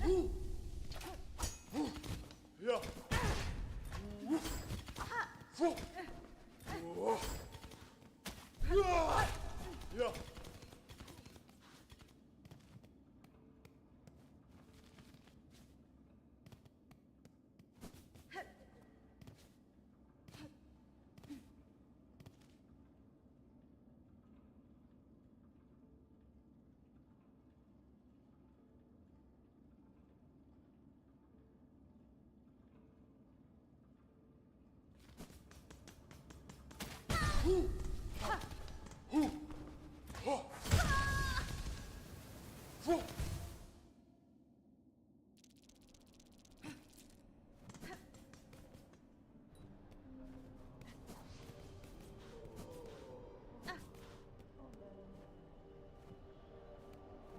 야. 후. 야.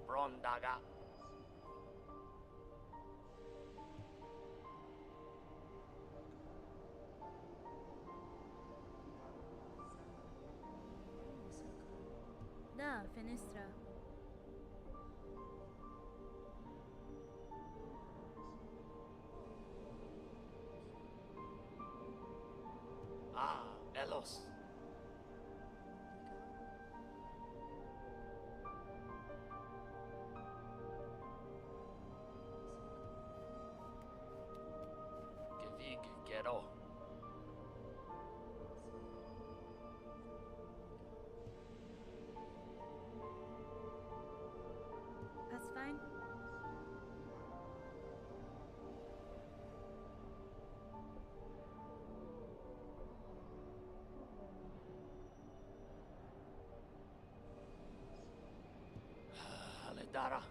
브론다가 Da, fenestra. 엘로스 게로 That's fine. 할레다라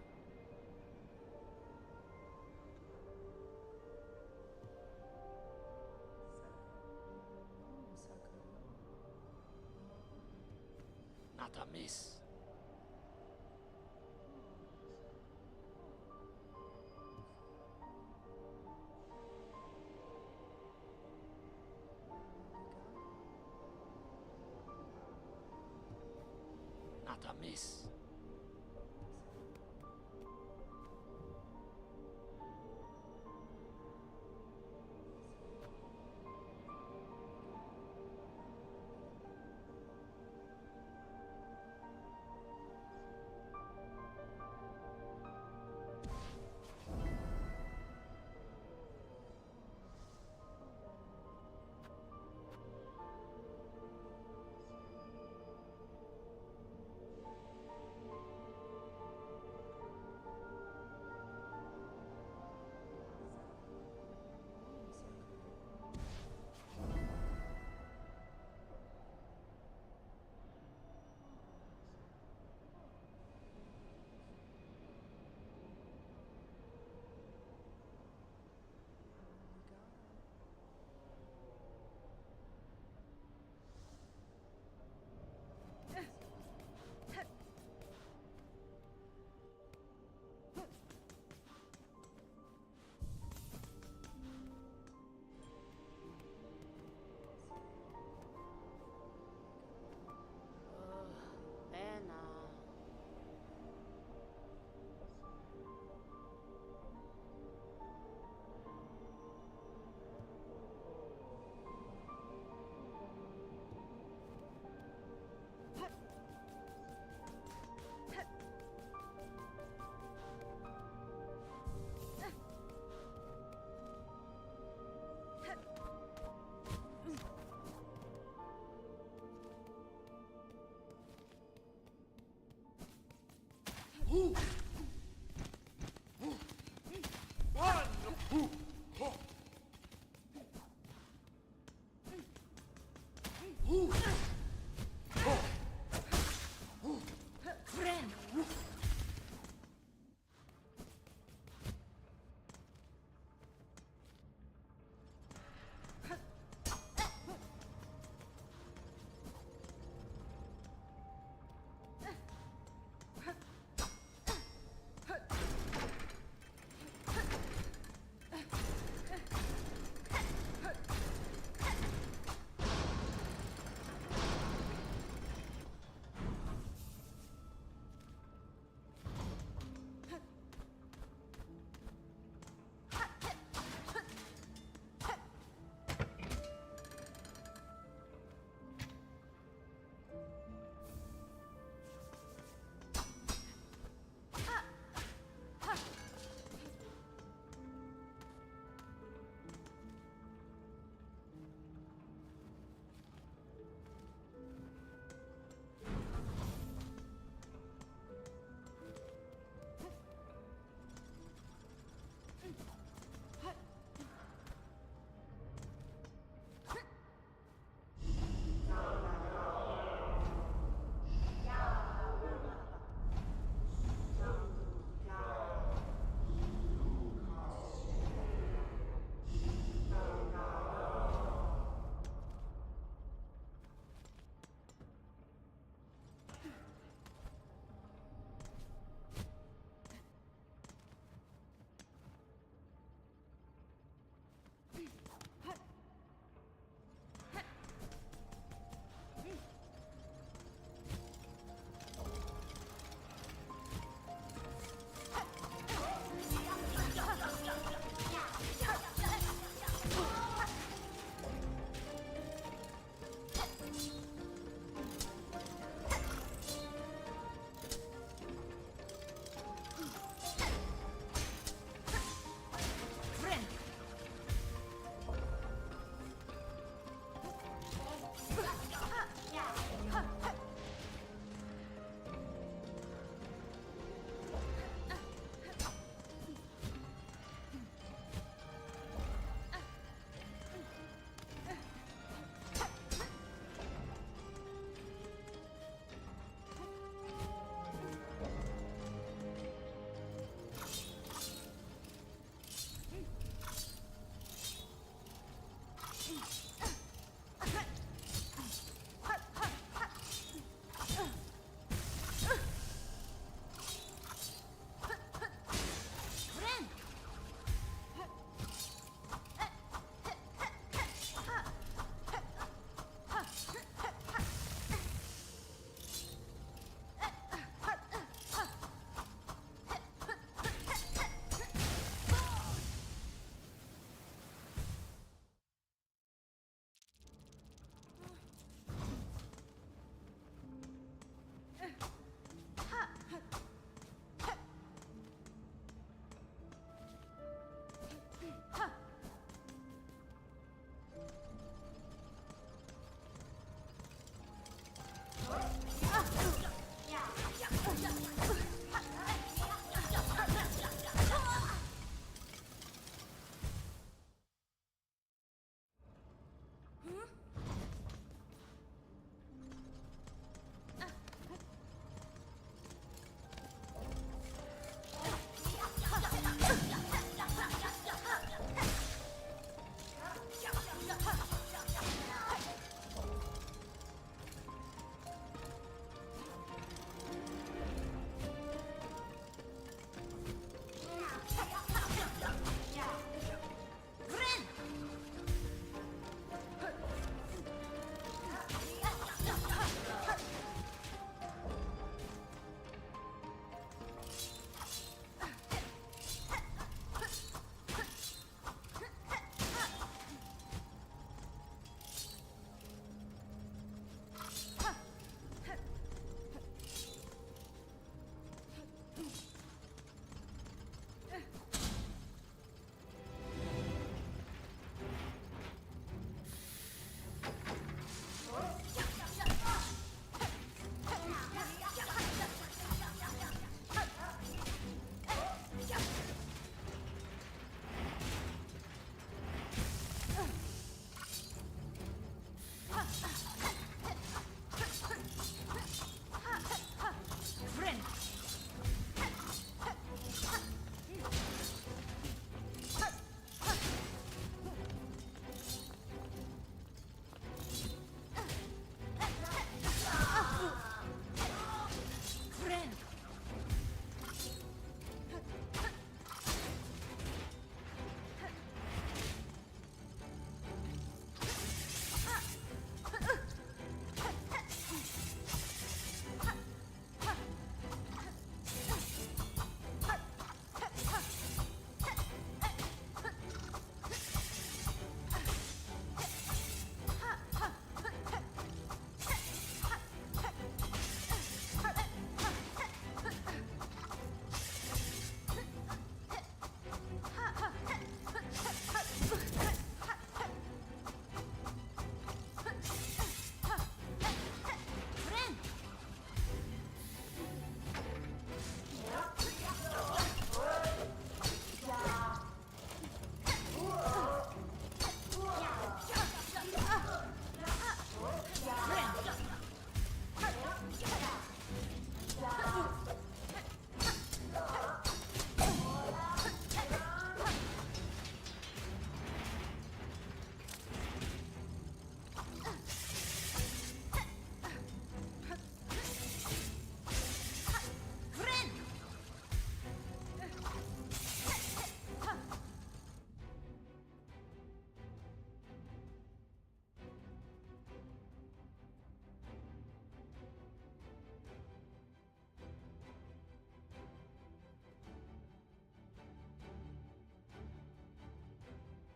나타미스 나타미스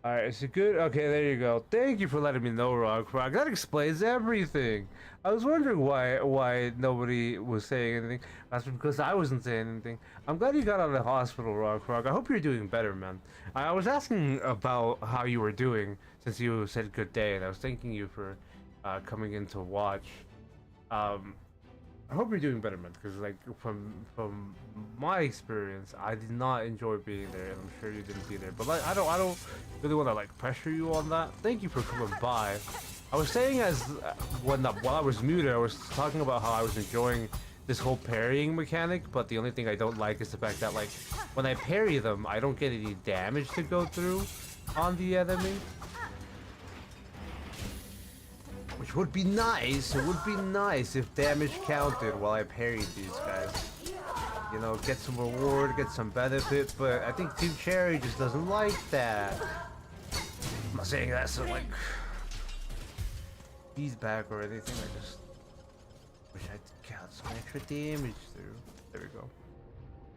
Alright, is it good? Okay, there you go. Thank you for letting me know, Rock. That explains everything. I was wondering why nobody was saying anything. That's because I wasn't saying anything. I'm glad you got out of the hospital, Rock. I hope you're doing better, man. I was asking about how you were doing since you said good day, and I was thanking you for coming in to watch. I hope you're doing better, man. Because like from my experience, I did not enjoy being there, and I'm sure you didn't be there. But like, I don't really want to like pressure you on that. Thank you for coming by. I was saying while I was muted, I was talking about how I was enjoying this whole parrying mechanic, but the only thing I don't like is the fact that like when I parry them, I don't get any damage to go through on the enemy. Which would be nice. It would be nice if damage counted while I parried these guys. You know, get some reward, get some benefit, but I think Team Cherry just doesn't like that. I'm not saying that's like feedback or anything. I just wish I got some extra damage through. There we go.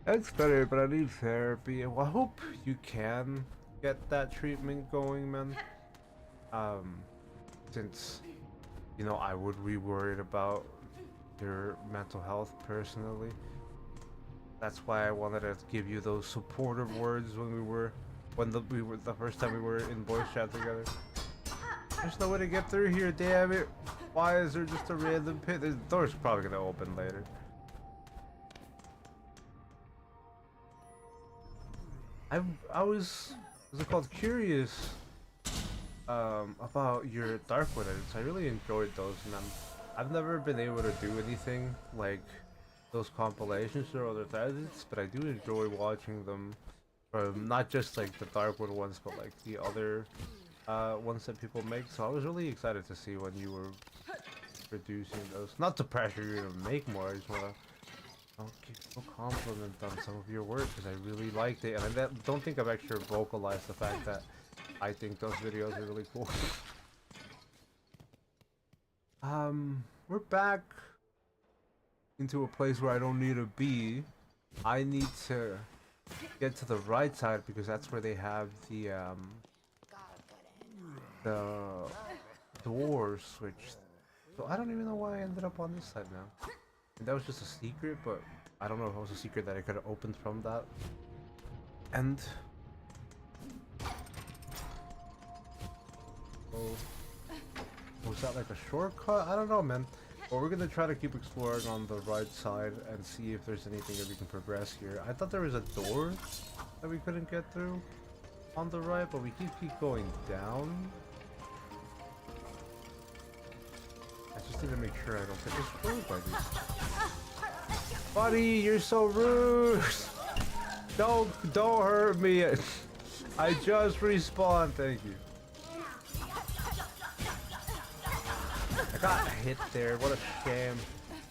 That's better, but I need therapy. Well, I hope you can get that treatment going, man. Since you know, I would be worried about your mental health personally. That's why I wanted to give you those supportive words when the first time we were in voice chat together. There's no way to get through here, damn it. Why is there just a random pit? The door's probably gonna open later. I was, what's it called, curious about your Darkwood edits. I really enjoyed those, and I've never been able to do anything like those compilations or other edits, but I do enjoy watching them from not just like the Darkwood ones, but like the other ones that people make. So I was really excited to see when you were producing those. Not to pressure you to make more, I just want to give a compliment on some of your work because I really liked it, and I don't think I've actually vocalized the fact that I think those videos are really cool. We're back into a place where I don't need to be. I need to get to the right side because that's where they have the door switched. So I don't even know why I ended up on this side now. And that was just a secret, but I don't know if it was a secret that I could have opened from that. And was that like a shortcut? I don't know, man. But we're gonna try to keep exploring on the right side and see if there's anything that we can progress here. I thought there was a door that we couldn't get through on the right, but we keep going down. I just need to make sure I don't get destroyed by these. Buddy, you're so rude! Don't hurt me! I just respawned, thank you. I got hit there, what a shame.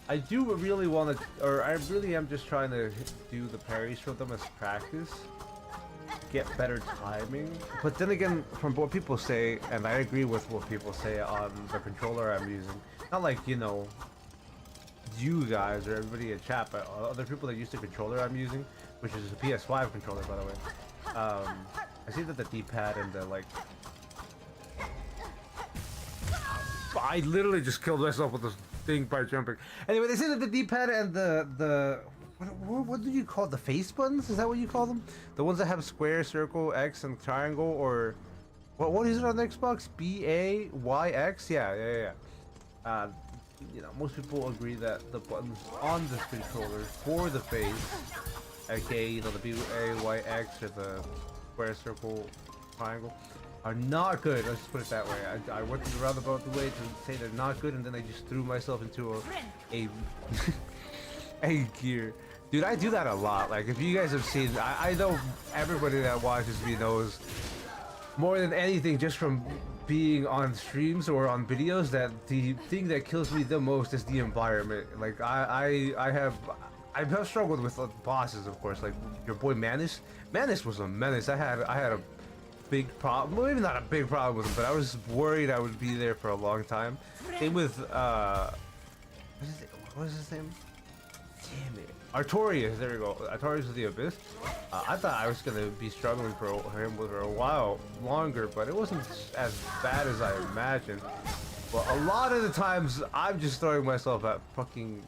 I do really want to, or I really am just trying to do the parries for them as practice. Get better timing. But then again, from what people say, and I agree with what people say on the controller I'm using, not like, you know, you guys or everybody in chat, but other people that use the controller I'm using, which is a PS5 controller, by the way. I see that the D-pad and the, like, I literally just killed myself with this thing by jumping. Anyway, they say that the D-pad and the what do you call it? The face buttons? Is that what you call them? The ones that have square, circle, X, and triangle, or what is it on Xbox? B-A-Y-X? Yeah. You know, most people agree that the buttons on this controller for the face, aka, you know, the B-A-Y-X or the square, circle, triangle, are not good. Let's just put it that way. I went the roundabout way to say they're not good, and then I just threw myself into a gear. Dude, I do that a lot. Like, if you guys have seen, I know everybody that watches me knows more than anything, just from being on streams or on videos, that the thing that kills me the most is the environment. Like, I've struggled with bosses, of course. Like your boy Manus. Manus was a menace. I had a big problem. Well, maybe not a big problem with him, but I was worried I would be there for a long time. Same with what was his name? damn it. Artorias, there we go. Artorias of the Abyss. I thought I was gonna be struggling for him for a while longer, but it wasn't as bad as I imagined. But a lot of the times, I'm just throwing myself at fucking,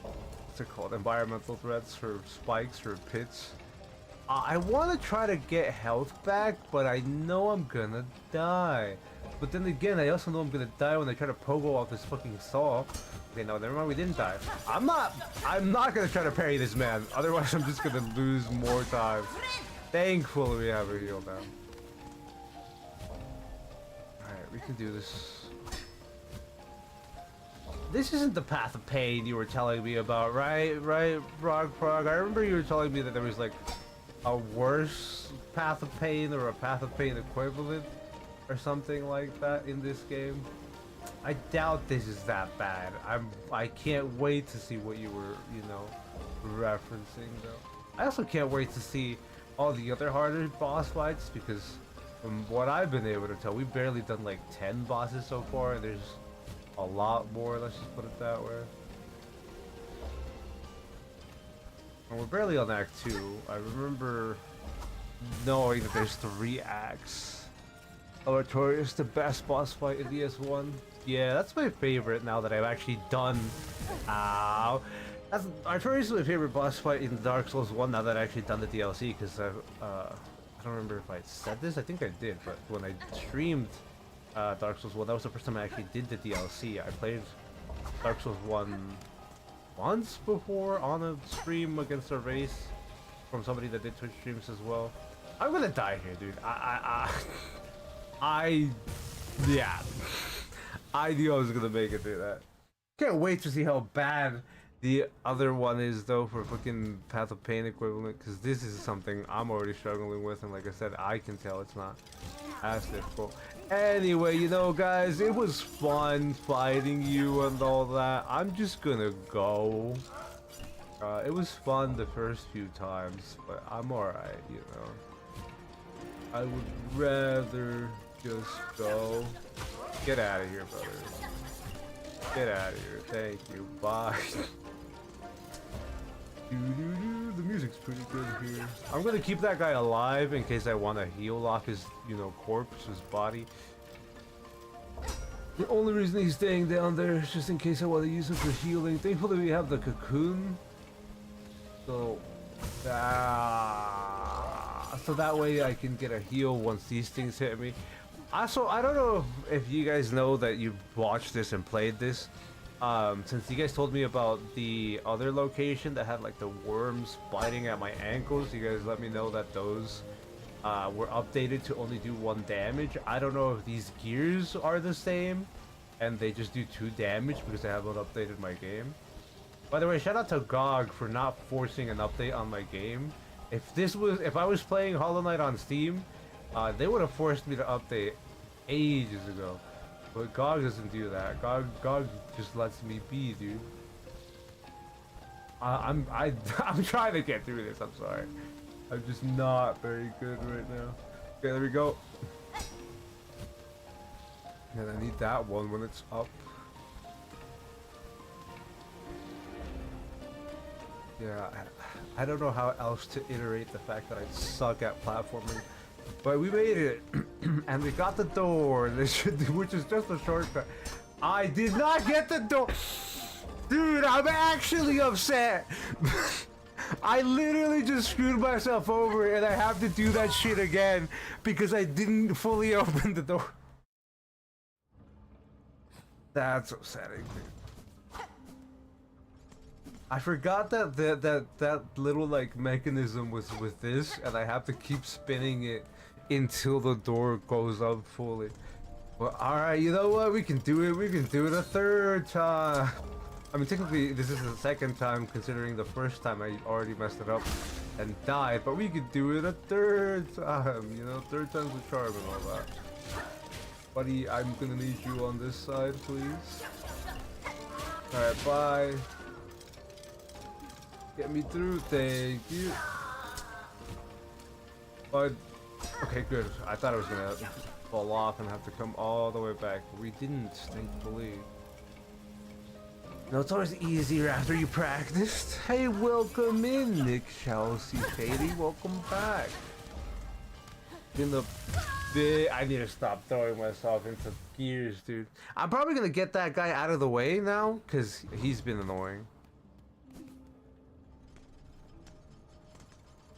what's it called, environmental threats or spikes or pits. I want to try to get health back, but I know I'm gonna die. But then again, I also know I'm gonna die when I try to pogo off this fucking saw. Okay, no, never mind, we didn't die. I'm not gonna try to parry this man. Otherwise, I'm just gonna lose more time. Thankfully, we have a heal now. Alright, we can do this. This isn't the path of pain you were telling me about, right? Right, Frog? I remember you were telling me that there was like a worse path of pain or a path of pain equivalent or something like that in this game. I doubt this is that bad. I can't wait to see what you were, you know, referencing though. I also can't wait to see all the other harder boss fights because from what I've been able to tell, we've barely done like 10 bosses so far and there's a lot more, let's just put it that way. And we're barely on Act 2. I remember knowing that there's 3 acts. Artorias, the best boss fight in DS1. Yeah, that's my favorite now that I've actually done. Ow. Artorias is my favorite boss fight in Dark Souls 1 now that I've actually done the DLC because I don't remember if I said this. I think I did, but when I streamed Dark Souls 1, that was the first time I actually did the DLC. I played Dark Souls 1 once before on a stream against a race from somebody that did Twitch streams as well. I'm gonna die here, dude. Yeah. I knew I was gonna make it through that. Can't wait to see how bad the other one is though for fucking Path of Pain equivalent, because this is something I'm already struggling with, and like I said, I can tell it's not as difficult. Anyway, you know guys, it was fun fighting you and all that. I'm just gonna go. It was fun the first few times, but I'm alright, you know. I would rather just go. Get out of here, brother. Get out of here. Thank you. Bye. The music's pretty good here. I'm gonna keep that guy alive in case I want to heal off his, you know, corpse, his body. The only reason he's staying down there is just in case I want to use him for healing. Thankfully we have the cocoon. So that way I can get a heal once these things hit me. Also, I don't know if you guys know that you watched this and played this. Since you guys told me about the other location that had like the worms biting at my ankles, you guys let me know that those were updated to only do 1 damage. I don't know if these gears are the same and they just do 2 damage because I haven't updated my game. By the way, shout out to GOG for not forcing an update on my game. If I was playing Hollow Knight on Steam, they would have forced me to update ages ago. But GOG doesn't do that. GOG just lets me be, dude. I'm trying to get through this. I'm sorry. I'm just not very good right now. Okay, there we go. And I need that one when it's up. Yeah, I don't know how else to iterate the fact that I suck at platforming. But we made it, and we got the door, which is just a shortcut. I did not get the door! Dude, I'm actually upset! I literally just screwed myself over, and I have to do that shit again, because I didn't fully open the door. That's upsetting, dude. I forgot that that little like mechanism was with this, and I have to keep spinning it until the door goes up fully. Well, alright, you know what? We can do it. We can do it a 3rd time. I mean, technically, this is the 2nd time, considering the first time I already messed it up and died. But we could do it a 3rd time. You know, 3rd time's a charm and all that. Buddy, I'm gonna need you on this side, please. Alright, bye. Get me through, thank you. But okay, good. I thought I was gonna fall off and have to come all the way back, but we didn't, thankfully. No, it's always easier after you practiced. Hey, welcome in, Nick Chelsea Katie. Welcome back. In the big, I need to stop throwing myself into gears, dude. I'm probably gonna get that guy out of the way now, cause he's been annoying.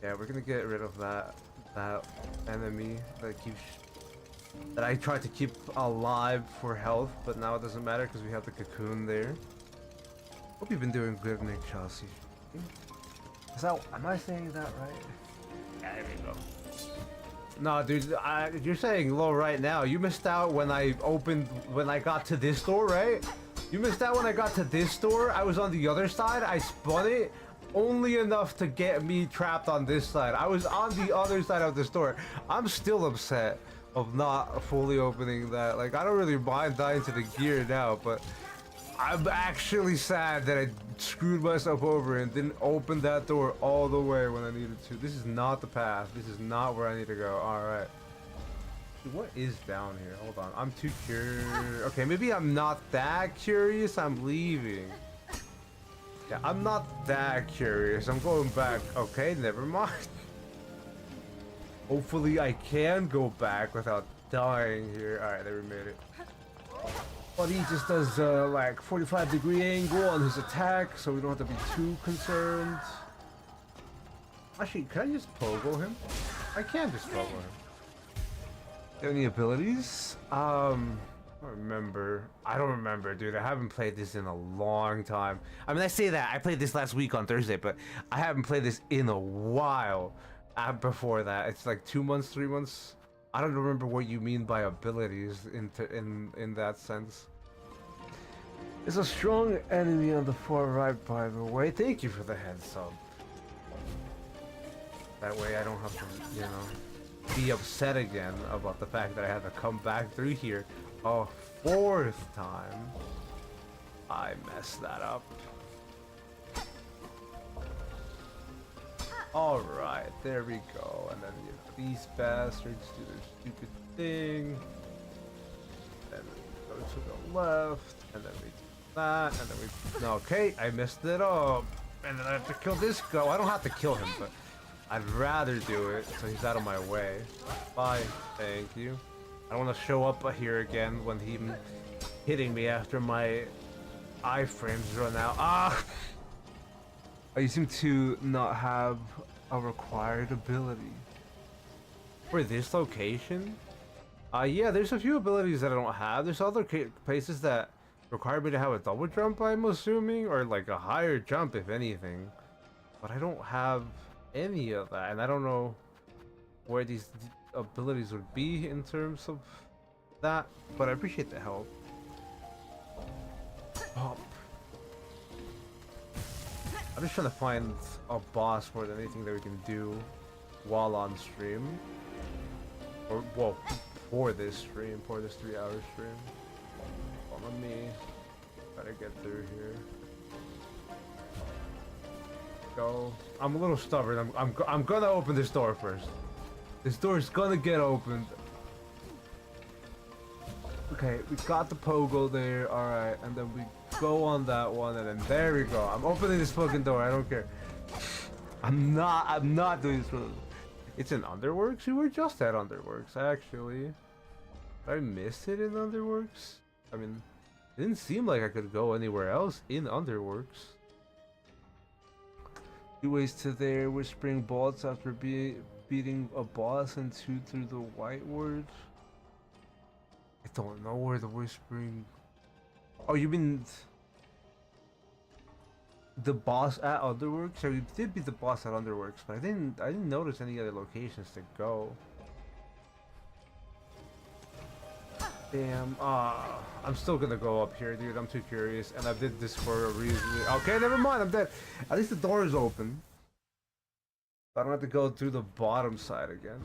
Yeah, we're gonna get rid of that enemy that I tried to keep alive for health, but now it doesn't matter because we have the cocoon there. Hope you've been doing good, Nick Chelsea. Am I saying that right? Yeah, there we go. No, dude, you're saying low right now. You missed out when I got to this door, right? You missed out when I got to this door. I was on the other side. I spun it only enough to get me trapped on this side. I was on the other side of this door. I'm still upset of not fully opening that. Like, I don't really mind dying to the gear now, but I'm actually sad that I screwed myself over and didn't open that door all the way when I needed to. This is not the path. This is not where I need to go. Alright. What is down here? Hold on. I'm too curious. Okay, maybe I'm not that curious. I'm leaving. Yeah, I'm not that curious. I'm going back. Okay, never mind. Hopefully I can go back without dying here. Alright, there we made it. But he just does like 45-degree angle on his attack, so we don't have to be too concerned. Actually, can I just pogo him? I can just pogo him. Do you have any abilities? I don't remember, dude. I haven't played this in a long time. I mean, I say that. I played this last week on Thursday, but I haven't played this in a while. Before that, it's like 2 months, 3 months. I don't remember what you mean by abilities in that sense. There's a strong enemy on the far right, by the way. Thank you for the heads up. That way I don't have to, you know, be upset again about the fact that I had to come back through here a 4th time. I messed that up. Alright, there we go. And then you know, these bastards do their stupid thing. Then we go to the left, and then we do that, and then we... Okay, I messed it up. And then I have to kill this guy. I don't have to kill him, but I'd rather do it so he's out of my way. Bye. Thank you. I don't want to show up here again when he's hitting me after my iframes run out. Ah! You seem to not have a required ability. For this location? Yeah, there's a few abilities that I don't have. There's other places that require me to have a double jump, I'm assuming, or like a higher jump, if anything. But I don't have any of that, and I don't know where these abilities would be in terms of that, but I appreciate the help. Oh. I'm just trying to find a boss more than anything that we can do while on stream. Or, well, for this stream, for this 3-hour stream. Well, let me try to get through here. Go. I'm a little stubborn. I'm gonna open this door first. This door is gonna get opened. Okay, we got the pogo there. Alright, and then we go on that one, and then there we go. I'm opening this fucking door. I don't care. I'm not doing this for... It's in Underworks? We were just at Underworks, actually. Did I miss it in Underworks? I mean, it didn't seem like I could go anywhere else in Underworks. 2 ways to there, whispering bolts after beating a boss, and 2 through the white word. I don't know where the whispering... Oh, you mean the boss at Underworks? So we did beat the boss at Underworks, but I didn't notice any other locations to go. Damn. I'm still gonna go up here, dude. I'm too curious, and I did this for a reason. Okay, never mind. I'm dead. At least the door is open. I don't have to go through the bottom side again.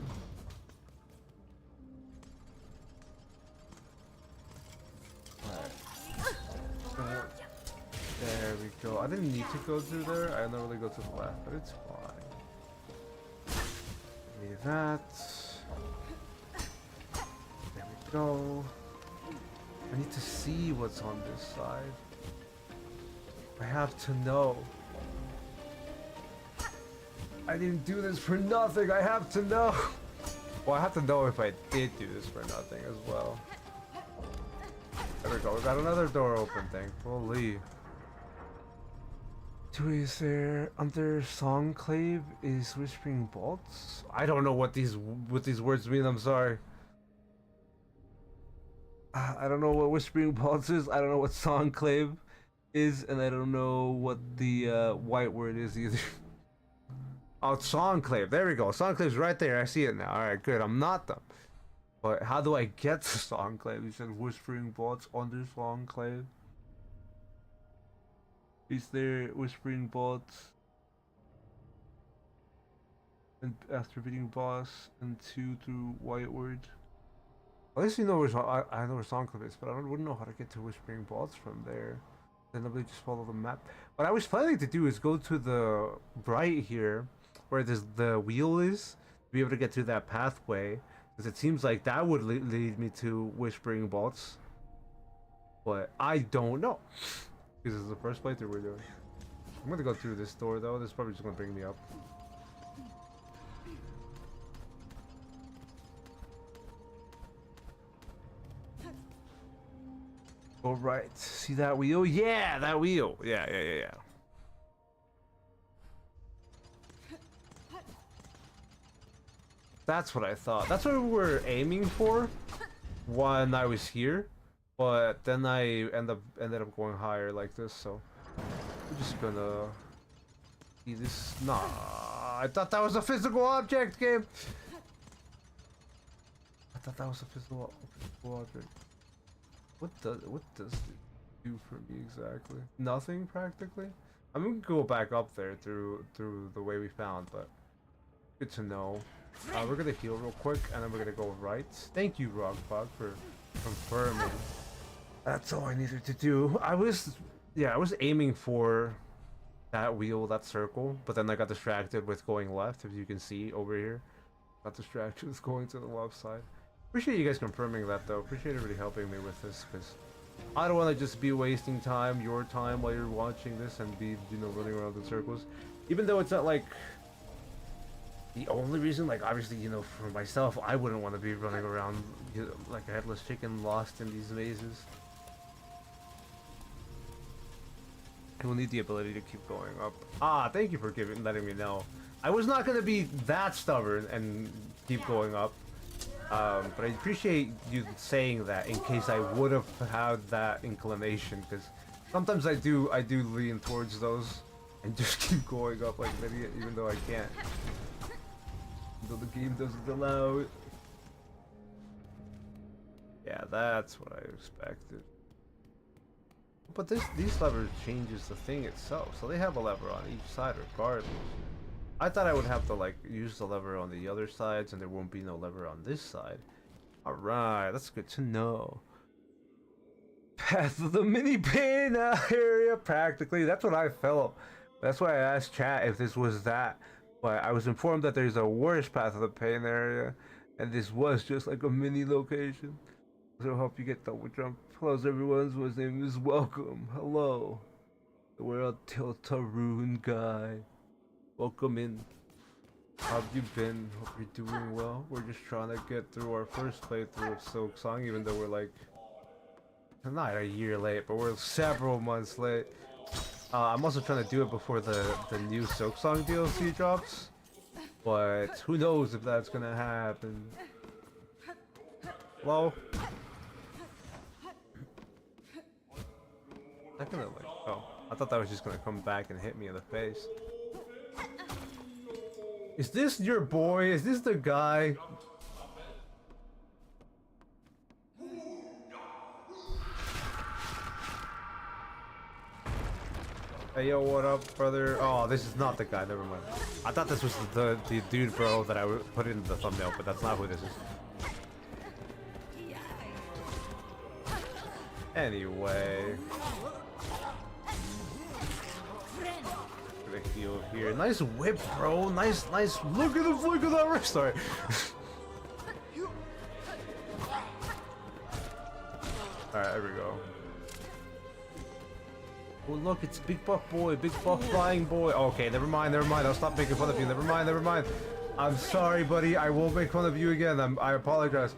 There we go. I didn't need to go through there. I normally go to the left, but it's fine. Give me that. There we go. I need to see what's on this side. I have to know. I didn't do this for nothing. I have to know. Well, I have to know if I did do this for nothing as well. There we go. We got another door open, thankfully. Who is there? Under Songclave is Whispering Bolts? I don't know what these words mean. I'm sorry. I don't know what Whispering Bolts is. I don't know what Songclave is, and I don't know what the white word is either. Oh, Songclave. There we go. Songclave's right there. I see it now. All right, good. I'm not them. But how do I get to Songclave? You said Whispering Bolts under Songclave. Is there Whispering Bolts? And after beating boss and 2 through white word. At least you know where I know where Songclave is, but I wouldn't know how to get to Whispering Bolts from there. Then I just follow the map. What I was planning to do is go to the right here, where the wheel is, to be able to get to that pathway, because it seems like that would lead me to Whispering Bolts. But I don't know, because this is the first playthrough we're doing. I'm gonna go through this door though. This is probably just gonna bring me up. All right, see that wheel? Yeah, that wheel. Yeah. That's what I thought. That's what we were aiming for when I was here, but then I ended up going higher like this. So we're just gonna see this. Nah, I thought that was a physical object game. I thought that was a physical object. What does it do for me exactly? Nothing practically. I'm gonna go back up there through the way we found, but good to know. We're gonna heal real quick, and then we're gonna go right. Thank you, Rockbug, for confirming. That's all I needed to do. I was aiming for that wheel, that circle, but then I got distracted with going left. If you can see over here, got distracted with going to the left side. Appreciate you guys confirming that though. Appreciate everybody helping me with this, because I don't want to just be wasting time, your time, while you're watching this and be, running around in circles. Even though it's not like the only reason, like obviously, for myself, I wouldn't want to be running around like a headless chicken lost in these mazes. I will need the ability to keep going up. Ah, thank you for letting me know. I was not going to be that stubborn and keep going up. But I appreciate you saying that in case I would have had that inclination, because sometimes I do lean towards those and just keep going up like an idiot, even though I can't. Though the game doesn't allow it. Yeah, that's what I expected. But these levers changes the thing itself, so they have a lever on each side regardless. I thought I would have to like use the lever on the other sides and there won't be no lever on this side. Alright, that's good to know. Path of the mini pain area, practically. That's what I felt. That's why I asked chat if this was that. But I was informed that there's a worse path of the pain area, and this was just like a mini location. So help you get double jump. Hello everyone, my name is Welcome. Hello. The world Tiltaroon guy. Welcome in. How have you been? Hope you're doing well. We're just trying to get through our first playthrough of Silksong, even though we're like not a year late, but we're several months late. I'm also trying to do it before the new Silksong DLC drops, but who knows if that's gonna happen. Hello? Not gonna like, oh, I thought that was just gonna come back and hit me in the face. Is this your boy? Is this the guy? Hey yo, what up, brother? Oh, this is not the guy, never mind. I thought this was the dude bro that I put in the thumbnail, but that's not who this is. Anyway. Gonna heal here. Nice whip, bro. Nice. Look at the flick of that wrist. Sorry. Alright, there we go. Oh look, it's big buff boy, big buff flying boy. Okay, never mind. I'll stop making fun of you. Never mind. I'm sorry, buddy. I won't make fun of you again. I apologize.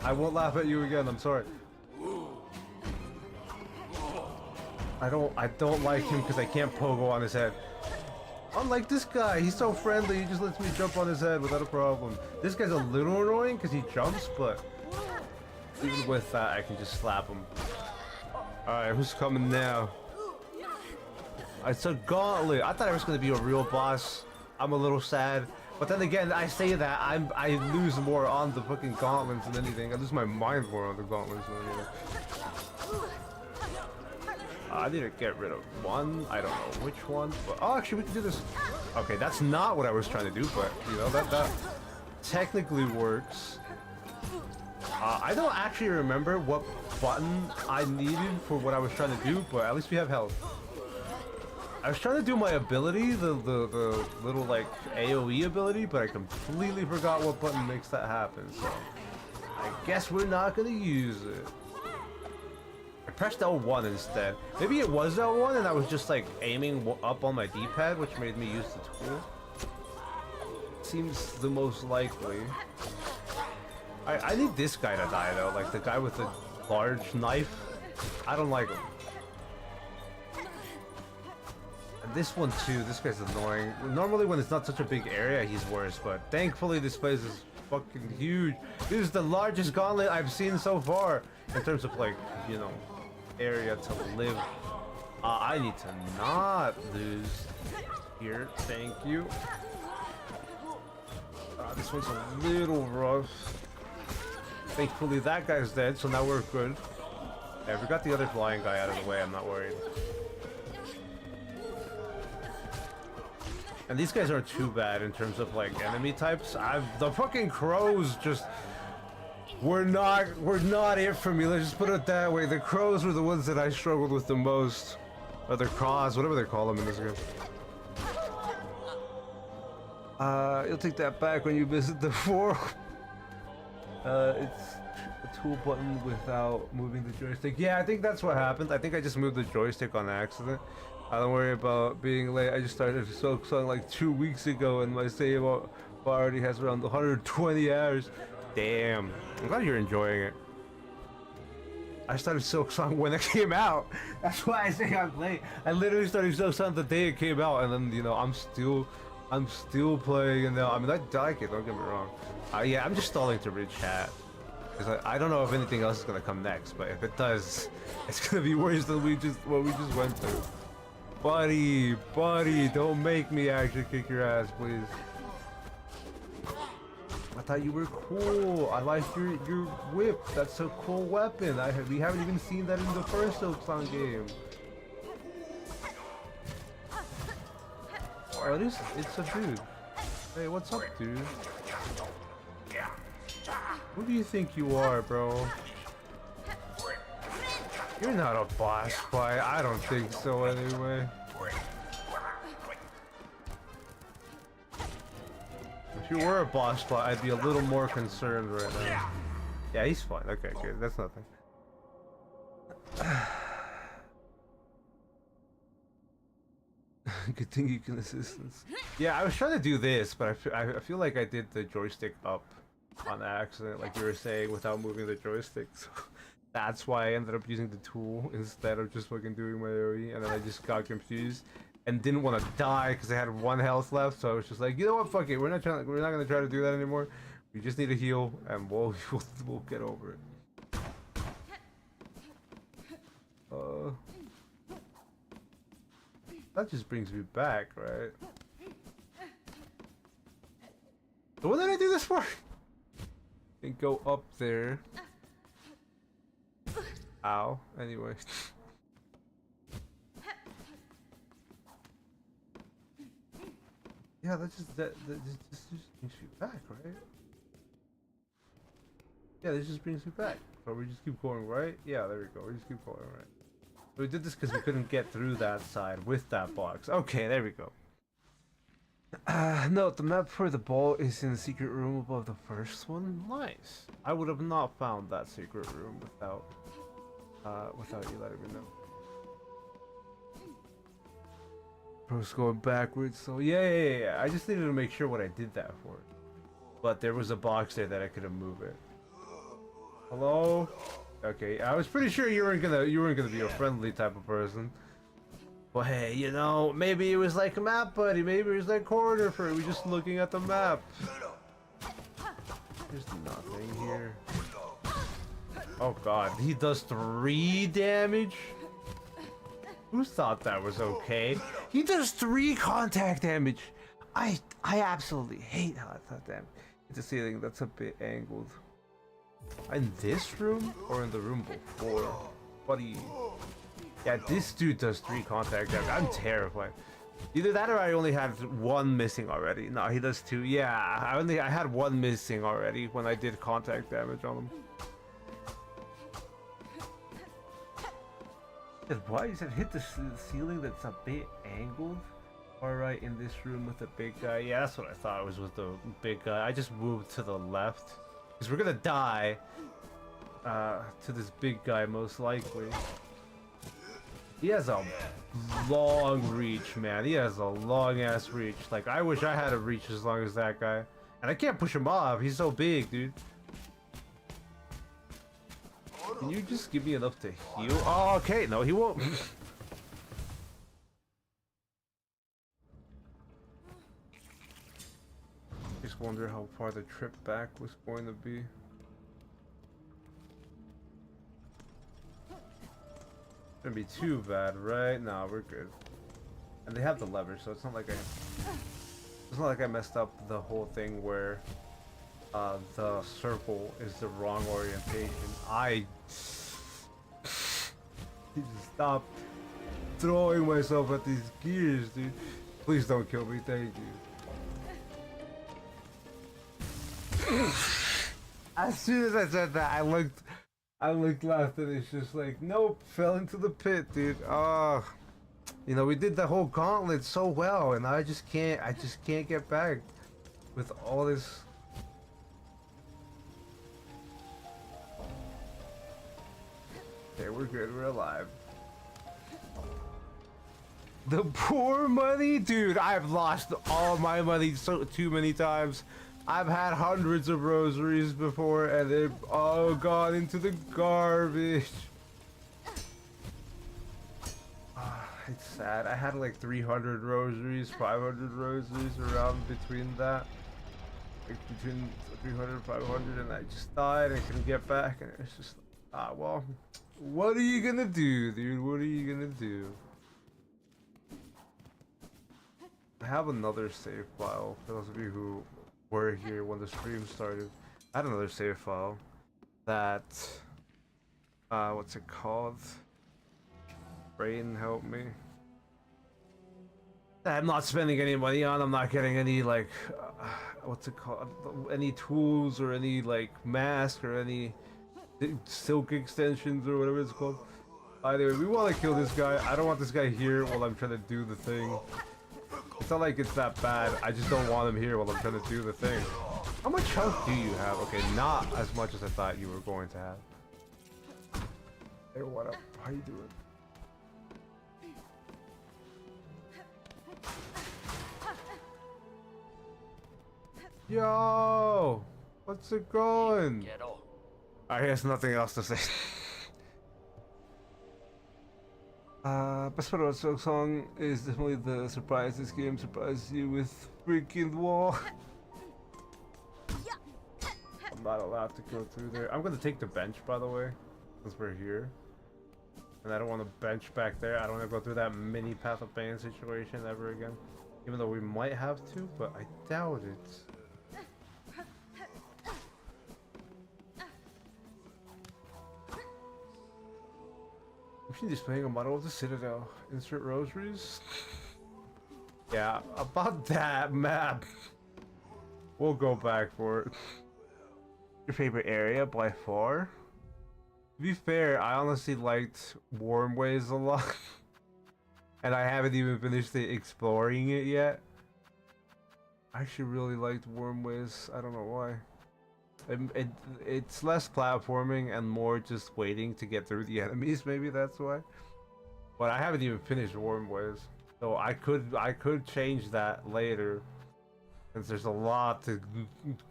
I won't laugh at you again. I'm sorry. I don't like him because I can't pogo on his head. Unlike this guy, he's so friendly. He just lets me jump on his head without a problem. This guy's a little annoying because he jumps, but even with that, I can just slap him. Alright, who's coming now? It's a gauntlet. I thought it was going to be a real boss. I'm a little sad. But then again, I say that, I lose more on the fucking gauntlets than anything. I lose my mind more on the gauntlets than anything. I need to get rid of one. I don't know which one. But, oh, actually, we can do this. Okay, that's not what I was trying to do, but, you know, that technically works. I don't actually remember what button I needed for what I was trying to do, but at least we have health. I was trying to do my ability, the little like AoE ability, but I completely forgot what button makes that happen, so I guess we're not gonna use it. I pressed L1 instead. Maybe it was L1 and I was just like aiming up on my D-pad, which made me use the tool. Seems the most likely. I need this guy to die though, like the guy with the large knife. I don't like him. And this one too, this guy's annoying. Normally when it's not such a big area, he's worse, but thankfully this place is fucking huge. This is the largest gauntlet I've seen so far in terms of like, you know, area to live. I need to not lose here, thank you. This one's a little rough. Thankfully that guy's dead, so now we're good. Yeah, we got the other flying guy out of the way, I'm not worried. And these guys aren't too bad in terms of like enemy types. The fucking crows just were not it for me, let's just put it that way. The crows were the ones that I struggled with the most. Or the craws, whatever they call them in this game. You'll take that back when you visit the forum. It's a tool button without moving the joystick. Yeah, I think that's what happened. I think I just moved the joystick on accident. I don't worry about being late. I just started Silksong like 2 weeks ago and my save bar already has around 120 hours. Damn. I'm glad you're enjoying it. I started Silksong when it came out. That's why I say I'm late. I literally started Silksong the day it came out and then, you know, I'm still playing and now, I mean, I like it, don't get me wrong. Yeah, I'm just stalling to read chat. Because I don't know if anything else is going to come next, but if it does, it's going to be worse than what we just went through. Buddy, don't make me actually kick your ass, please. I thought you were cool. I like your whip. That's a cool weapon. We haven't even seen that in the first Silksong game. Oh, it's a dude. Hey, what's up, dude? Who do you think you are, bro? You're not a boss fight. I don't think so anyway. If you were a boss fight, I'd be a little more concerned right now. Yeah, he's fine. Okay, good. That's nothing. Good thing you can assistance. Yeah, I was trying to do this, but I feel like I did the joystick up on accident, like you were saying, without moving the joystick. So that's why I ended up using the tool instead of just fucking doing my AoE, and then I just got confused and didn't want to die because I had 1 health left. So I was just like, you know what, fuck it, we're not gonna try to do that anymore. We just need to heal, and we'll get over it. That just brings me back, right? So what did I do this for? And go up there. Ow. Anyway. Yeah, that just brings me back, right? Yeah, this just brings me back. So we just keep going right? Yeah, there we go. We just keep going right. We did this because we couldn't get through that side with that box. Okay, there we go. Note, the map for the ball is in the secret room above the first one. Nice. I would have not found that secret room without you letting me know. Bro's going backwards, so yeah. I just needed to make sure what I did that for. But there was a box there that I could have moved it. Hello? Okay, I was pretty sure you weren't gonna be a friendly type of person. Well, hey, you know, maybe it was like a map buddy, maybe it was like corner for we just looking at the map. There's nothing here. Oh god, he does 3 damage? Who thought that was okay? He does 3 contact damage! I absolutely hate how I thought that. It's a ceiling that's a bit angled. In this room? Or in the room before? Buddy. Yeah, this dude does 3 contact damage. I'm terrified. Either that or I only had 1 missing already. No, he does 2. Yeah, I had 1 missing already when I did contact damage on him. Why you said hit the ceiling that's a bit angled? Alright, in this room with the big guy. Yeah, that's what I thought it was with the big guy. I just moved to the left. Because we're gonna die to this big guy most likely. He has a long reach, man. He has a long ass reach. Like, I wish I had a reach as long as that guy. And I can't push him off. He's so big, dude. Can you just give me enough to heal? Oh, okay. No, he won't. Just wonder how far the trip back was going to be. Shouldn't be too bad, right? No, we're good. And they have the lever, so it's not like I messed up the whole thing where the circle is the wrong orientation. Stop throwing myself at these gears, dude. Please don't kill me, thank you. As soon as I said that, I looked left and it's just like, nope, fell into the pit, dude. Oh, you know, we did the whole gauntlet so well, and I just can't get back with all this. Okay, we're good, we're alive. The poor money, dude. I've lost all my money too many times. I've had hundreds of rosaries before and they've all gone into the garbage. It's sad. I had like 300 rosaries, 500 rosaries around between that. Like between 300 and 500, and I just died and couldn't get back, and it's just like, well, what are you gonna do, dude? What are you gonna do? I have another save file for those of you who were here when the stream started. I had another save file that what's it called? Brain, help me. That I'm not spending any money on. I'm not getting any like what's it called? Any tools or any like mask or any silk extensions or whatever it's called. Anyway, we want to kill this guy. I don't want this guy here while I'm trying to do the thing. It's not like it's that bad. I just don't want him here while I'm trying to do the thing. How much health do you have? Okay, not as much as I thought you were going to have. Hey, what up? How you doing? Yo! What's it going? I guess nothing else to say. Best part about Silksong is definitely the surprise. This game surprises you with freaking wall. I'm not allowed to go through there. I'm gonna take the bench, by the way, since we're here. And I don't want to bench back there. I don't want to go through that mini Path of Pain situation ever again. Even though we might have to, but I doubt it. Machine displaying a model of the Citadel. Insert rosaries. Yeah, about that map. We'll go back for it. Your favorite area by far? To be fair, I honestly liked Warmways a lot. And I haven't even finished exploring it yet. I actually really liked Warmways. I don't know why. It's less platforming and more just waiting to get through the enemies, maybe that's why. But I haven't even finished Warmways. So I could change that later, since there's a lot to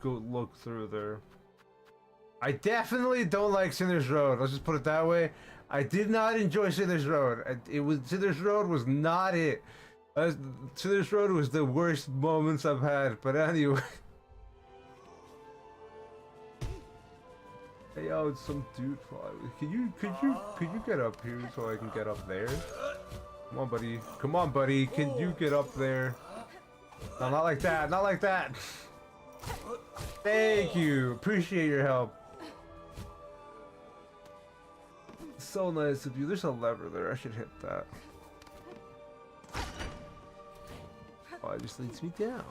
go look through there. I definitely don't like Sinner's Road. Let's just put it that way. I did not enjoy Sinner's Road. Sinner's Road was not it. Sinner's Road was the worst moments I've had. But anyway. Hey, yo, it's some dude following. Could you get up here so I can get up there? Come on, buddy. Come on, buddy. Can you get up there? No, not like that. Not like that. Thank you. Appreciate your help. So nice of you. There's a lever there. I should hit that. Oh, it just leads me down.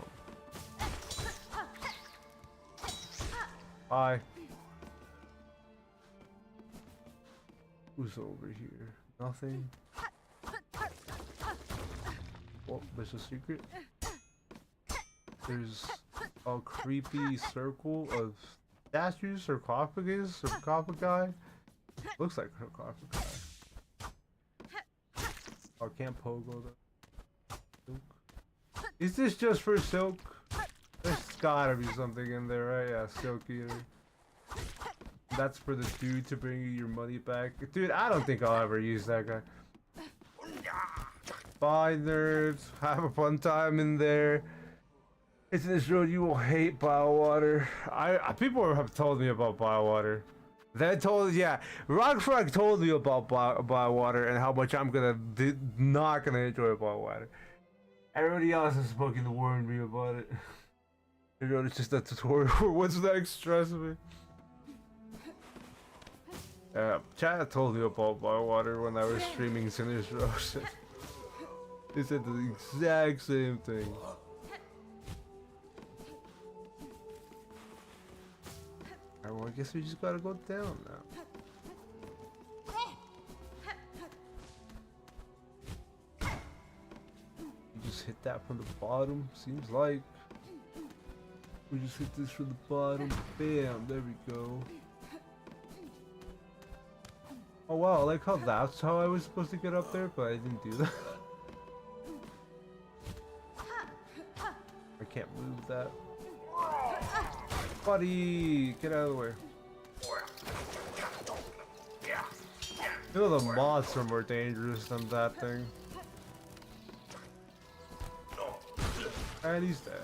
Bye. Who's over here? Nothing. Oh, there's a secret. There's a creepy circle of statues, sarcophagi. Looks like sarcophagi. Oh, I can't pogo though. Silk. Is this just for silk? There's gotta be something in there, right? Yeah, silk eater. That's for the dude to bring you your money back. Dude, I don't think I'll ever use that guy. Bye, nerds. Have a fun time in there. It's in this road you will hate biowater. People have told me about biowater. Yeah, Rockfrog told me about biowater and how much I'm not gonna enjoy biowater. Everybody else has spoken to warn me about it. It's just a tutorial for what's next, trust me. Chad told me about biowater when I was streaming Sinner's Road. They said the exact same thing. Alright, well, I guess we just gotta go down now. You just hit that from the bottom, seems like. We just hit this from the bottom. Bam, there we go. Oh wow, I like how that's how I was supposed to get up there, but I didn't do that. I can't move that. Buddy, get out of the way. You know the moths are more dangerous than that thing. And he's dead.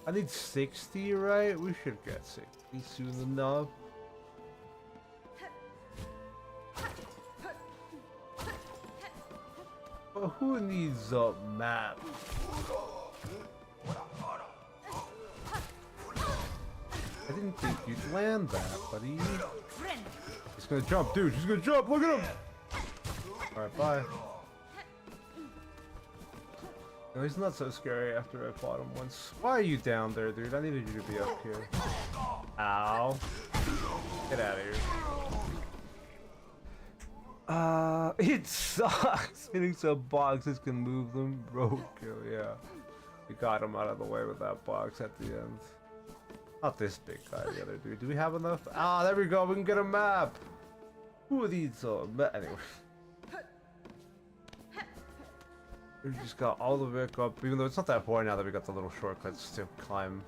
I need 60, right? We should get 60 soon enough. But who needs a map? I didn't think you'd land that, buddy. He's gonna jump, dude. He's gonna jump. Look at him. Alright, bye. No, he's not so scary after I fought him once. Why are you down there, dude? I needed you to be up here. Ow. Get out of here. It sucks. Hitting some boxes can move them. Roadkill, yeah. We got him out of the way with that box at the end. Not this big guy, the other dude. Do we have enough? Ah, there we go. We can get a map. Who needs a map? Anyway. We just got all the way up, even though it's not that far now that we got the little shortcuts to climb.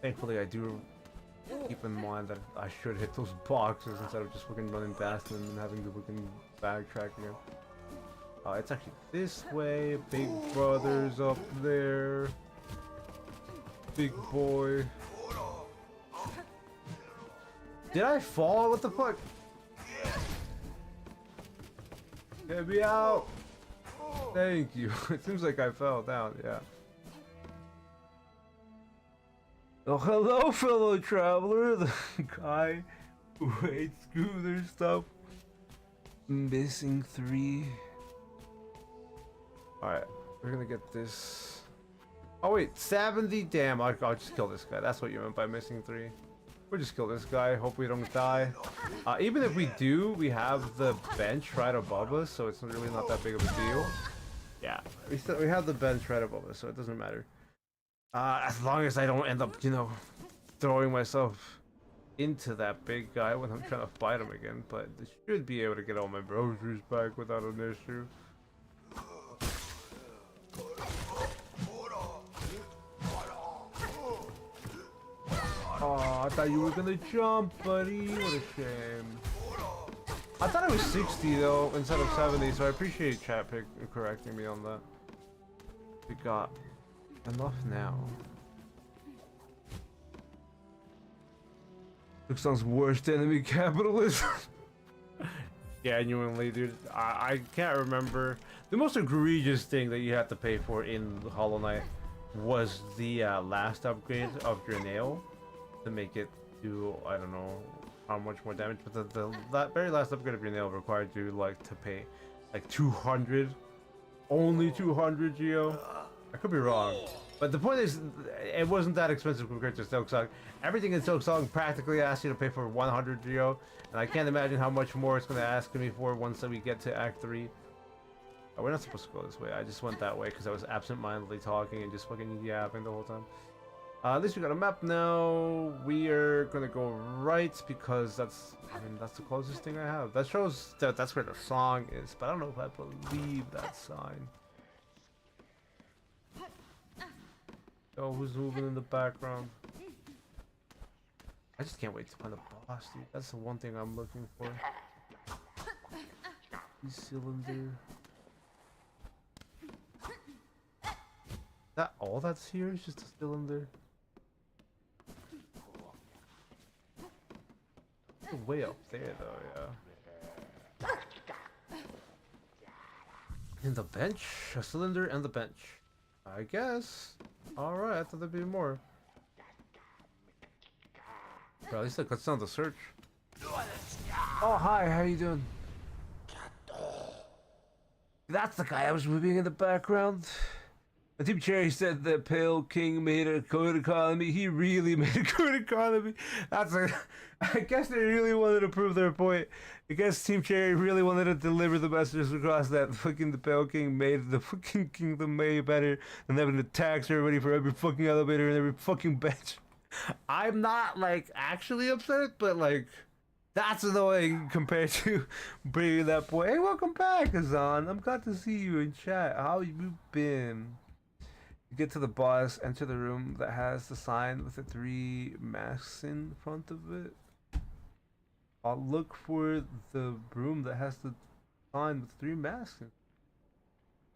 Thankfully, I do keep in mind that I should hit those boxes instead of just fucking running past them and having to fucking backtrack again. It's actually this way. Big brother's up there. Big boy. Did I fall? What the fuck? Get me out! Thank you. It seems like I fell down, yeah. Oh, hello, fellow traveler. The guy who hates scooter stuff. Missing 3. Alright, we're gonna get this. Oh wait, 70? Damn, I'll just kill this guy. That's what you meant by missing 3. We'll just kill this guy. Hope we don't die. Even if we do, we have the bench right above us, so it's really not that big of a deal. Yeah, we have the bench right above us, so it doesn't matter. As long as I don't end up, you know, throwing myself into that big guy when I'm trying to fight him again. But I should be able to get all my groceries back without an issue. Oh, I thought you were gonna jump, buddy. What a shame. I thought it was 60 though instead of 70, so I appreciate chat pick correcting me on that. We got enough now. Silksong's worst enemy, capitalism. Genuinely, dude, I can't remember. The most egregious thing that you had to pay for in Hollow Knight was the last upgrade of your nail to make it do, I don't know how much more damage, but that very last upgrade of your nail required you like to pay like 200, only 200 Geo. I could be wrong, but the point is, it wasn't that expensive compared to Silksong. Everything in Silksong practically asks you to pay for 100 Geo, and I can't imagine how much more it's going to ask me for once we get to Act 3. Oh, we're not supposed to go this way. I just went that way because I was absent-mindedly talking and just fucking yapping the whole time. At least we got a map now. We are gonna go right because that's the closest thing I have. That shows that that's where the song is, but I don't know if I believe that sign. Oh, who's moving in the background? I just can't wait to find the boss, dude. That's the one thing I'm looking for. Cylinder. That all that's here is just a cylinder. Way up there though, yeah. And the bench? A cylinder and the bench. I guess. Alright, I thought there'd be more. Bro, at least I cuts down the search. Oh, hi, how you doing? That's the guy I was moving in the background. I think Cherry said that Pale King made a good economy. He really made a good economy. I guess they really wanted to prove their point. I guess Team Cherry really wanted to deliver the messages across that fucking the Pale King made the fucking kingdom way better than having to tax everybody for every fucking elevator and every fucking bench. I'm not like actually upset, but like that's annoying compared to bringing that point. Hey, welcome back, Azan. I'm glad to see you in chat. How you been? You get to the boss, enter the room that has the sign with the 3 masks in front of it. I'll look for the room that has the sign with 3 masks in.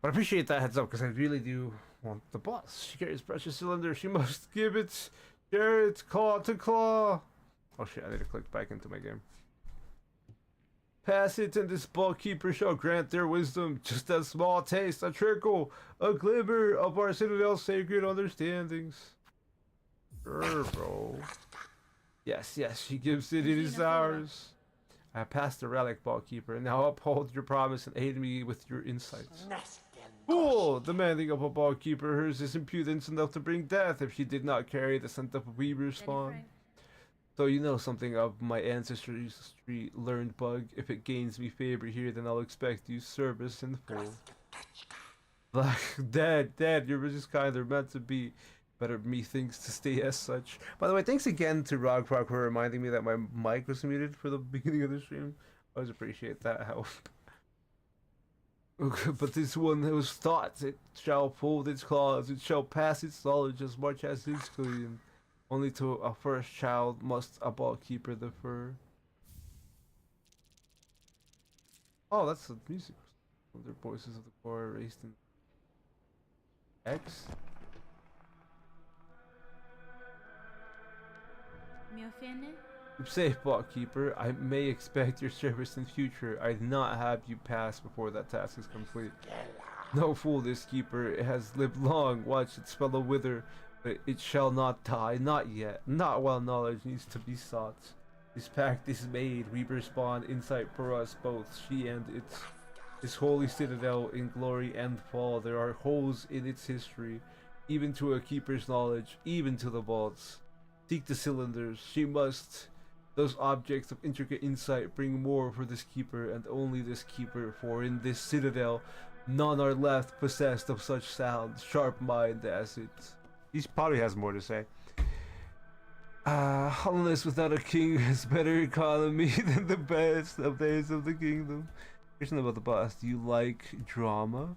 But I appreciate that heads up because I really do want the boss. She carries precious cylinder. She must give it. Share it claw to claw. Oh shit, I need to click back into my game. Pass it, and this ballkeeper shall grant their wisdom, just a small taste, a trickle, a glimmer of our citadel's sacred understandings. Sure, bro. Yes, she gives it, it is ours. I passed the relic, ballkeeper, and now uphold your promise and aid me with your insights. Fool! Demanding of a ballkeeper, hers is impudence enough to bring death if she did not carry the scent of a weaver's spawn. So you know something of my ancestry learned, bug. If it gains me favor here, then I'll expect you service in full. Like, Dad, you're just kind of meant to be. Better methinks to stay as such. By the way, thanks again to Rogprog for reminding me that my mic was muted for the beginning of the stream. I always appreciate that help. But this one was thought, it shall fold its claws, it shall pass its knowledge as much as its clean. Only to a first child must a ballkeeper defer. Oh, that's the music. Their voices of the choir raised in X. Me offende? Keep safe, ballkeeper. I may expect your service in future. I do not have you pass before that task is complete. No fool, this keeper. It has lived long. Watch its fellow wither. But it shall not die, not yet, not while knowledge needs to be sought. This pact is made, we respawn insight for us both, she and it. This holy citadel in glory and fall, there are holes in its history, even to a keeper's knowledge, even to the vaults. Seek the cylinders, she must. Those objects of intricate insight bring more for this keeper, and only this keeper, for in this citadel, none are left possessed of such sound, sharp mind as it. He probably has more to say. Hollowness without a king has better economy than the best of days of the kingdom. Here's something about the boss. Do you like drama?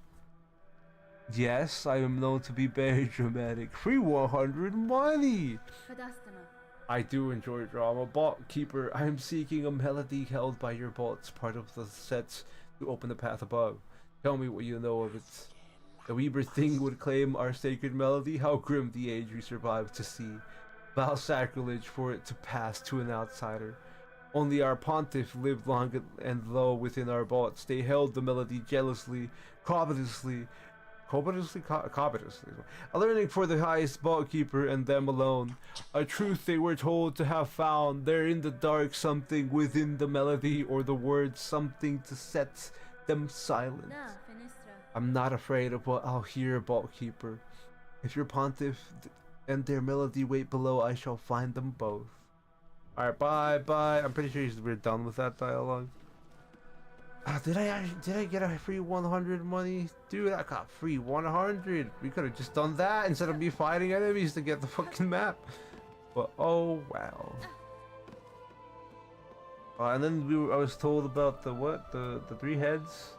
Yes, I am known to be very dramatic. Free 100 money! Kadastama. I do enjoy drama. Bot Keeper, I am seeking a melody held by your bots, part of the sets to open the path above. Tell me what you know of it. The Weaver thing would claim our sacred melody, how grim the age we survived to see. Vow sacrilege for it to pass to an outsider. Only our pontiff lived long and low within our bots. They held the melody jealously, covetously, covetously, a learning for the highest bot keeper and them alone. A truth they were told to have found. There in the dark something within the melody or the words, something to set them silent. Na, Finistra. I'm not afraid of what I'll hear, bot keeper. If your pontiff and their melody wait below, I shall find them both. Alright, bye. I'm pretty sure we're done with that dialogue. Did I get a free 100 money? Dude, I got free 100. We could have just done that instead of me fighting enemies to get the fucking map. But oh wow. And then I was told about the what? The 3 heads.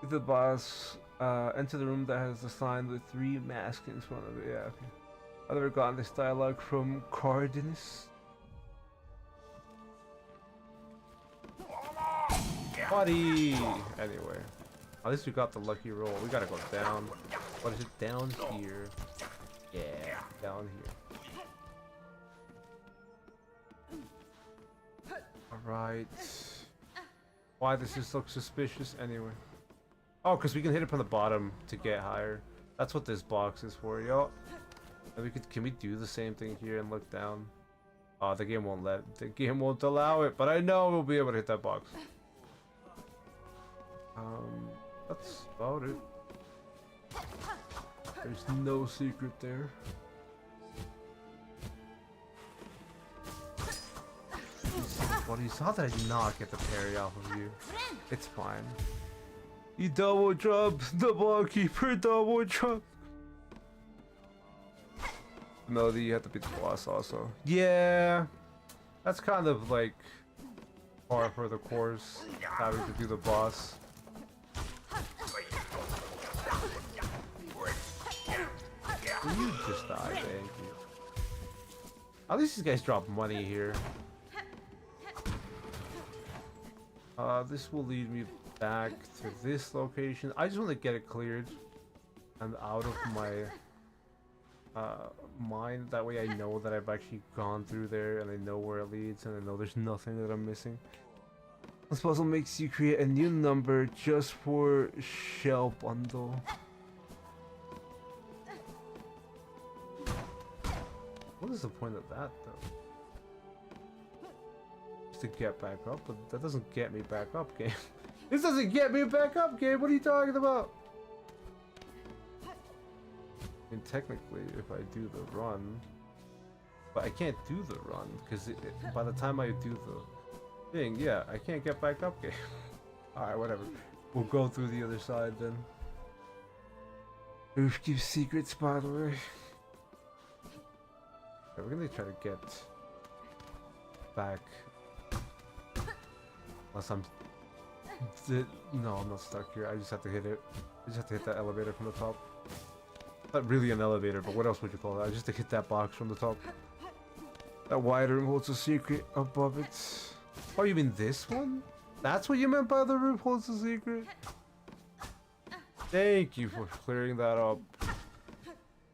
The boss, enter the room that has a sign with 3 masks in front of it. Yeah, okay. I've never gotten this dialogue from Cardenas. Buddy! Anyway. At least we got the lucky roll. We gotta go down. What is it? Down here. Yeah, down here. Alright. Why does this look suspicious anyway? Oh, because we can hit it from the bottom to get higher. That's what this box is for, yo. And can we do the same thing here and look down? Oh, the game won't allow it, but I know we'll be able to hit that box. That's about it. There's no secret there. Buddies, how did I not get the parry off of you? It's fine. You double jump, the ball keeper double jump. Melody, you have to beat the boss also. Yeah, that's kind of like par for the course, having to do the boss. Will you just die? Thank you. At least these guys drop money here. This will lead me back to this location. I just want to get it cleared and out of my mind. That way I know that I've actually gone through there and I know where it leads and I know there's nothing that I'm missing. This puzzle makes you create a new number just for shell bundle. What is the point of that though? Just to get back up, but that doesn't get me back up, game. This doesn't get me back up, game. What are you talking about? I mean, technically, if I do the run, but I can't do the run because by the time I do the thing, yeah, I can't get back up, game. All right, whatever. We'll go through the other side then. Roof keeps secrets, by the way. Okay, we're gonna try to get back. Unless I'm. No, I'm not stuck here. I just have to hit it. I just have to hit that elevator from the top. Not really an elevator, but what else would you call that? I just have to hit that box from the top. That wide room holds a secret above it. Oh, you mean this one? That's what you meant by the roof holds a secret? Thank you for clearing that up.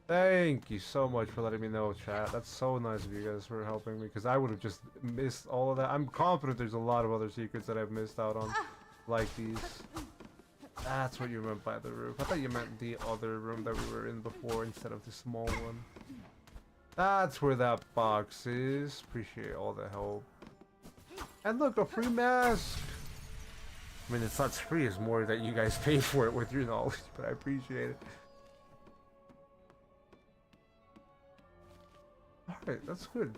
Thank you so much for letting me know, chat. That's so nice of you guys for helping me, because I would have just missed all of that. I'm confident there's a lot of other secrets that I've missed out on, like these. That's what you meant by the roof. I thought you meant the other room that we were in before instead of the small one. That's where that box is. Appreciate all the help. And look, a free mask! I mean, it's not free, it's more that you guys pay for it with your knowledge, but I appreciate it. Alright, that's good.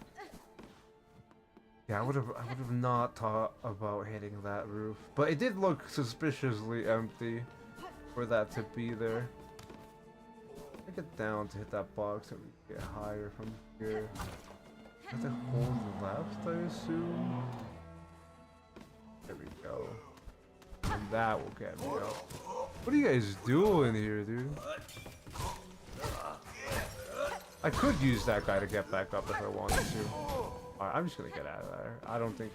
Yeah, I would have not thought about hitting that roof. But it did look suspiciously empty for that to be there. I get down to hit that box and we get higher from here. Have to hold left, I assume. There we go. And that will get me out. What are you guys doing here, dude? I could use that guy to get back up if I wanted to. Alright, I'm just gonna get out of there. I don't think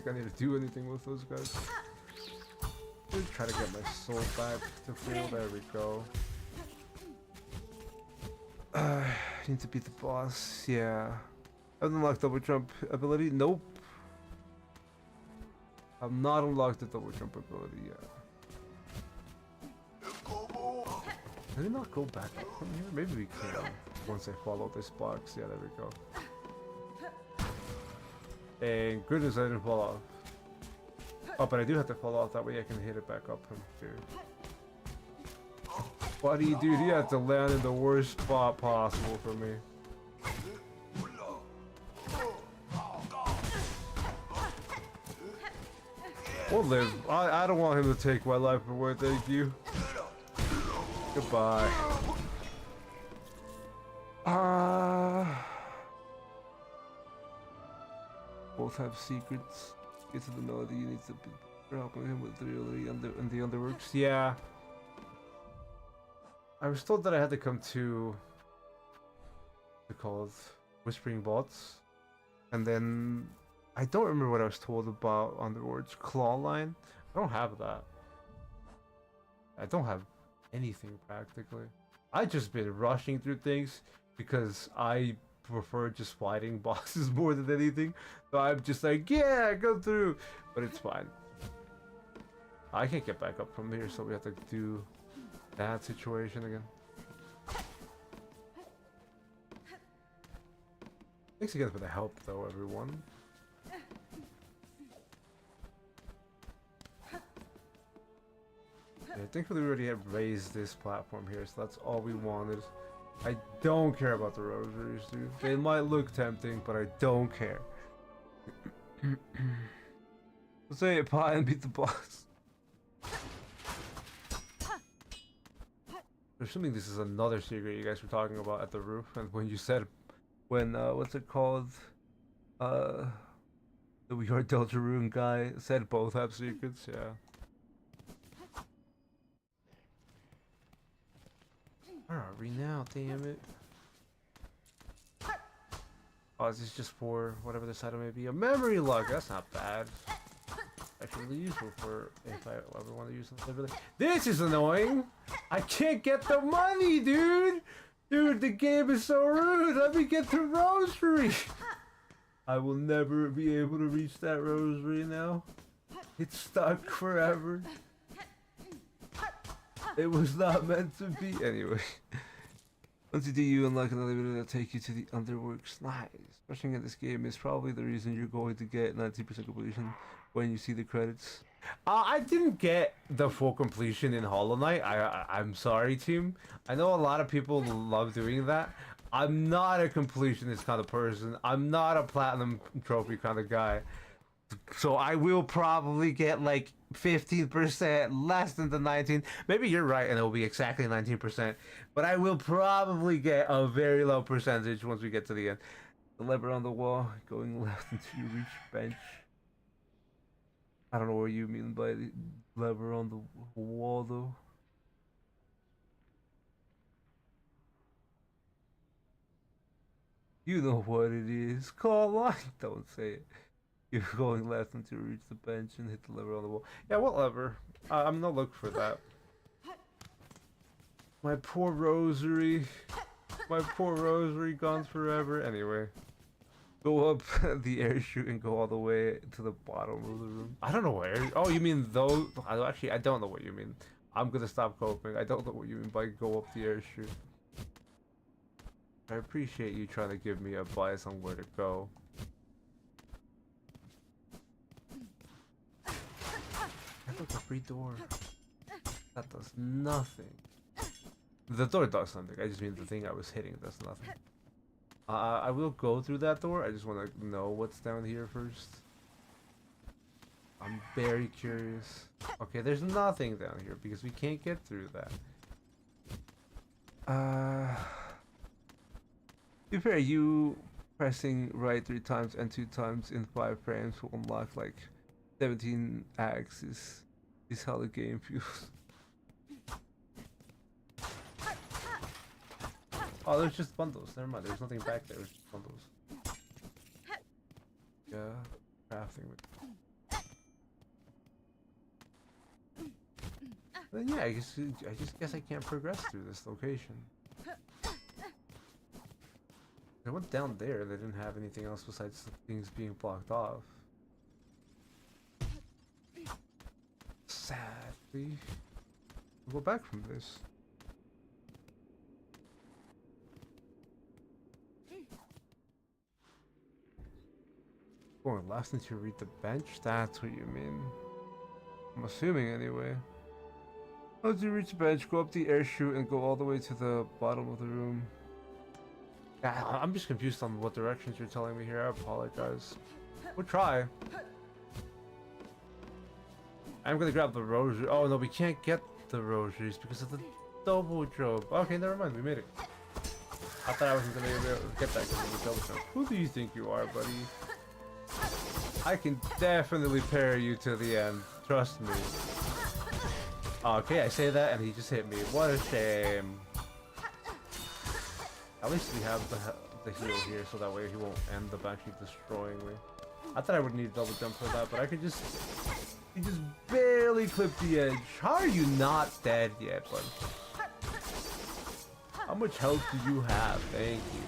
I need to do anything with those guys. Just try to get my soul back to full. There we go. Need to beat the boss. Yeah. I've unlocked double jump ability. Nope. I've not unlocked the double jump ability yet. Can we not go back up from here? Maybe we can. Once I follow this box. Yeah, there we go. And goodness, I didn't fall off. Oh, but I do have to fall off. That way I can hit it back up from here. Buddy, dude, you had to land in the worst spot possible for me. We'll live. I don't want him to take my life away, thank you. Goodbye. Both have secrets. Get to the melody, you need to be helping him with the underworks. Yeah. I was told that I had to come to called Whispering Bots, and then I don't remember what I was told about Underworld's claw line. I don't have that. I don't have anything practically. I just been rushing through things because I prefer just fighting bosses more than anything. So I'm just like, yeah, go through, but it's fine. I can't get back up from here, so we have to do that situation again. Thanks again for the help, though, everyone. Yeah, thankfully we already have raised this platform here, so that's all we wanted. I don't care about the rosaries, dude. They might look tempting, but I don't care. Let's say it pie and beat the boss. Assuming this is another secret you guys were talking about at the roof, and when you said, what's it called? The We Are Deltarune guy said both have secrets, yeah. Where are we now, damn it? Oh, is this just for whatever this item may be? A memory log, that's not bad. Actually really useful for if I ever want to use something. This is annoying! I can't get the money, dude! Dude, the game is so rude! Let me get the rosary! I will never be able to reach that rosary now. It's stuck forever. It was not meant to be. Anyway. Once you do, you unlock another video that'll take you to the Underworks. Nice. Rushing at this game is probably the reason you're going to get 90% completion when you see the credits. I didn't get the full completion in Hollow Knight. I'm sorry, team. I know a lot of people love doing that. I'm not a completionist kind of person. I'm not a platinum trophy kind of guy. So I will probably get like 15%, less than the 19. Maybe you're right and it will be exactly 19%. But I will probably get a very low percentage once we get to the end. The lever on the wall, going left until you reach bench. I don't know what you mean by the lever on the wall though. You know what it is. Call line. Don't say it. You're going left until you reach the bench and hit the lever on the wall. Yeah, what lever? I'm not looking for that. My poor rosary. My poor rosary gone forever. Anyway. Go up the air chute and go all the way to the bottom of the room. I don't know where. Oh, you mean those? Actually, I don't know what you mean. I'm gonna stop coping. I don't know what you mean by go up the air chute. I appreciate you trying to give me advice on where to go. Look, a free door. That does nothing. The door does something. I just mean the thing I was hitting does nothing. I will go through that door. I just want to know what's down here first. I'm very curious. Okay, there's nothing down here because we can't get through that. To be fair, you Pressing right 3 times and 2 times in 5 frames will unlock like 17 acts is how the game feels. Oh, there's just bundles. Never mind. There's nothing back there. There's just bundles. Yeah, crafting. Then yeah, I just guess I can't progress through this location. I went down there. They didn't have anything else besides the things being blocked off. Sadly, we'll go back from this. Going left until you reach the bench? That's what you mean. I'm assuming anyway. Once you reach the bench, go up the air chute and go all the way to the bottom of the room. Yeah, I'm just confused on what directions you're telling me here. I apologize. We'll try. I'm gonna grab the rosary. Oh no, we can't get the rosaries because of the double jump. Okay, never mind. We made it. I thought I wasn't gonna be able to get that because of the double jump. Who do you think you are, buddy? I can definitely parry you to the end. Trust me. Okay, I say that and he just hit me. What a shame. At least we have the heal here, so that way he won't end up actually destroying me. I thought I would need a double jump for that, but I could just... He just barely clipped the edge. How are you not dead yet, bud? How much health do you have? Thank you.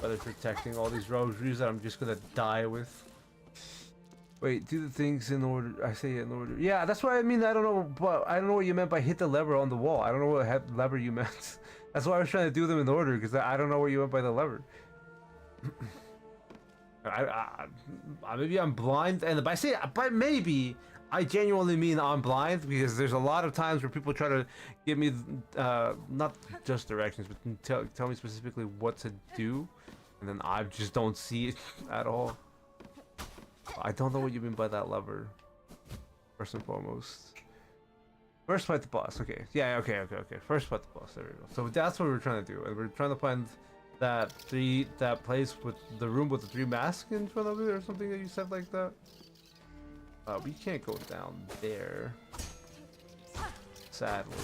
Better protecting all these rosaries that I'm just gonna die with. Wait, do the things in order. I say in order. Yeah, that's what I mean. I don't know, but I don't know what you meant by hit the lever on the wall. I don't know what lever you meant. That's why I was trying to do them in order, because I don't know what you meant by the lever. Maybe I'm blind, and by maybe I genuinely mean I'm blind, because there's a lot of times where people try to give me not just directions, but tell me specifically what to do, and then I just don't see it at all. I don't know what you mean by that lever. First and foremost. First fight the boss. Okay. Yeah, okay. First fight the boss. There we go. So that's what we're trying to do. And we're trying to find that place with the room with the 3 masks in front of it or something that you said like that. We can't go down there. Sadly.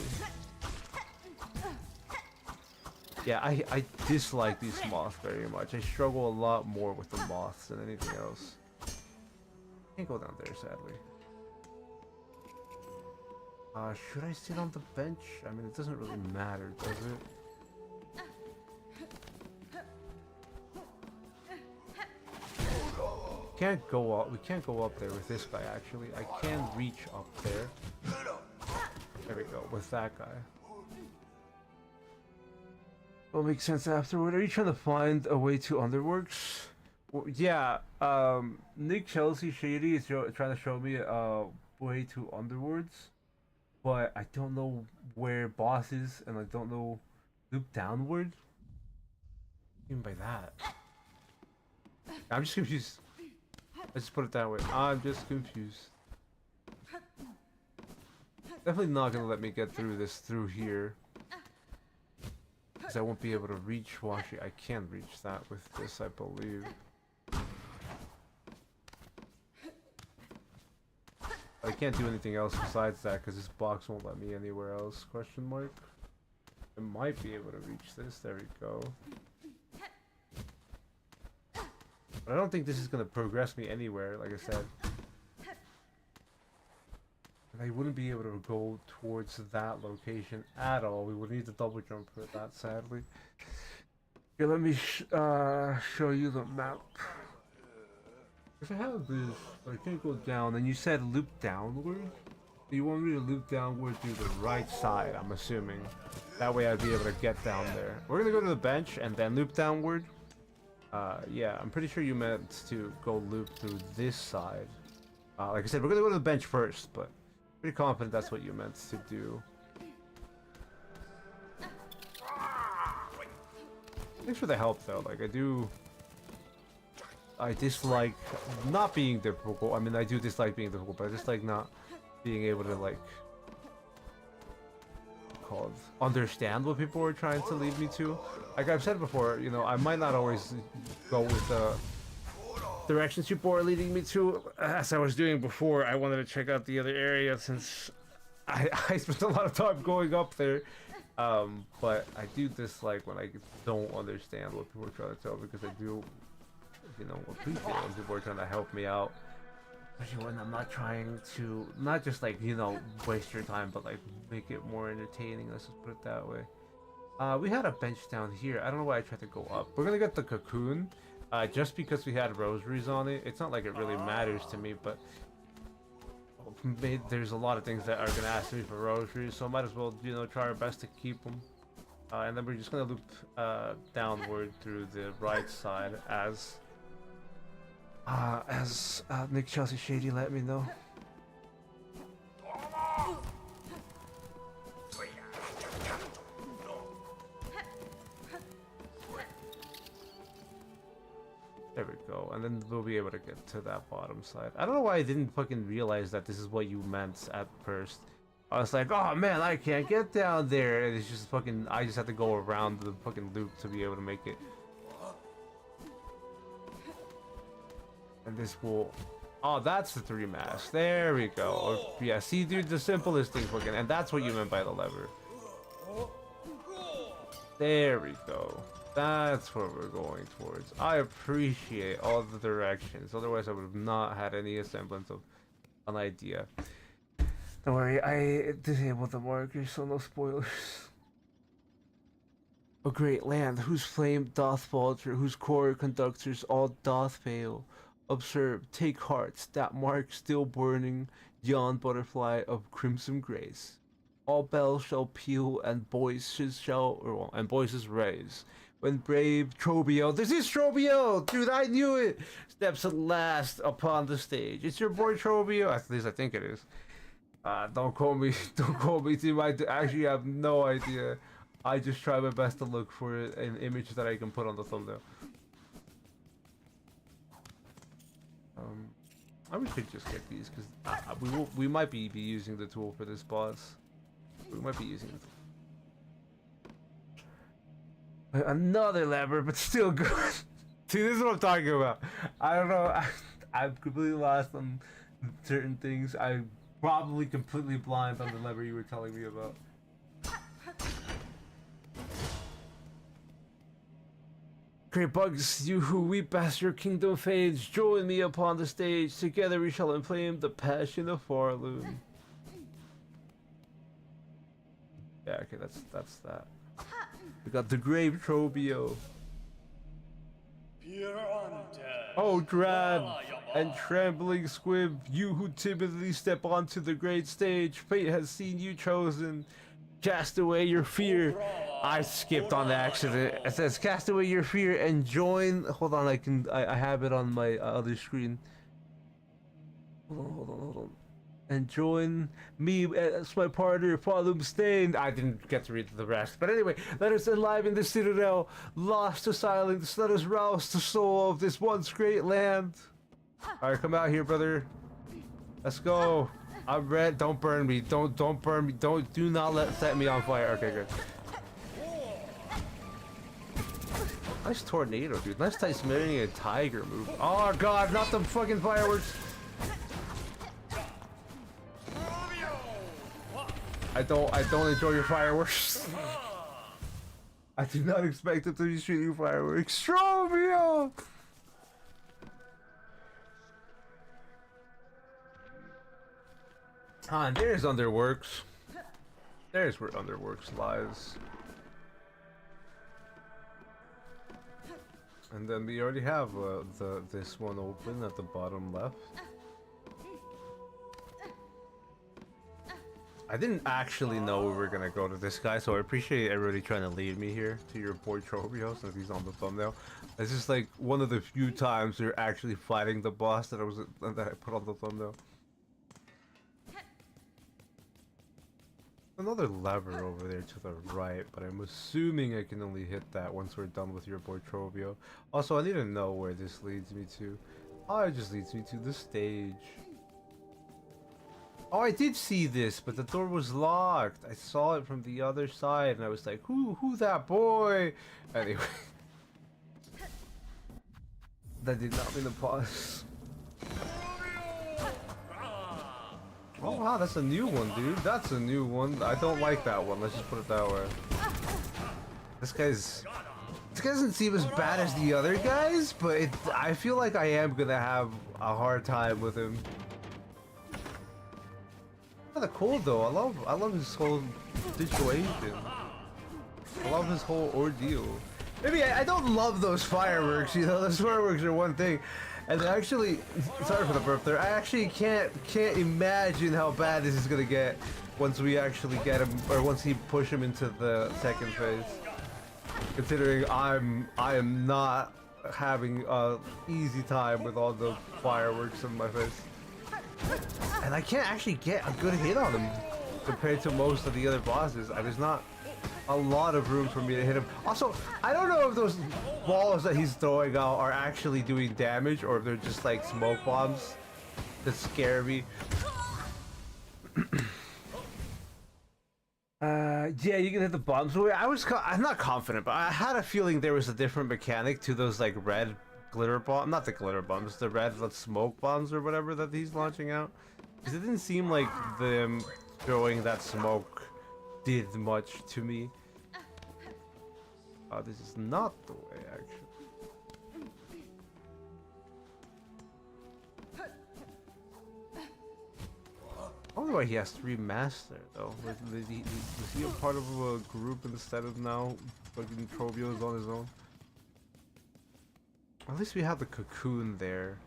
Yeah, I dislike these moths very much. I struggle a lot more with the moths than anything else. Can't go down there, sadly. Should I sit on the bench? I mean, it doesn't really matter, does it? Can't go up. We can't go up there with this guy, actually. I can reach up there. There we go, with that guy. Will make sense afterward. Are you trying to find a way to Underworks? Well, yeah, Nick Chelsea Shady is trying to show me a way to Underworlds, but I don't know where boss is, and I don't know loop downward. What do you mean by that? I'm just confused. Let's just put it that way. I'm just confused. Definitely not gonna let me get through this through here. Because I won't be able to reach. Well, actually, I can reach that with this, I believe. I can't do anything else besides that because this box won't let me anywhere else. Question mark. I might be able to reach this. There we go. But I don't think this is going to progress me anywhere, like I said. And I wouldn't be able to go towards that location at all. We would need to double jump for that, sadly. Okay, let me show you the map. If I have this, I can't go down, and you said loop downward? You want me to loop downward through the right side, I'm assuming. That way I'd be able to get down there. We're gonna go to the bench and then loop downward. Yeah, I'm pretty sure you meant to go loop through this side. Like I said, we're gonna go to the bench first, but pretty confident that's what you meant to do. Thanks for the help, though. Like, I dislike not being difficult. I mean, I do dislike being difficult, but I dislike not being able to, like, called, understand what people were trying to lead me to. Like I've said before, you know, I might not always go with the directions people are leading me to. As I was doing before, I wanted to check out the other area since I spent a lot of time going up there. But I do dislike when I don't understand what people are trying to tell, because I do, you know, appreciate when people are trying to help me out. Especially when I'm not trying to, not just like, you know, waste your time, but like make it more entertaining, let's just put it that way. We had a bench down here. I don't know why I tried to go up. We're gonna get the cocoon, just because we had rosaries on it. It's not like it really matters to me, but there's a lot of things that are gonna ask me for rosaries, so might as well, you know, try our best to keep them. And then we're just gonna loop downward through the right side as Nick Chelsea Shady let me know. There we go, and then we'll be able to get to that bottom side. I don't know why I didn't fucking realize that this is what you meant at first. I was like, oh man, I can't get down there, and it's just fucking, I just have to go around the fucking loop to be able to make it. And this will, oh, that's the 3 masts. There we go. Yeah, see, dude, the simplest thing fucking, and that's what you meant by the lever. There we go. That's what we're going towards. I appreciate all the directions. Otherwise, I would have not had any semblance of an idea. Don't worry, I disabled the markers, so no spoilers. A great land, whose flame doth falter, whose core conductors all doth fail. Observe, take heart, that mark still burning, yon butterfly of crimson grace. All bells shall peal and voices raise. When brave Trobio, this is Trobio! Dude, I knew it! Steps at last upon the stage. It's your boy Trobio, at least I think it is. Don't call me team, I actually have no idea. I just try my best to look for an image that I can put on the thumbnail. I wish we could just get these, because we might be using the tool for this boss. We might be using it. Another lever, but still good. See, this is what I'm talking about. I don't know. I'm completely lost on certain things. I'm probably completely blind on the lever you were telling me about. Great bugs, you who weep as your kingdom fades, join me upon the stage. Together we shall inflame the passion of Farloon. Yeah, okay, that's that. We got the grave Trobio. Oh, Drab and trembling squib, you who timidly step onto the great stage, fate has seen you chosen. Cast away your fear. I skipped on the accident. It says cast away your fear and join. Hold on, I have it on my other screen. Hold on. And join me as my partner, Falum Stain. I didn't get to read the rest. But anyway, let us enliven the citadel. Lost to silence, let us rouse the soul of this once great land. Alright, come out here, brother. Let's go. I'm red. Don't burn me. Don't burn me. Do not set me on fire. Okay, good. Nice tornado, dude. Nice Tasmanian tiger move. Oh god, not the fucking fireworks. I don't enjoy your fireworks. I do not expect them to be shooting fireworks. Strobio! Ah, and there's Underworks. There's where Underworks lies. And then we already have this one open at the bottom left. I didn't actually know we were gonna go to this guy, so I appreciate everybody trying to lead me here to your boy Trobio, since he's on the thumbnail. It's just like one of the few times you're actually fighting the boss that I put on the thumbnail. Another lever over there to the right, but I'm assuming I can only hit that once we're done with your boy Trobio. Also, I need to know where this leads me to. Oh, it just leads me to the stage. Oh, I did see this, but the door was locked. I saw it from the other side, and I was like, who that boy? Anyway. That did not mean to pause. Oh wow, that's a new one, dude. That's a new one. I don't like that one. Let's just put it that way. This guy doesn't seem as bad as the other guys, but I feel like I am gonna have a hard time with him. Kinda cool though. I love his whole situation. I love his whole ordeal. Maybe I don't love those fireworks. You know, those fireworks are one thing. And actually, sorry for the burp there. I actually can't imagine how bad this is gonna get once we actually get him, or once he push him into the second phase. Considering I am not having a easy time with all the fireworks in my face, and I can't actually get a good hit on him compared to most of the other bosses. There's not a lot of room for me to hit him. Also, I don't know if those balls that he's throwing out are actually doing damage or if they're just like smoke bombs that scare me. Yeah, you can hit the bombs. I'm not confident, but I had a feeling there was a different mechanic to those like red glitter bombs. Not the glitter bombs, the red smoke bombs or whatever that he's launching out. Because it didn't seem like them throwing that smoke did much to me. Oh, this is not the way, actually. I wonder why he has 3 masters, though. Was he a part of a group instead of now fucking Trobio is on his own? At least we have the cocoon there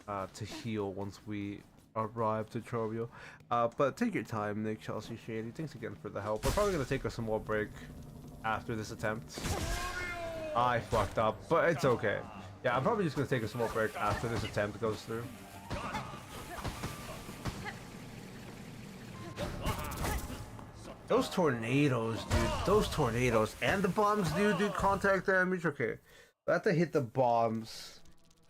to heal once we arrive to Trobio. But take your time, Nick, Chelsea, Shady. Thanks again for the help. We're probably going to take a small break after this attempt. I fucked up, but it's okay. Yeah, I'm probably just going to take a small break after this attempt goes through. Those tornadoes, dude. Those tornadoes and the bombs do contact damage. Okay, I have to hit the bombs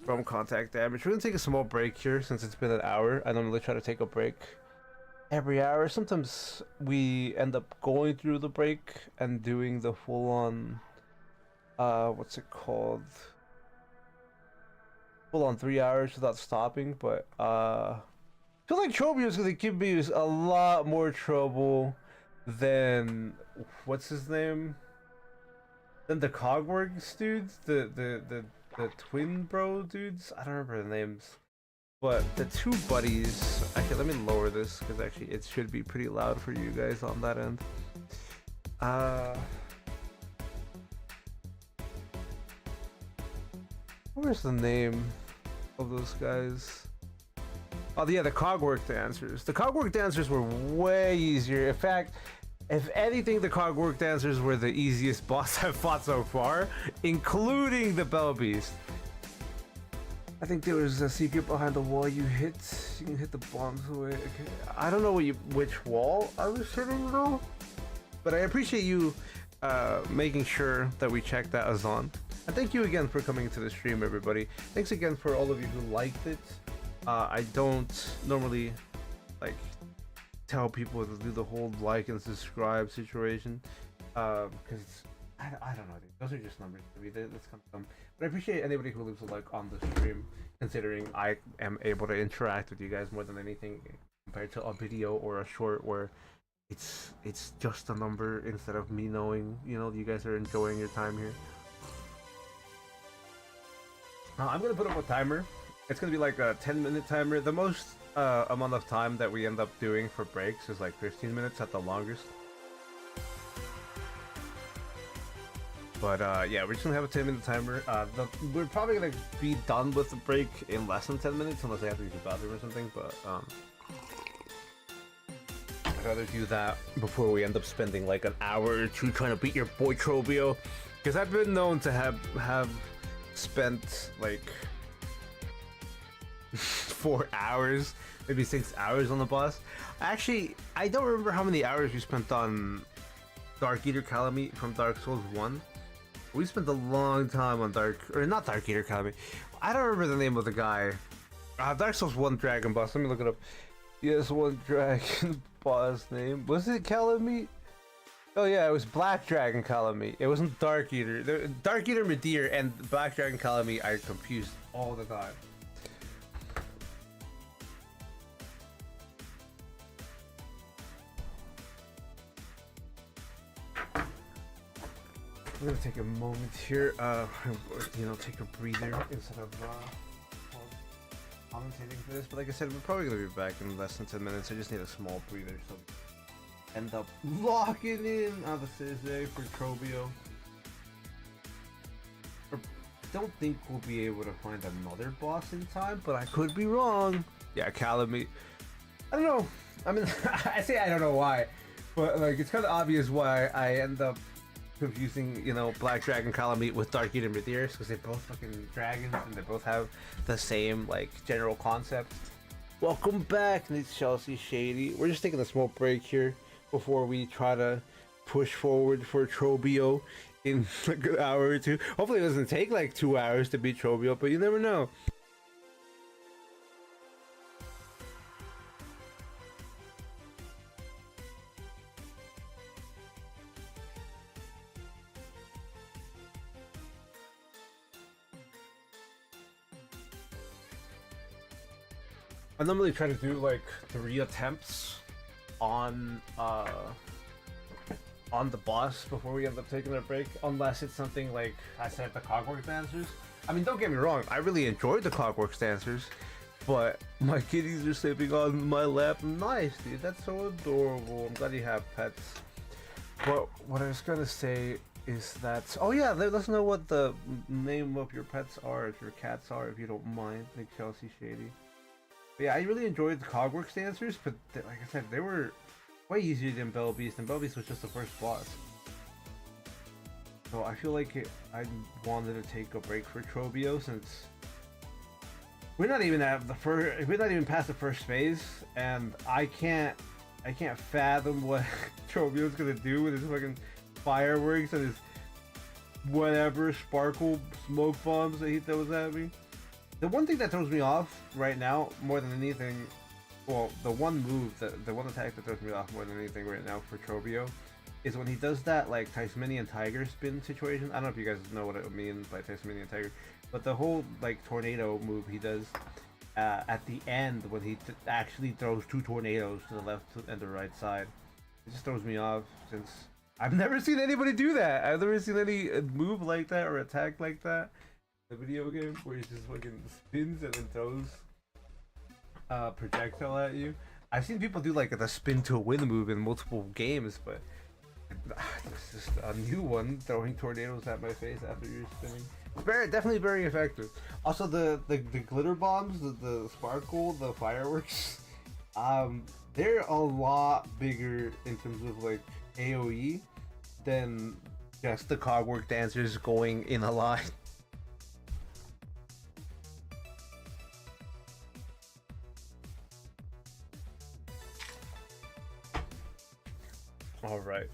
from contact damage. We're gonna take a small break here since it's been an hour. I normally try to take a break every hour. Sometimes we end up going through the break and doing the full-on, what's it called? Full-on 3 hours without stopping. But I feel like Trobio is gonna give me a lot more trouble than what's his name? Then the Cogworks dudes, the twin bro dudes. I don't remember the names, but the 2 buddies. Actually, let me lower this because actually it should be pretty loud for you guys on that end. Where's the name of those guys? Oh yeah, the Cogwork dancers. The Cogwork dancers were way easier. In fact, if anything, the Cogwork dancers were the easiest boss I've fought so far, including the Bell Beast. I think there was a secret behind the wall you hit. You can hit the bombs away. Okay. I don't know which wall I was hitting though, but I appreciate you making sure that we checked that Azan. And thank you again for coming to the stream, everybody. Thanks again for all of you who liked it. I don't normally like tell people to do the whole like and subscribe situation because I don't know, dude. Those are just numbers to me. That's kind of dumb. But I appreciate anybody who leaves a like on the stream, considering I am able to interact with you guys more than anything compared to a video or a short where it's just a number instead of me knowing, you know, you guys are enjoying your time here. I'm gonna put up a timer. It's gonna be like a 10-minute timer. The most amount of time that we end up doing for breaks is like 15 minutes at the longest. But yeah, we're just gonna have a 10-minute timer. We're probably gonna be done with the break in less than 10 minutes unless I have to use the bathroom or something. But I'd rather do that before we end up spending like an hour or 2 trying to beat your boy Trobio, because I've been known to have spent like 4 hours, maybe 6 hours on the boss. Actually, I don't remember how many hours we spent on Dark Eater Calamity from Dark Souls 1. We spent a long time on not Dark Eater Calamity. I don't remember the name of the guy. Dark Souls 1 Dragon Boss. Let me look it up. Yes, one dragon boss name. Was it Calamite? Oh yeah, it was Black Dragon Calamite. It wasn't Dark Eater. Dark Eater Medeer and Black Dragon Calamite are confused all the time. I'm gonna take a moment here, take a breather instead of commentating for this. But like I said, we're probably gonna be back in less than 10 minutes. I just need a small breather, so end up locking in on the Thursday for Trobio. I don't think we'll be able to find another boss in time, but I could be wrong. Yeah, Calamite. I don't know. I mean, I say I don't know why, but like it's kind of obvious why I end up confusing, Black Dragon Calamite with Dark Eater Medeer, because they're both fucking dragons and they both have the same like general concept. Welcome back, it's Chelsea Shady. We're just taking a small break here before we try to push forward for Trobio in like an hour or two. Hopefully it doesn't take like 2 hours to beat Trobio, but you never know. I normally try to do like 3 attempts on the boss before we end up taking our break, unless it's something like I said, the Clockwork Dancers. I mean, don't get me wrong, I really enjoyed the Clockwork Dancers, but my kitties are sleeping on my lap. Nice, dude, that's so adorable. I'm glad you have pets. But what I was gonna say is that, oh yeah, let us know what the name of your pets are, if your cats are, if you don't mind, like Chelsea Shady. But yeah, I really enjoyed the Cogworks Dancers, but like I said, they were way easier than Bell Beast, and Bell Beast was just the first boss. So I feel like I wanted to take a break for Trobio, since we're not even past the first phase, and I can't fathom what Trobio's gonna do with his fucking fireworks and his whatever sparkle smoke bombs that he throws at me. The one thing that throws me off right now, more than anything, well, the one attack that throws me off more than anything right now for Trobio is when he does that like Tasmanian tiger spin situation. I don't know if you guys know what I mean by Tasmanian tiger, but the whole like tornado move he does at the end when he actually throws 2 tornadoes to the left and the right side. It just throws me off, since I've never seen anybody do that. I've never seen any move like that or attack like that. The video game where he just fucking spins and then throws projectile at you. I've seen people do like the spin to win move in multiple games, but it's just a new one, throwing tornadoes at my face after you're spinning. Definitely very effective. Also the glitter bombs, the sparkle, the fireworks, they're a lot bigger in terms of like AoE than just the Cogwork Dancers going in a line. All right.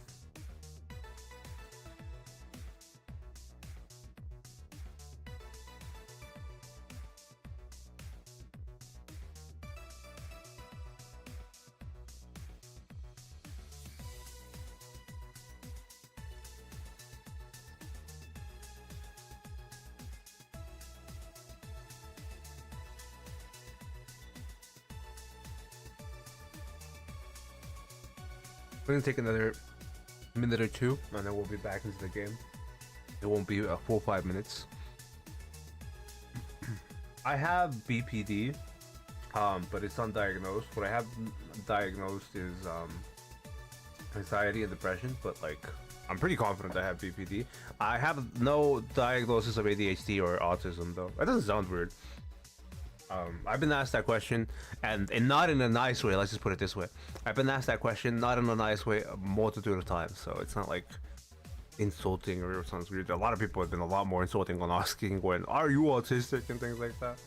We're gonna take another minute or two, and then we'll be back into the game. It won't be a full 5 minutes. I have BPD, but it's undiagnosed. What I have diagnosed is anxiety and depression, but like I'm pretty confident I have BPD. I have no diagnosis of ADHD or autism, though. That doesn't sound weird. I've been asked that question, and not in a nice way. Let's just put it this way: I've been asked that question not in a nice way a multitude of times. So it's not like insulting or it sounds weird. A lot of people have been a lot more insulting on asking when "Are you autistic?" and things like that.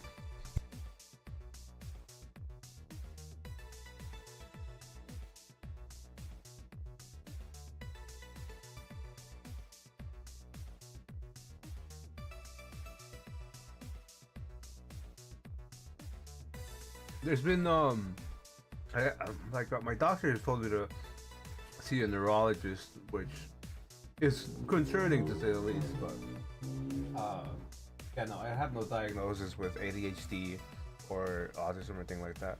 There's been My doctor has told me to see a neurologist, which is concerning to say the least. But yeah, no, I have no diagnosis with ADHD or autism or anything like that.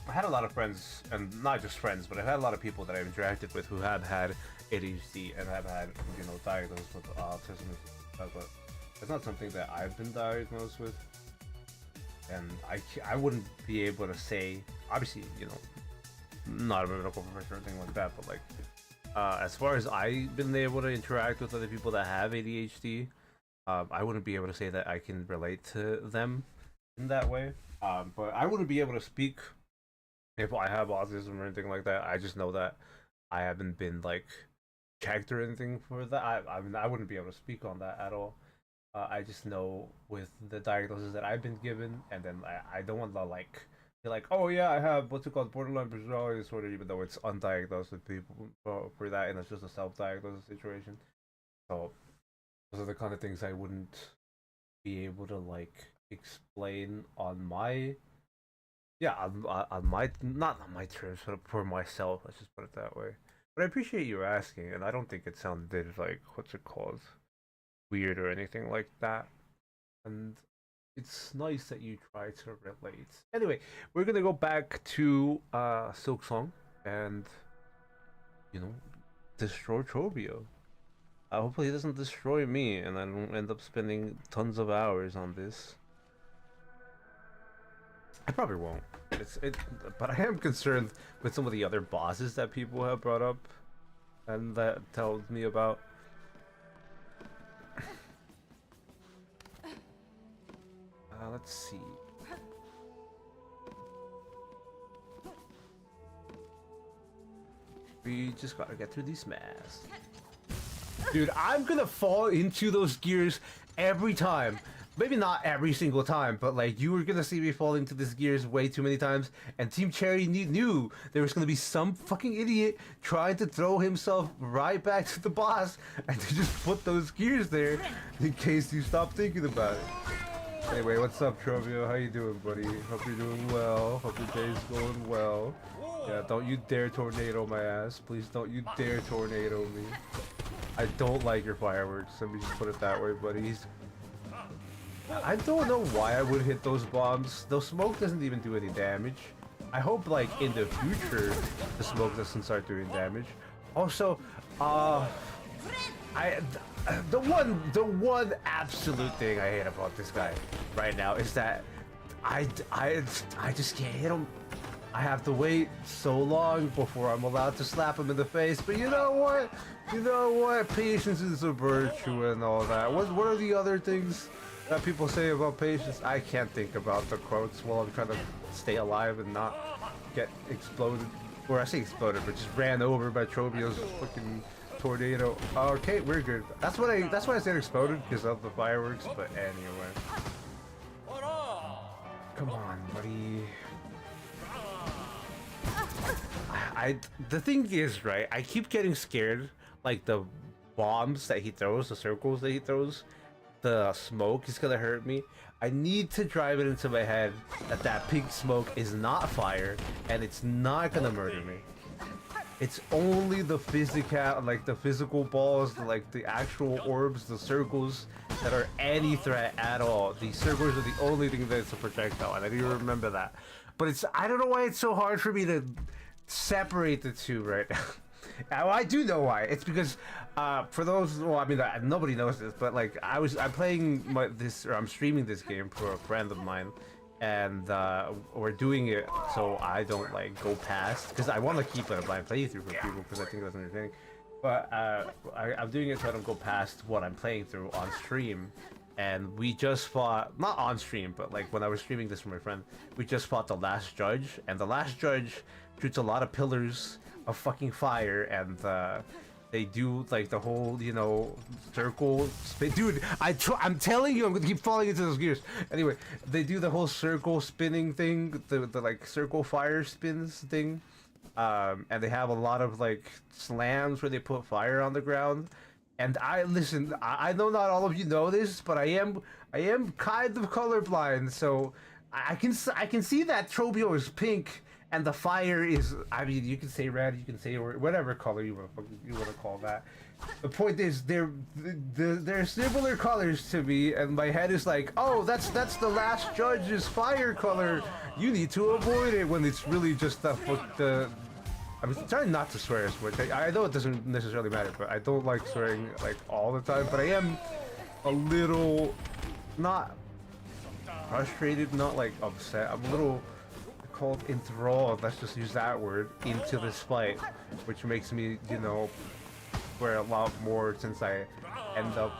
I had a lot of friends, and not just friends, but I've had a lot of people that I've interacted with who have had ADHD and have had, diagnosed with autism and stuff, but it's not something that I've been diagnosed with. And I wouldn't be able to say, obviously, not a medical professional or anything like that, but like, as far as I've been able to interact with other people that have ADHD, I wouldn't be able to say that I can relate to them in that way. But I wouldn't be able to speak if I have autism or anything like that. I just know that I haven't been like checked or anything for that. I mean, I wouldn't be able to speak on that at all. I just know with the diagnosis that I've been given, and then I don't want to like be like, oh yeah, I have what's it called, borderline personality disorder, even though it's undiagnosed with people for that, and it's just a self-diagnosis situation. So those are the kind of things I wouldn't be able to like explain on my on my, not on my terms, but for myself. Let's just put it that way. But I appreciate you asking, and I don't think it sounded like what's it called, weird or anything like that. And it's nice that you try to relate. Anyway, we're gonna go back to Silksong and destroy Trobio. Hopefully he doesn't destroy me, and I don't end up spending tons of hours on this. I probably won't. But I am concerned with some of the other bosses that people have brought up and that tells me about. Let's see. We just gotta get through these masks. Dude, I'm gonna fall into those gears every time. Maybe not every single time, but like you were gonna see me fall into these gears way too many times, and Team Cherry knew there was gonna be some fucking idiot trying to throw himself right back to the boss, and they just put those gears there in case you stop thinking about it. Anyway, what's up, Trovio? How you doing, buddy? Hope you're doing well. Hope your day's going well. Yeah, don't you dare tornado my ass. Please don't you dare tornado me. I don't like your fireworks. Let me just put it that way, buddies. I don't know why I would hit those bombs. The smoke doesn't even do any damage. I hope, like, in the future, the smoke doesn't start doing damage. Also, the one absolute thing I hate about this guy right now is that I just can't hit him. I have to wait so long before I'm allowed to slap him in the face. But you know what? You know what? Patience is a virtue and all that. What are the other things that people say about patience? I can't think about the quotes while I'm trying to stay alive and not get exploded. Or I say exploded, but just ran over by Trobio's fucking tornado. Okay, we're good. That's why I said exploded, because of the fireworks. But anyway, come on, buddy. The thing is, right, I keep getting scared, like the bombs that he throws, the circles that he throws, the smoke is gonna hurt me. I need to drive it into my head that that pink smoke is not fire and it's not gonna murder me. It's only the physical balls, like the actual orbs, the circles that are any threat at all. These circles are the only thing that's a projectile, and I need to remember that. But I don't know why it's so hard for me to separate the two right now. Now, I do know why. It's because for those, well, I mean, nobody knows this, but like I'm streaming this game for a friend of mine, and we're doing it so I don't like go past, because I want to keep it a blind playthrough for people, because I think that's entertaining. But I'm doing it so I don't go past what I'm playing through on stream. And we just fought, not on stream, but like when I was streaming this for my friend, we just fought the last judge, and the last judge shoots a lot of pillars of fucking fire, and they do like the whole, circle spin. Dude, I'm telling you, I'm gonna keep falling into those gears. Anyway, they do the whole circle spinning thing, the like circle fire spins thing, and they have a lot of like slams where they put fire on the ground. And listen, I know not all of you know this, but I am kind of colorblind, so I can see that Trobio is pink and the fire is, I mean, you can say red, you can say whatever color you want to call that. The point is they're similar colors to me, and my head is like, oh, that's the last judge's fire color. You need to avoid it, when it's really just the I'm trying not to swear as much. I know it doesn't necessarily matter, but I don't like swearing like all the time. But I am a little, not frustrated, not like upset. I'm a little called enthralled. Let's just use that word, into this fight, which makes me, you know, swear a lot more since I end up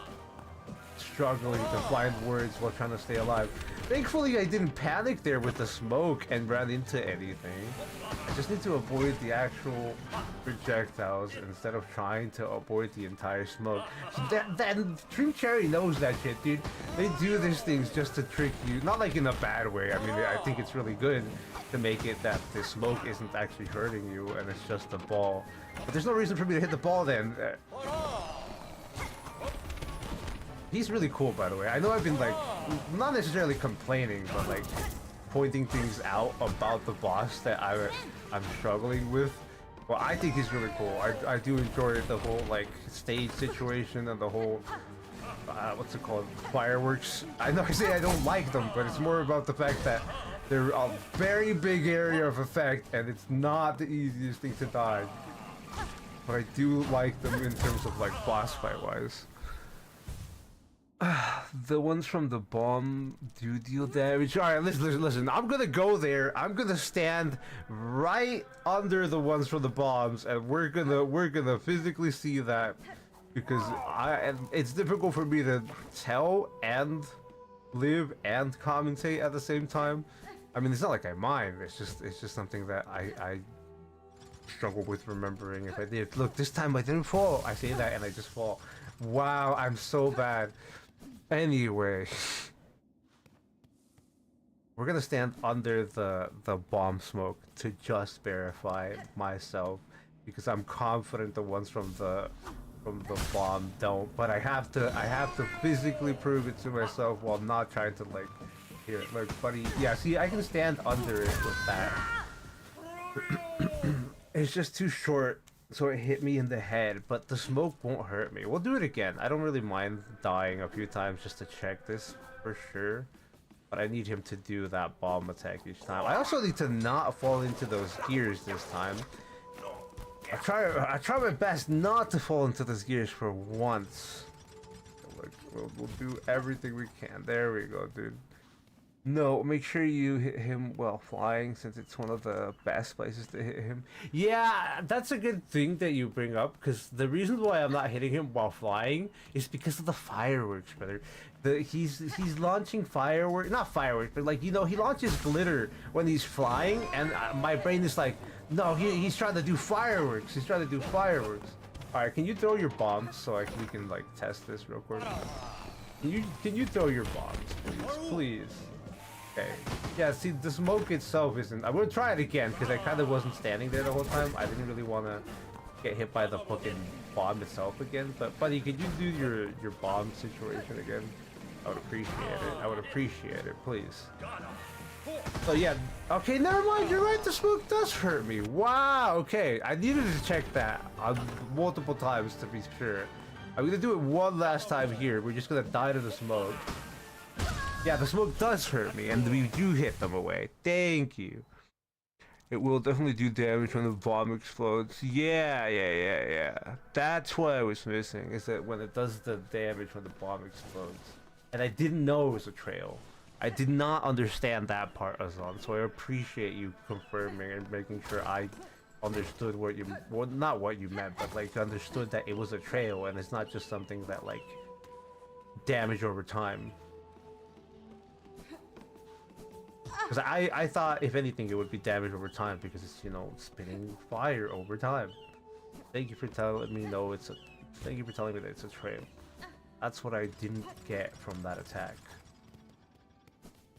struggling to find words while trying to stay alive. Thankfully, I didn't panic there with the smoke and ran into anything. I just need to avoid the actual projectiles instead of trying to avoid the entire smoke. So that Dream Cherry knows that shit, dude. They do these things just to trick you. Not like in a bad way. I mean, I think it's really good to make it that the smoke isn't actually hurting you and it's just a ball. But there's no reason for me to hit the ball then. He's really cool, by the way. I know I've been like, not necessarily complaining, but like pointing things out about the boss that I'm struggling with. Well, I think he's really cool. I do enjoy the whole like stage situation and the whole what's it called, fireworks. I know I say I don't like them, but it's more about the fact that they're a very big area of effect and it's not the easiest thing to dodge. But I do like them in terms of like boss fight wise. The ones from the bomb do deal damage. Alright, listen. I'm gonna go there. I'm gonna stand right under the ones from the bombs, and we're gonna physically see that, because it's difficult for me to tell and live and commentate at the same time. I mean, it's not like I mind. It's just something that I struggle with remembering if I did. Look, this time I didn't fall. I say that and I just fall. Wow, I'm so bad. Anyway, we're gonna stand under the bomb smoke to just verify myself, because I'm confident the ones from the bomb don't. But I have to physically prove it to myself while not trying to like, here, look, buddy. Yeah, see, I can stand under it with that. It's just too short. So it hit me in the head, but the smoke won't hurt me. We'll do it again. I don't really mind dying a few times just to check this for sure. But I need him to do that bomb attack each time. I also need to not fall into those gears this time. I try my best not to fall into those gears for once. Look, we'll do everything we can. There we go, dude. No, make sure you hit him while flying, since it's one of the best places to hit him. Yeah, that's a good thing that you bring up, because the reason why I'm not hitting him while flying is because of the fireworks, brother. He's launching fireworks, not fireworks, but like, you know, he launches glitter when he's flying, and my brain is like, no, he's trying to do fireworks. He's trying to do fireworks. All right, can you throw your bombs so we can like test this real quick? Can you throw your bombs, please? Okay. Yeah, see, the smoke itself isn't... I would try it again, because I kind of wasn't standing there the whole time. I didn't really want to get hit by the fucking bomb itself again. But, buddy, could you do your bomb situation again? I would appreciate it. I would appreciate it, please. So, yeah. Okay, never mind. You're right. The smoke does hurt me. Wow. Okay. I needed to check that multiple times to be sure. I'm going to do it one last time here. We're just going to die to the smoke. Yeah, the smoke does hurt me, and we do hit them away. Thank you. It will definitely do damage when the bomb explodes. Yeah. That's what I was missing, is that when it does the damage when the bomb explodes. And I didn't know it was a trail. I did not understand that part, Azan, so I appreciate you confirming and making sure I understood what you... Well, not what you meant, but like understood that it was a trail, and it's not just something that like damage over time. Because I thought, if anything, it would be damage over time, because it's, you know, spinning fire over time. Thank you for telling me thank you for telling me that it's a trail. That's what I didn't get from that attack.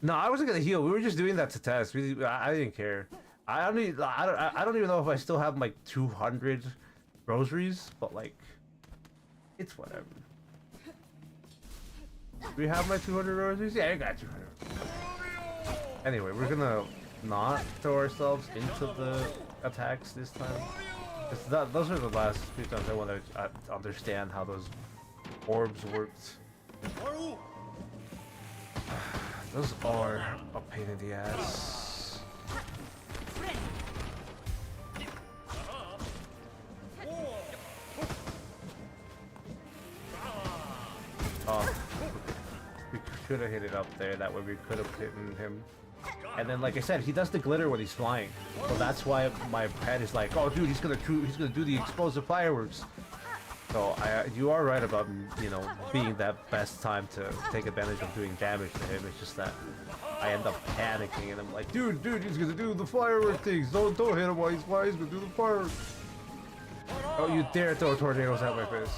No, I wasn't gonna heal. We were just doing that to test. I didn't care. I don't even know if I still have like 200 rosaries, but like, It's whatever. Do we have my 200 roses? Yeah, I got 200. Anyway, we're gonna not throw ourselves into the attacks this time. Those are the last few times I want to understand how those orbs worked. Those are a pain in the ass. Oh, we should have hit it up there. That way we could have hit him. And then, like I said, he does the glitter when he's flying, so that's why my head is like, oh, dude, he's gonna do the explosive fireworks. So you are right about, you know, being that best time to take advantage of doing damage to him. It's just that I end up panicking, and I'm like, dude, he's gonna do the firework things. Don't hit him while he's flying. He's gonna do the fireworks. Oh, you dare throw tornadoes at my face?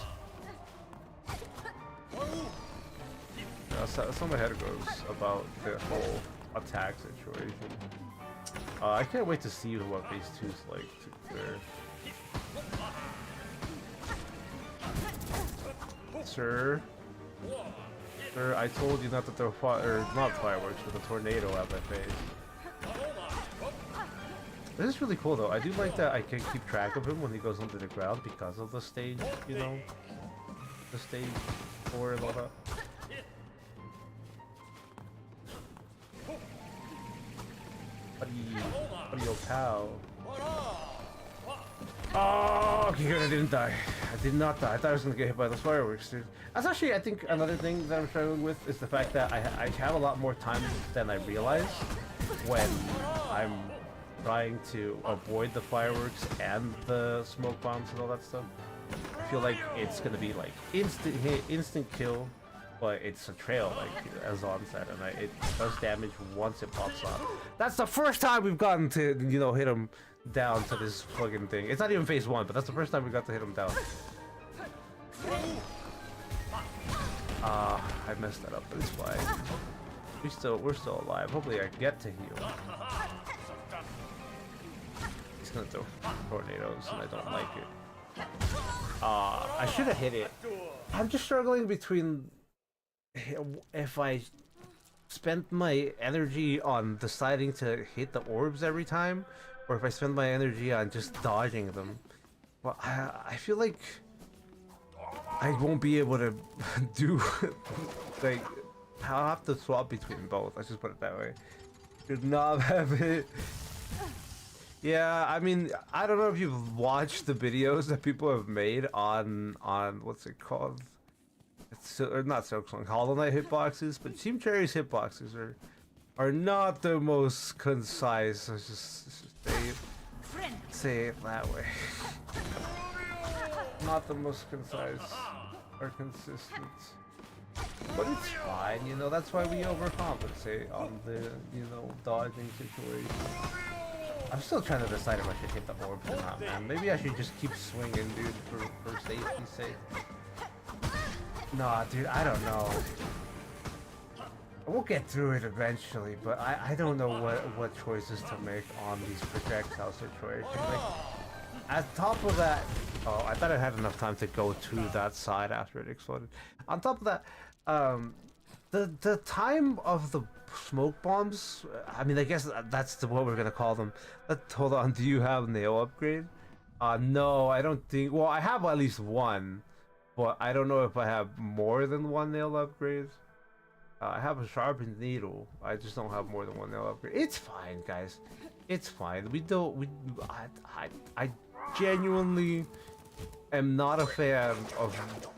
That's how my head goes about the whole attack situation. I can't wait to see what phase 2 is like to clear. Sir, I told you not to throw not fireworks, but a tornado at my face. This is really cool though. I do like that I can keep track of him when he goes under the ground because of the stage, you know, the stage 4 and all that. Buddy, old pal. Oh, okay, good, I didn't die. I did not die. I thought I was gonna get hit by those fireworks, dude. That's actually, I think, another thing that I'm struggling with is the fact that I have a lot more time than I realize when I'm trying to avoid the fireworks and the smoke bombs and all that stuff. I feel like it's gonna be like instant hit, instant kill, but it's a trail, like as on said, and it does damage once it pops off. That's the first time we've gotten to, you know, hit him down to this fucking thing. It's not even phase 1, but that's the first time we got to hit him down. I messed that up, but it's fine. We're still alive. Hopefully I get to heal. He's gonna throw tornadoes, and I don't like it. I should have hit it. I'm just struggling between if I spent my energy on deciding to hit the orbs every time, or if I spend my energy on just dodging them. Well, I feel like I won't be able to do like I'll have to swap between both. Let's just put it that way. Did not have it. Yeah, I mean, I don't know if you've watched the videos that people have made on what's it called? It's not Silksong, Hollow Knight hitboxes, but Team Cherry's hitboxes are not the most concise. Let's just say it that way. Not the most concise or consistent. But it's fine, you know, that's why we overcompensate on the, you know, dodging situation. I'm still trying to decide if I should hit the orb or not, man. Maybe I should just keep swinging, dude, for safety's sake. Nah, dude, I don't know. We'll get through it eventually, but I don't know what choices to make on these projectile situations. Like, at top of that... Oh, I thought I had enough time to go to that side after it exploded. On top of that, the time of the smoke bombs, I mean, I guess that's what we're gonna call them. Hold on, do you have nail upgrade? No, I don't think... Well, I have at least one, but I don't know if I have more than one nail upgrade. I have a sharpened needle. I just don't have more than one nail upgrade. It's fine, guys. It's fine. I genuinely am not a fan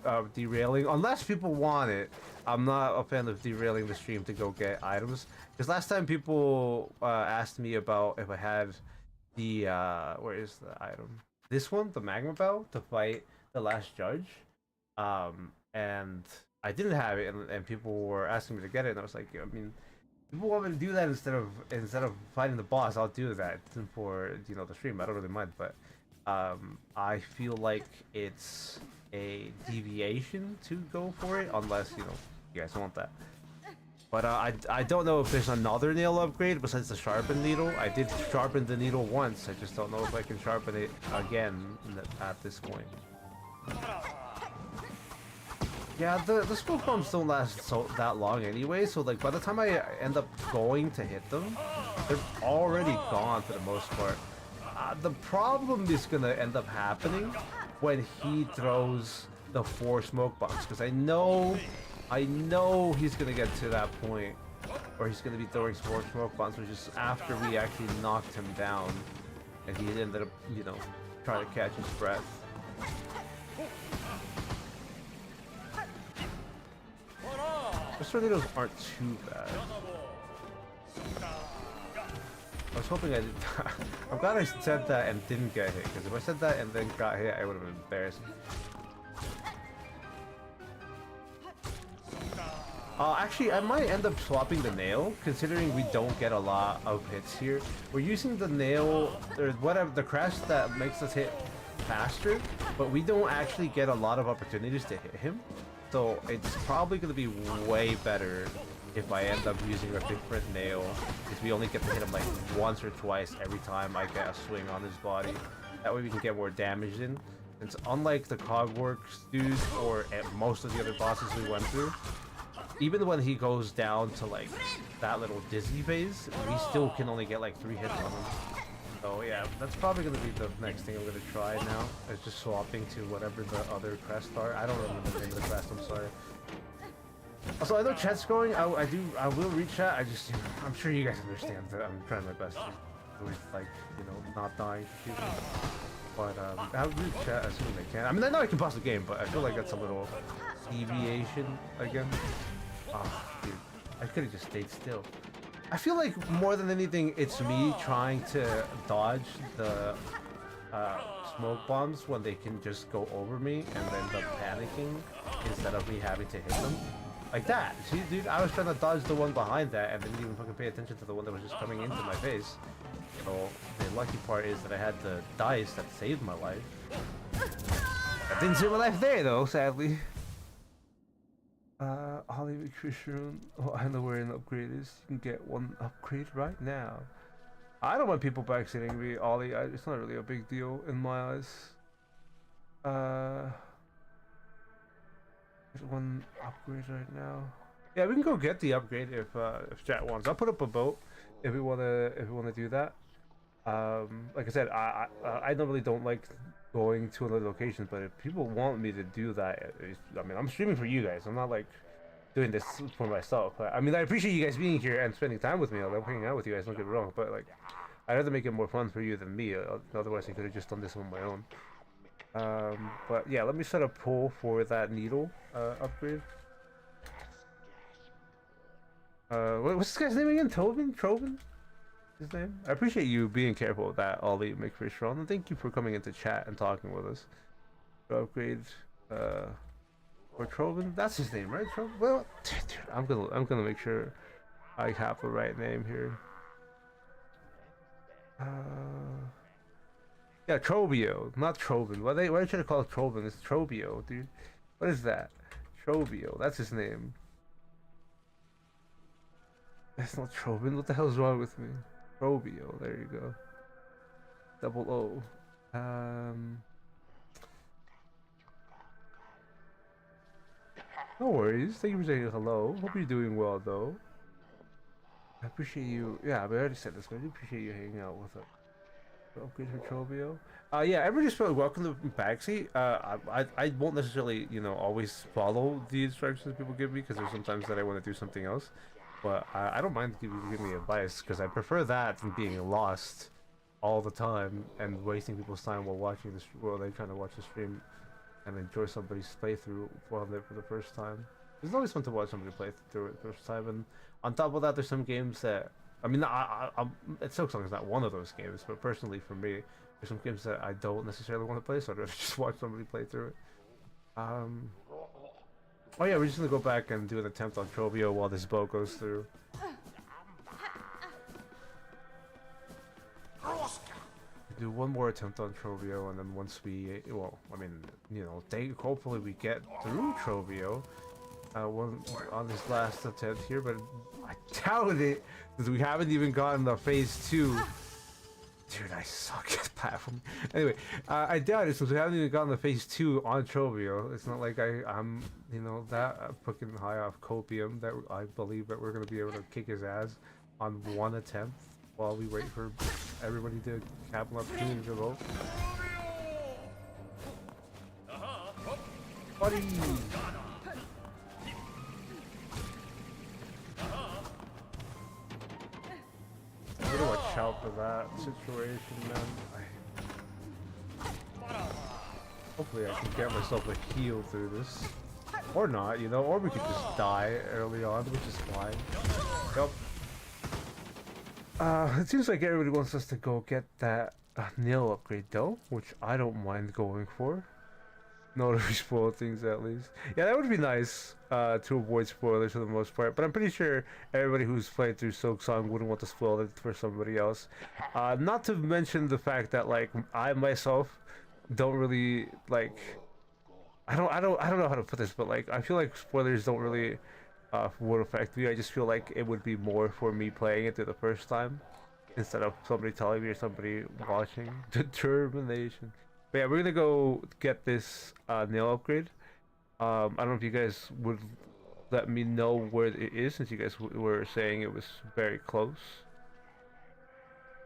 of derailing, unless people want it. I'm not a fan of derailing the stream to go get items. Because last time people asked me about if I had the where is the item? This one, the magma bell, to fight the last judge. And I didn't have it, and people were asking me to get it, and I was like, I mean, people want me to do that instead of fighting the boss. I'll do that for, you know, the stream. I don't really mind, but I feel like it's a deviation to go for it, unless, you know, you guys want that. But I don't know if there's another nail upgrade besides the sharpened needle. I did sharpen the needle once. I just don't know if I can sharpen it again at this point. Yeah, the smoke bombs don't last that long anyway, so like by the time I end up going to hit them, they're already gone for the most part. The problem is gonna end up happening when he throws the 4 smoke bombs, because I know he's gonna get to that point where he's gonna be throwing 4 smoke bombs, which is after we actually knocked him down, and he ended up, you know, trying to catch his breath. Those tornadoes aren't too bad. I was hoping I did. I'm glad I said that and didn't get hit, because if I said that and then got hit, I would have been embarrassed. Actually, I might end up swapping the nail, considering we don't get a lot of hits here. We're using the nail, or whatever, the crest that makes us hit faster, but we don't actually get a lot of opportunities to hit him. So it's probably going to be way better if I end up using a different nail, because we only get to hit him like once or twice every time I get a swing on his body. That way we can get more damage in. It's unlike the Cogworks dudes or most of the other bosses we went through. Even when he goes down to like that little dizzy phase, we still can only get like 3 hits on him. So yeah, that's probably going to be the next thing I'm going to try now, is just swapping to whatever the other crests are. I don't remember the name of the crest, I'm sorry. Also, I know chat's going. I will read chat. I'm sure you guys understand that I'm trying my best to always, like, you know, not dying to people. But I'll read chat as soon as I can. I mean, I know I can pause the game, but I feel like that's a little deviation again. Oh, dude, I could have just stayed still. I feel like more than anything, it's me trying to dodge the smoke bombs when they can just go over me and end up panicking instead of me having to hit them. Like that. See, dude, I was trying to dodge the one behind that and didn't even fucking pay attention to the one that was just coming into my face. So the lucky part is that I had the dice that saved my life. I didn't save my life there though, sadly. Holly McFisher, oh, I know where an upgrade is. You can get one upgrade right now. I don't want people backseating me, Ollie. It's not really a big deal in my eyes. There's one upgrade right now. Yeah, we can go get the upgrade if chat wants. I'll put up a boat if we wanna do that. Like I said, I normally don't like going to another location, but if people want me to do that, I mean, I'm streaming for you guys. I'm not like doing this for myself. I mean, I appreciate you guys being here and spending time with me. I love hanging out with you guys, don't get me wrong, but like, I'd rather make it more fun for you than me. Otherwise, I could have just done this on my own. But yeah, let me set a poll for that needle upgrade. What's this guy's name again? Trovin? His name? I appreciate you being careful with that, Ollie McFisher, and thank you for coming into chat and talking with us. Upgrade for Trovin. That's his name, right? Trovin? Well, dude, I'm gonna make sure I have the right name here. Yeah, Trobio, not Trovin. Why they try to call it Trovin? It's Trobio, dude. What is that? Trobio, that's his name. That's not Trovin. What the hell's wrong with me? Trobio, there you go. Double O. No worries. Thank you for saying hello. Hope you're doing well, though. I appreciate you. Yeah, I already said this, but I do appreciate you hanging out with us. Upgrade for Trobio. Yeah, everybody just felt welcome to Backseat. I won't necessarily, you know, always follow the instructions people give me, because there's sometimes that I want to do something else. But I don't mind giving me advice, because I prefer that than being lost all the time and wasting people's time while watching this, while they're trying to watch the stream and enjoy somebody's playthrough while they're for the first time. It's always fun to watch somebody play through it the first time, and on top of that, there's some games that, I mean, Silksong is not one of those games, but personally for me, there's some games that I don't necessarily want to play, so I'd rather just watch somebody play through it. Oh yeah, we're just gonna go back and do an attempt on Trobio while this boat goes through. Do one more attempt on Trobio, and then once we, well, I mean, you know, hopefully we get through Trobio on this last attempt here, but I doubt it, because we haven't even gotten the phase 2 Dude, I suck at platform. Anyway, I doubt it since we haven't even gotten the phase 2 on Trovio. It's not like I'm, you know, that fucking high off copium that I believe that we're gonna be able to kick his ass on one attempt while we wait for everybody to cap an opportunity to vote. Buddy! I'm gonna watch out for that situation, man. Hopefully I can get myself a heal through this. Or not, you know, or we could just die early on, which is fine. Yep. It seems like everybody wants us to go get that nail upgrade though, which I don't mind going for. Not if we spoil things at least. Yeah, that would be nice to avoid spoilers for the most part, but I'm pretty sure everybody who's played through Silksong wouldn't want to spoil it for somebody else. Not to mention the fact that like I myself don't really like I don't know how to put this, but like I feel like spoilers don't really would affect me. I just feel like it would be more for me playing it through the first time instead of somebody telling me or somebody watching. Determination. But yeah, we're gonna go get this nail upgrade. I don't know if you guys would let me know where it is since you guys were saying it was very close.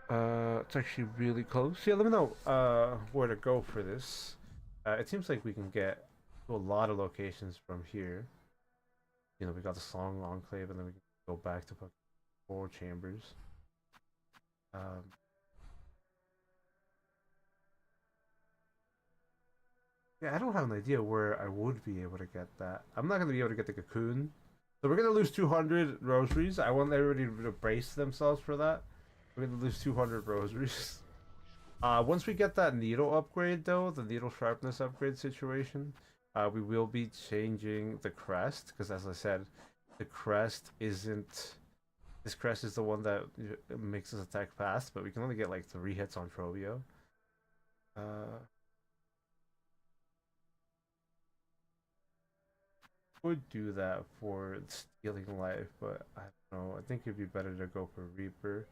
It's actually really close. Yeah, let me know where to go for this. It seems like we can get to a lot of locations from here. You know, we got the Song Enclave, and then we can go back to four chambers. Yeah, I don't have an idea where I would be able to get that. I'm not going to be able to get the cocoon. So we're going to lose 200 rosaries. I want everybody to brace themselves for that. We're going to lose 200 rosaries. Once we get that needle upgrade, though, the needle sharpness upgrade situation, we will be changing the crest. Because as I said, the crest isn't... This crest is the one that makes us attack fast, but we can only get like 3 hits on Trovio. Would do that for stealing life, but I don't know. I think it'd be better to go for Reaper.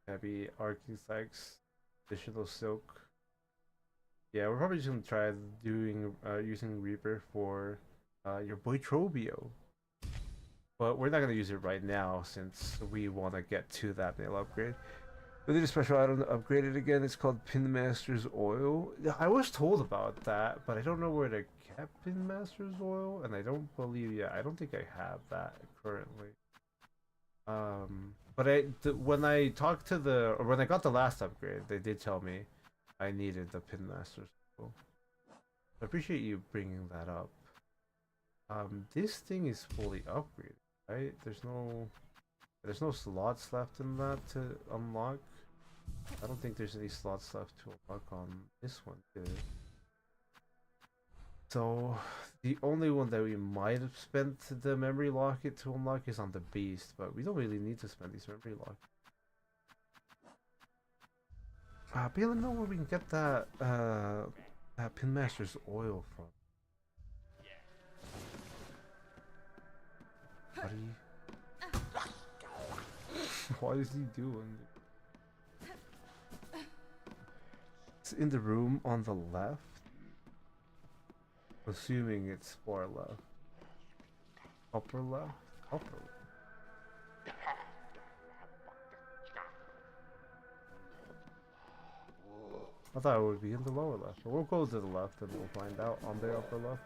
Maybe Archetypes, additional Silk. Yeah, we're probably just gonna try doing using Reaper for your boy Trovio. But we're not gonna use it right now since we want to get to that nail upgrade. We did a special item to upgrade it again. It's called Pinmaster's Oil. I was told about that, but I don't know where to get Pinmaster's Oil, and I don't believe. Yeah, I don't think I have that currently. But when I talked to or when I got the last upgrade, they did tell me I needed the Pinmaster's Oil. I appreciate you bringing that up. This thing is fully upgraded, right? There's no slots left in that to unlock. I don't think there's any slots left to unlock on this one too. So the only one that we might have spent the memory locket to unlock is on the beast, but we don't really need to spend these memory lockets. Be able to know where we can get that Pinmaster's Oil from. Buddy. What is he doing? It's in the room on the left. Assuming it's far left. Upper left? Upper left. I thought it would be in the lower left. But we'll go to the left and we'll find out on the upper left.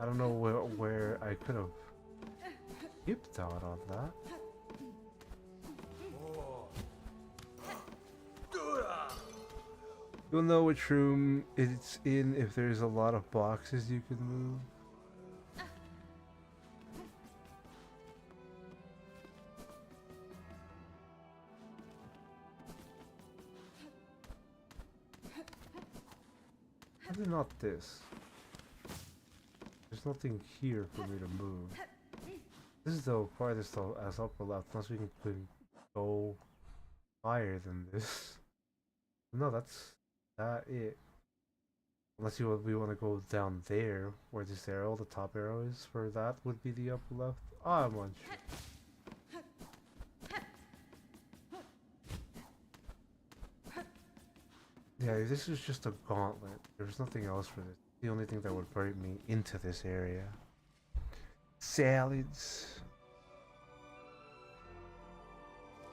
I don't know where I could have skipped out on that. You'll know which room it's in if there's a lot of boxes you can move. Maybe not this. There's nothing here for me to move. This is the farthest as upper left, unless we can go higher than this. No, that's it. Unless we want to go down there, where this arrow, the top arrow is, where that would be the upper left. I'm unsure. Yeah, this is just a gauntlet. There's nothing else for this. The only thing that would bring me into this area. Salads.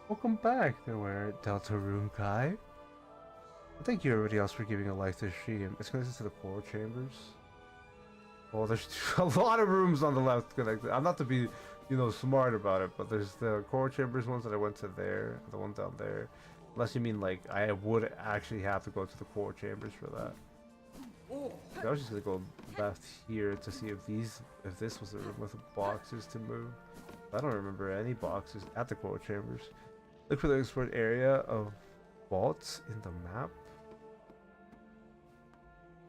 Welcome back, nowhere, Delta Room Kai. Thank you everybody else for giving a like to the stream. It's connected to the core chambers. Well, there's a lot of rooms on the left connected. I'm not to be, you know, smart about it, but there's the core chambers ones that I went to there, the one down there. Unless you mean like I would actually have to go to the core chambers for that. I was just gonna go left here to see if this was a room with boxes to move. I don't remember any boxes at the core chambers. Look for the explored area of vaults in the map.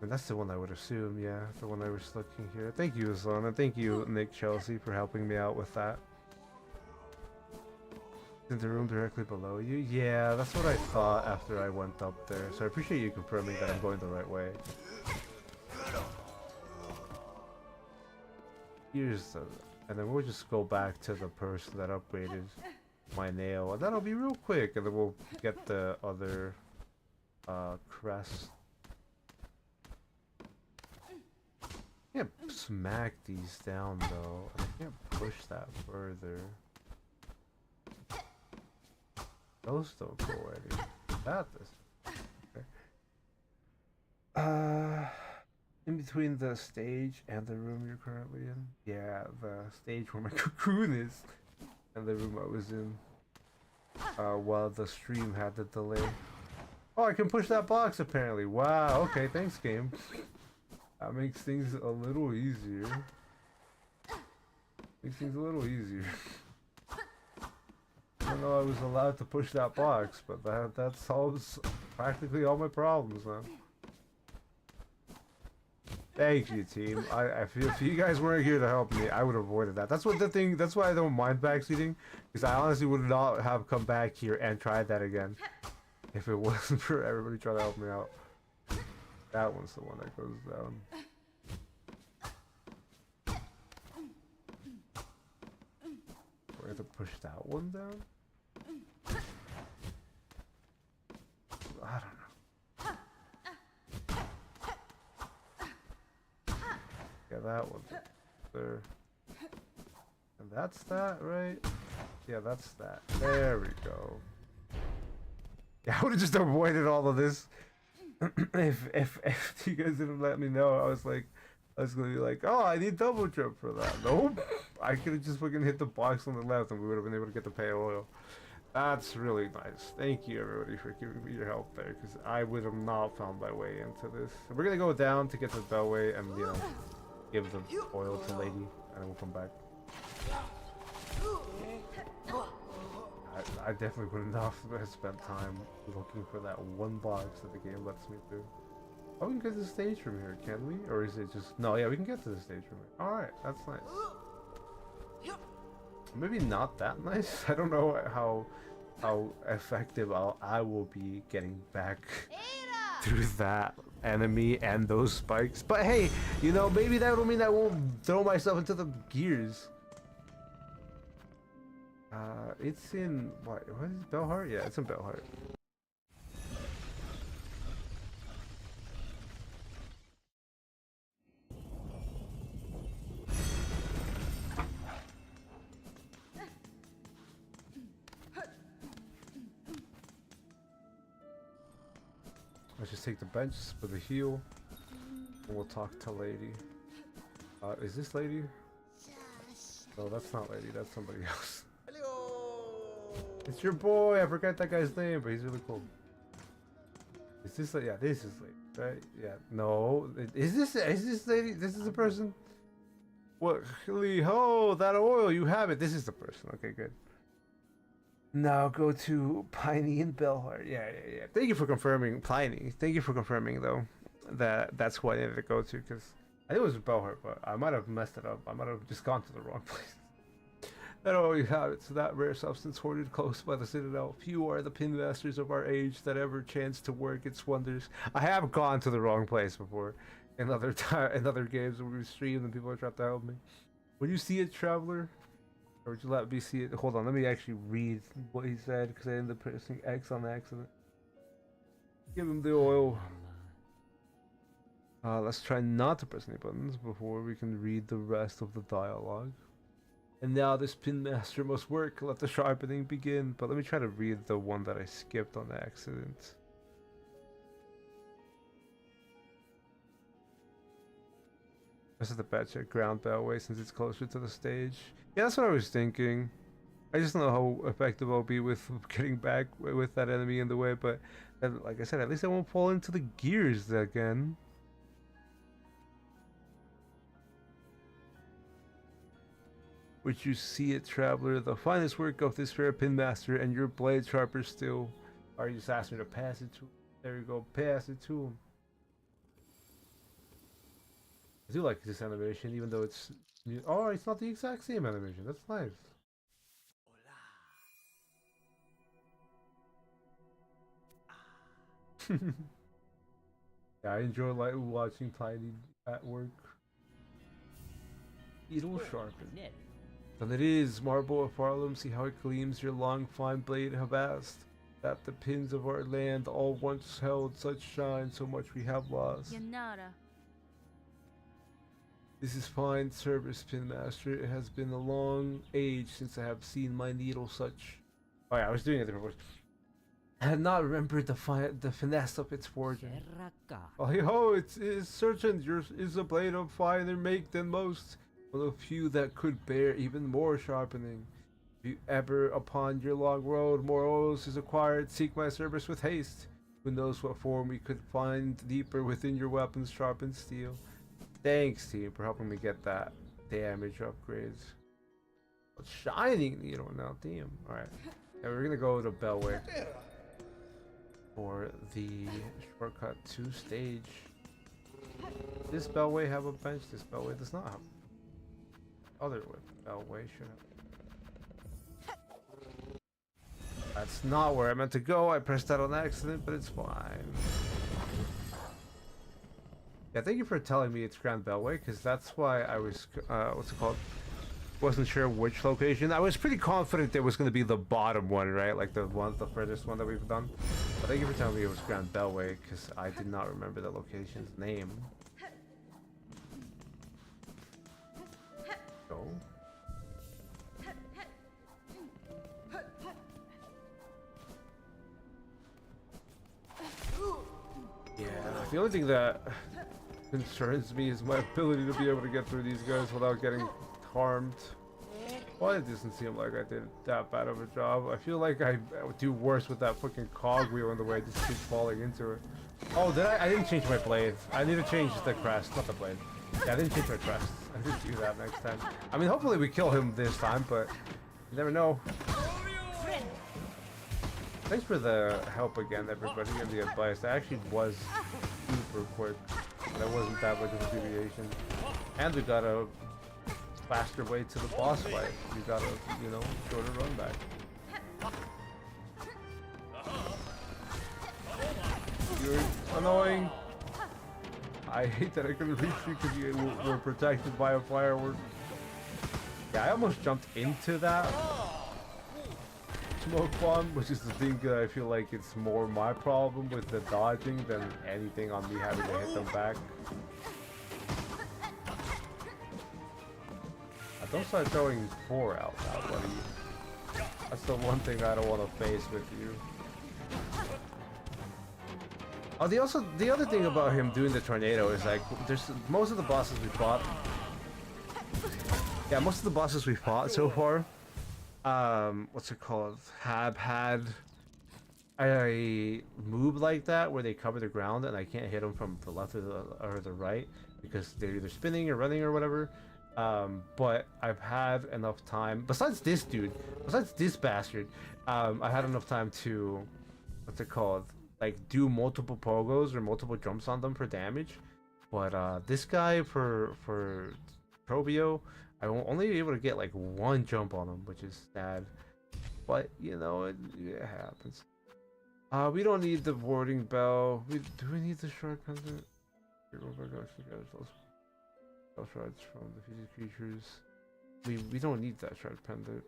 And that's the one I would assume, yeah, the one I was looking here. Thank you, Aslan, and thank you, Nick Chelsea, for helping me out with that. In the room directly below you? Yeah, that's what I thought after I went up there. So I appreciate you confirming that I'm going the right way. Here's the... And then we'll just go back to the person that upgraded my nail. And that'll be real quick. And then we'll get the other crest. I can't smack these down though. I can't push that further. Those don't go anywhere. That does. Okay. In between the stage and the room you're currently in? Yeah, the stage where my cocoon is. And the room I was in. While the stream had the delay. Oh, I can push that box apparently. Wow, okay, thanks game. That makes things a little easier. Makes things a little easier. I don't know I was allowed to push that box, but that solves practically all my problems now. Thank you, team. I feel if you guys weren't here to help me, I would have avoided that. That's what the thing. That's why I don't mind backseating, because I honestly would not have come back here and tried that again if it wasn't for everybody trying to help me out. That one's the one that goes down. We have to push that one down. I don't know. Yeah, that one there. And that's that, right? Yeah, that's that. There we go. Yeah, I would have just avoided all of this if you guys didn't let me know. I was gonna be like, oh, I need double jump for that. Nope. I could have just fucking hit the box on the left and we would have been able to get the pale oil. That's really nice. Thank you everybody for giving me your help there, because I would have not found my way into this. So we're gonna go down to get to the Bellway and, you know, give the oil to Lady, and then we'll come back. I definitely would not have spent time looking for that one box that the game lets me do. Oh, we can get to the stage from here, can we? Or is it just... No, yeah, we can get to the stage from here. Alright, that's nice. Maybe not that nice. I don't know how effective I will be getting back through that enemy and those spikes. But hey, you know, maybe that'll mean I won't throw myself into the gears. It's in... What is it? Bellheart? Yeah, it's in Bellheart. Let's just take the bench for the heal, and we'll talk to Lady. Is this Lady? No, that's not Lady, that's somebody else. It's your boy, I forgot that guy's name, but he's really cool. Is this like, yeah, this is Lady, right? Yeah, no, is this Lady? This is the person? What, ho, that oil, you have it. This is the person, okay, good. Now go to Piney and Bellheart. Yeah. Thank you for confirming, Piney. Thank you for confirming, though, that that's who I needed to go to, because I think it was Bellheart, but I might have messed it up. I might have just gone to the wrong place. And all we have it's that rare substance hoarded close by the citadel. Few are the pin masters of our age that ever chance to work its wonders. I have gone to the wrong place before. In other games where we've streamed and people are trying to help me. When you see it, traveler, or would you let me see it? Hold on, let me actually read what he said because I ended up pressing X on accident. Give him the oil. Let's try not to press any buttons before we can read the rest of the dialogue. And now this pin master must work. Let the sharpening begin. But let me try to read the one that I skipped on accident. This is the batch at ground bellway since it's closer to the stage. Yeah, that's what I was thinking. I just don't know how effective I'll be with getting back with that enemy in the way. But like I said, at least I won't fall into the gears again. Would you see it, traveler? The finest work of this fair pin master, and your blade sharper still. Or you just asked me to pass it to him. There you go, pass it to him. I do like this animation, even though it's... Oh, it's not the exact same animation. That's nice. Yeah, I enjoy like watching Tiny at work. Needle sharpen. Then it is, marble of Harlem, see how it gleams, your long fine blade have asked, that the pins of our land all once held such shine, so much we have lost. Yanara. This is fine service, pin master. It has been a long age since I have seen my needle such. Oh yeah, I was doing it before. I had not remembered the finesse of its forging. Oh ho, it is certain yours is a blade of finer make than most. One of few that could bear even more sharpening. If you ever upon your long road more oils is acquired, seek my service with haste. Who knows what form we could find deeper within your weapon's sharpened steel. Thanks, team, for helping me get that damage upgrades. Shining needle now, damn. Alright. And we're gonna go to Bellway for the shortcut to stage. Does this Bellway have a bench? This Bellway does not have. Other Bellway should have. That's not where I meant to go. I pressed that on accident, but it's fine. Yeah, thank you for telling me it's Grand Bellway, because that's why I was, what's it called? Wasn't sure which location. I was pretty confident it was going to be the bottom one, right? Like the furthest one that we've done. But thank you for telling me it was Grand Bellway, because I did not remember the location's name. So. Yeah, the only thing that concerns me is my ability to be able to get through these guys without getting harmed. Well, it doesn't seem like I did that bad of a job. I feel like I would do worse with that fucking cogwheel in the way I just keep falling into it. Oh, did I didn't change my blade. I need to change the crest, not the blade. Yeah, I didn't change my crest. I did do that next time. I mean, hopefully we kill him this time, but you never know. Thanks for the help again, everybody, and the advice. That actually was super quick. That wasn't that much of a deviation. And we got a faster way to the boss fight. You got a, you know, shorter run back. You're annoying. I hate that I couldn't reach you because you were protected by a firework. Yeah, I almost jumped into that smoke bomb, which is the thing that I feel like it's more my problem with the dodging than anything on me having to hit them back. Don't start throwing 4 out now, buddy. That's the one thing I don't want to face with you. Oh, the other thing about him doing the tornado is like, there's most of the bosses we fought. Yeah, most of the bosses we fought so far, what's it called? Have had a move like that where they cover the ground and I can't hit them from the left or the right because they're either spinning or running or whatever. But I've had enough time, besides this bastard, I had enough time to, what's it called, like do multiple pogos or multiple jumps on them for damage. But this guy for Probio, I won't only be able to get like one jump on him, which is sad. But you know, it happens. We don't need the warding bell. Do we need the shard pendant? Oh my gosh, you guys, those shards from the physical creatures. We don't need that shard pendant.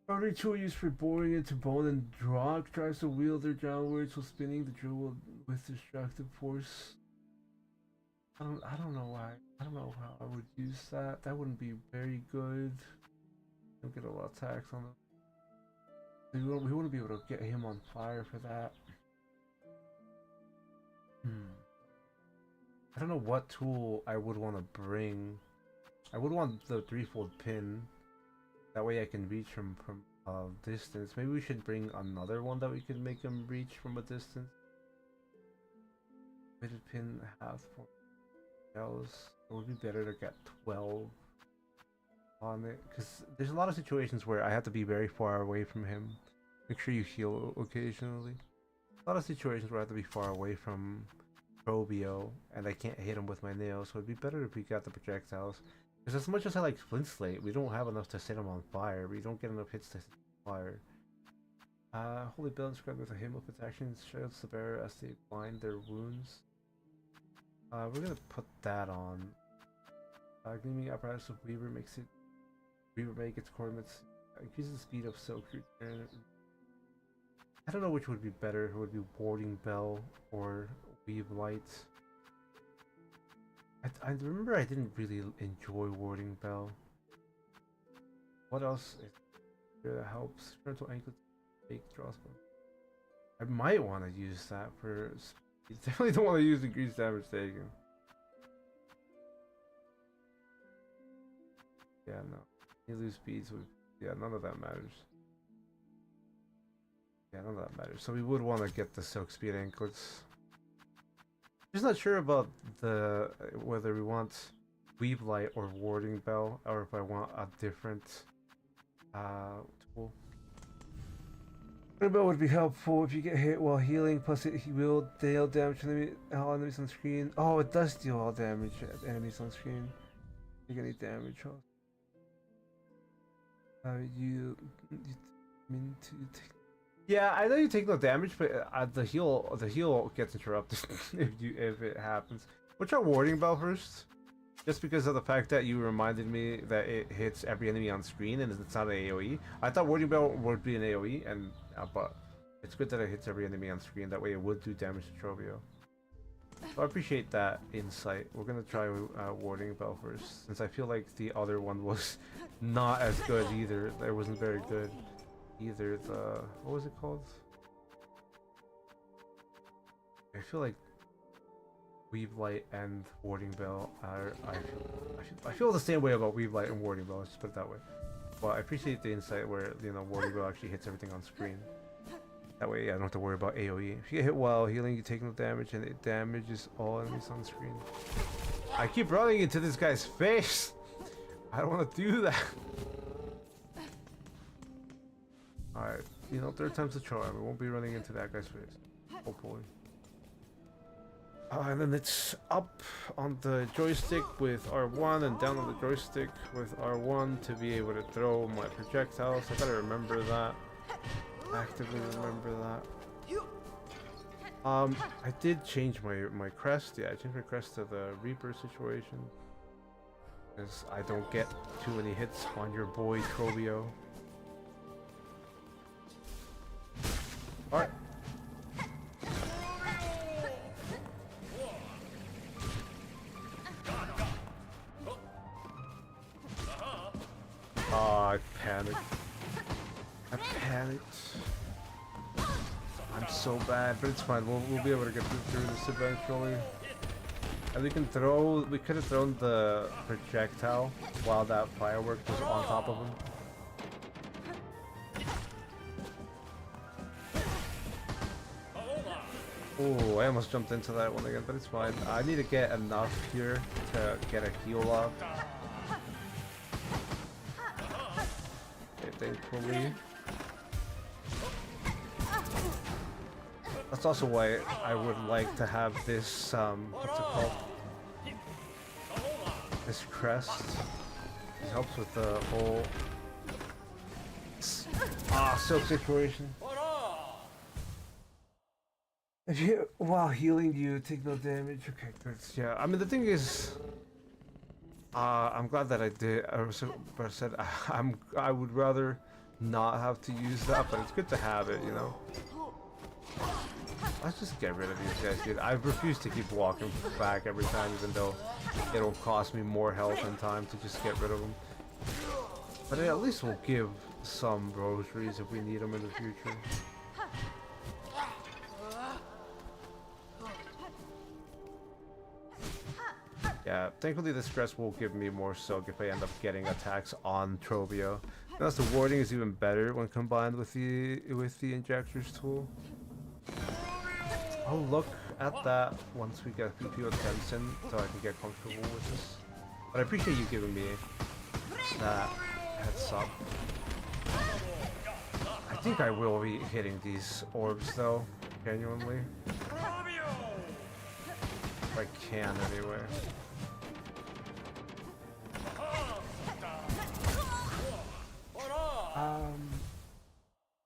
Rotary tool used for boring into bone and rock drives the wielder downwards while spinning the drill with destructive force. I don't know why. I don't know how I would use that. That wouldn't be very good. Don't get a lot of attacks on them. We wouldn't be able to get him on fire for that. I don't know what tool I would want to bring. I would want the threefold pin. That way I can reach him from a distance. Maybe we should bring another one that we can make him reach from a distance. Weighted pin half point. Else, it would be better to get 12 on it, because there's a lot of situations where I have to be very far away from him. Make sure you heal occasionally. A lot of situations where I have to be far away from Probio and I can't hit him with my nails, so it'd be better if we got the projectiles. Because as much as I like Flint Slate, we don't have enough to set him on fire. We don't get enough hits to set him on fire. Holy Bell inscribed with a hymn of its actions shields the bearer as they bind their wounds. We're gonna put that on. Gleaming apparatus of Weaver makes it. Weaver make its coordinates. Increases the speed of Silk Root. I don't know which would be better. It would be Warding Bell or Weave Light. I remember I didn't really enjoy Warding Bell. What else is there that helps? Frontal Anklet, fake crossbow. I might want to use that for. You definitely don't want to use increased damage taken. Yeah, no. You lose speeds with. Yeah, none of that matters. Yeah, none of that matters. So we would want to get the Silk Speed Anklets. Just not sure about the whether we want Weave Light or Warding Bell, or if I want a different tool. Bell would be helpful if you get hit while healing, plus it will deal damage to all enemies on screen. Oh, it does deal all damage at enemies on screen. Take any damage. You mean to take? Yeah, I know you take no damage, but the heal gets interrupted if it happens. What's our Warding Bell first? Just because of the fact that you reminded me that it hits every enemy on screen and it's not an AoE. I thought Warding Bell would be an AoE, and but it's good that it hits every enemy on screen. That way it would do damage to Trovio. So I appreciate that insight. We're gonna try Warding Bell first, since I feel like the other one was not as good either. It wasn't very good either. The what was it called? I feel like Weave Light and Warding Bell are. I feel the same way about Weave Light and Warding Bell. Let's just put it that way. Well, I appreciate the insight where Warding Bell actually hits everything on screen. That way, I don't have to worry about AoE. If you get hit while healing, you take no damage, and it damages all enemies on screen. I keep running into this guy's face. I don't want to do that. All right, third time's the charm. We won't be running into that guy's face. Hopefully. And then it's up on the joystick with R1 and down on the joystick with R1 to be able to throw my projectiles. I gotta remember that. Actively remember that. I did change my crest. Yeah, I changed my crest to the Reaper situation. Because I don't get too many hits on your boy Trovio. Alright. Oh, I panicked. I panicked. I'm so bad, but it's fine. We'll be able to get through this eventually. And we could have thrown the projectile while that firework was on top of him. Oh, I almost jumped into that one again, but it's fine. I need to get enough here to get a heal off. Okay, thankfully. That's also why I would like to have this, what's it called? This crest. It helps with the whole... silk situation. If you, while healing you, take no damage. Okay, good. Yeah, I mean, the thing is... I'm glad that I did. But I said I would rather not have to use that, but it's good to have it, you know. Let's just get rid of these guys, dude. I refuse to keep walking back every time, even though it'll cost me more health and time to just get rid of them. But at least we'll give some rosaries if we need them in the future. Yeah, thankfully this crest will give me more silk if I end up getting attacks on Trobio. Plus the warding is even better when combined with the injectors tool. I'll look at that once we get PP with Benson so I can get comfortable with this. But I appreciate you giving me that heads up. I think I will be hitting these orbs though, genuinely. If I can anyway. To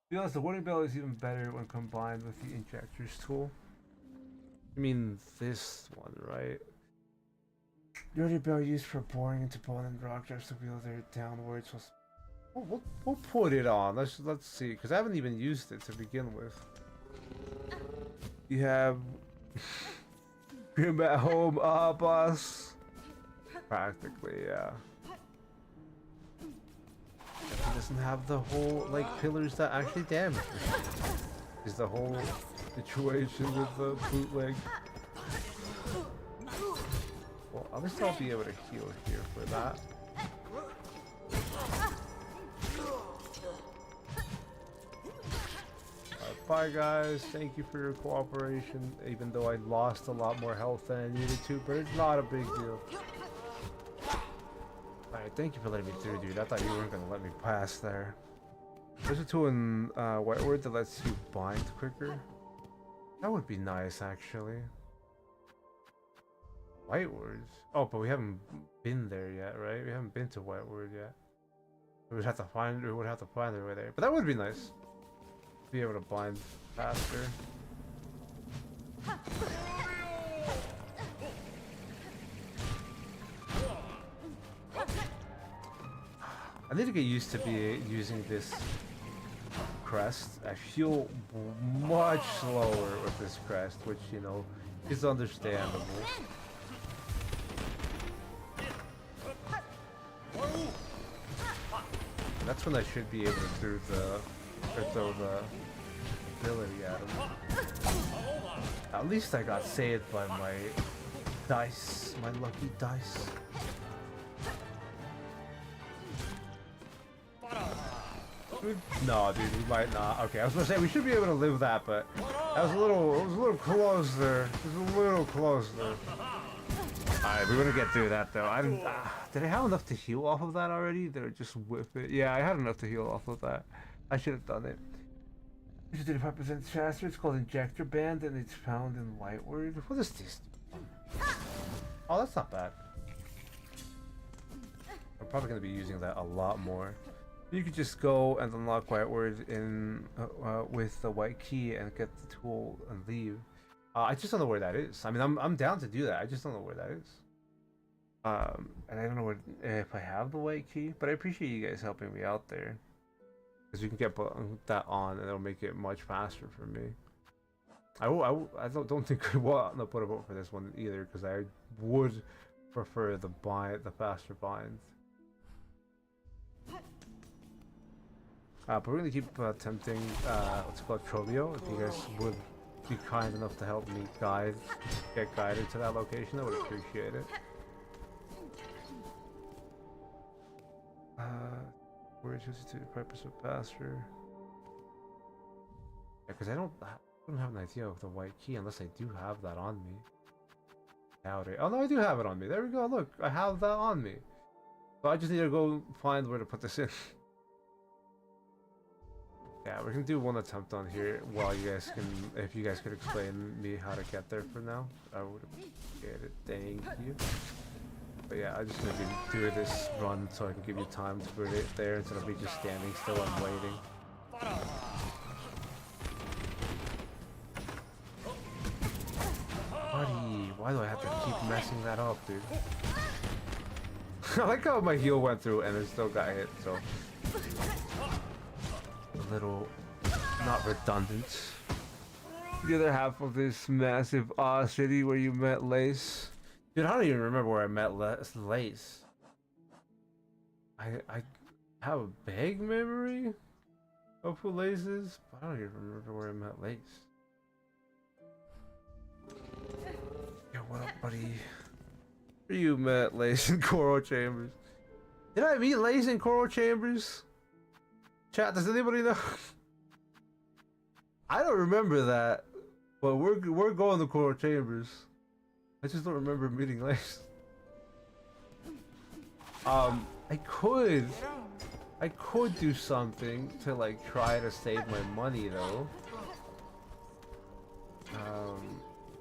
be honest, the warning bell is even better when combined with the injectors tool. I mean this one, right? The warning bell used for boring into bone and rock drives to wheel there downwards. We'll put it on. Let's see, because I haven't even used it to begin with. You have Grim at home, boss. Practically, yeah. He doesn't have the whole like pillars that actually damage me. Is the whole situation with the bootleg. Well, at least I'll be able to heal here for that. Bye guys, thank you for your cooperation, even though I lost a lot more health than I needed to, but it's not a big deal. Alright, thank you for letting me through, dude. I thought you weren't gonna let me pass there. There's a tool in Whiteward that lets you bind quicker. That would be nice, actually. Whiteward? Oh, but we haven't been there yet, right? We haven't been to Whiteward yet. We would have to find our way there. But that would be nice. Be able to bind faster. I need to get used to using this crest. I feel much slower with this crest, which, you know, is understandable. That's when I should be able to throw the ability at him. At least I got saved by my dice, my lucky dice. No, dude, we might not. Okay, I was gonna say we should be able to live that, but that was it was a little close there. It was a little close there. Alright, we're gonna get through that though. I didn't. Did I have enough to heal off of that already? Did I just whip it? Yeah, I had enough to heal off of that. I should have done it. It's 35% faster. It's called Injector Band, and it's found in Whiteward. What is this? Oh, that's not bad. I'm probably gonna be using that a lot more. You could just go and unlock Whiteward in with the white key and get the tool and leave. I just don't know where that is. I mean, I'm down to do that. I just don't know where that is. And I don't know if I have the white key, but I appreciate you guys helping me out there. Because you can get that on, and it'll make it much faster for me. I don't think I want to put a vote for this one either, because I would prefer the faster bind. But we're gonna keep attempting what's called Trobio. If you guys would be kind enough to help me get guided to that location, I would appreciate it. Where is it to 5% faster? Yeah, because I don't have an idea of the white key unless I do have that on me. Doubt it. Oh no, I do have it on me. There we go. Look, I have that on me. So I just need to go find where to put this in. Yeah, we're gonna do one attempt on here while you guys can, if you guys could explain me how to get there for now, I would appreciate it. Thank you. But yeah, I'm just gonna be doing this run so I can give you time to put it there instead of me just standing still and waiting. Buddy, why do I have to keep messing that up, dude? I like how my heel went through and it still got hit, so a little not redundant. The other half of this massive city where you met Lace. Dude, I don't even remember where I met Lace. I have a vague memory of who Lace is, but I don't even remember where I met Lace. Yo, what up, buddy? Where you met Lace in Coral Chambers? Did I meet Lace in Coral Chambers? Chat, does anybody know? I don't remember that, but we're going to Coral Chambers. I just don't remember meeting Lace. I could do something to like try to save my money though.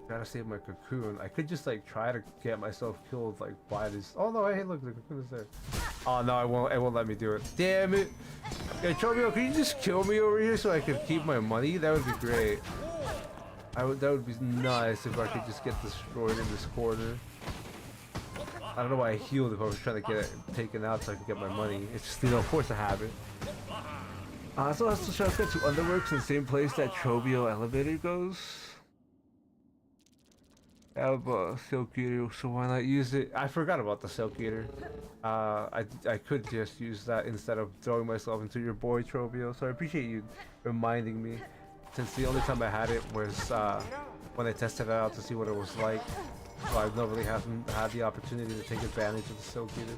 Gotta save my cocoon. I could just like try to get myself killed like by this. Oh no! Hey, look, the cocoon is there. Oh no! It won't let me do it. Damn it! Yeah, Chobio, can you just kill me over here so I can keep my money? That would be great. That would be nice if I could just get destroyed in this corner. I don't know why I healed if I was trying to get it taken out so I could get my money. It's just, you know, force a habit. Also has to shortcut to Underworks in the same place that Chobio elevator goes. I have a Silk Eater, so why not use it? I forgot about the Silk Eater. I could just use that instead of throwing myself into your boy Chobio, so I appreciate you reminding me. Since the only time I had it was when I tested it out to see what it was like. So I really haven't had the opportunity to take advantage of the Silk Eater.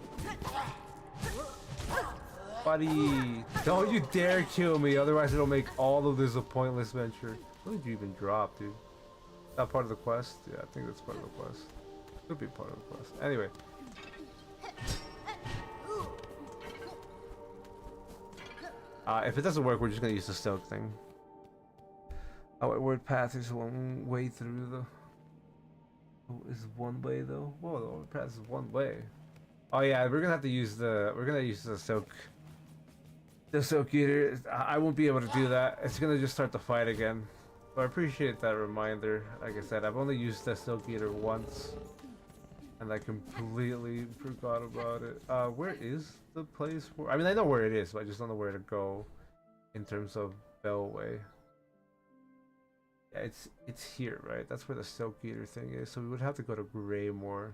Buddy, don't you dare kill me, otherwise it'll make all of this a pointless venture. What did you even drop, dude? That part of the quest? Yeah, I think that's part of the quest. Could be part of the quest. Anyway. If it doesn't work, we're just gonna use the Silk thing. Oh, word path is one way through the... Oh, is one way though? Whoa, the word path is one way. Oh yeah, we're gonna have to use the... We're gonna use the Silk... The Silk Eater. I won't be able to do that. It's gonna just start the fight again. But I appreciate that reminder. Like I said, I've only used the Silk Eater once. And I completely forgot about it. Where is the place for... I mean, I know where it is, but I just don't know where to go. In terms of Bellway. Yeah, it's here, right? That's where the Silk Eater thing is. So we would have to go to Greymore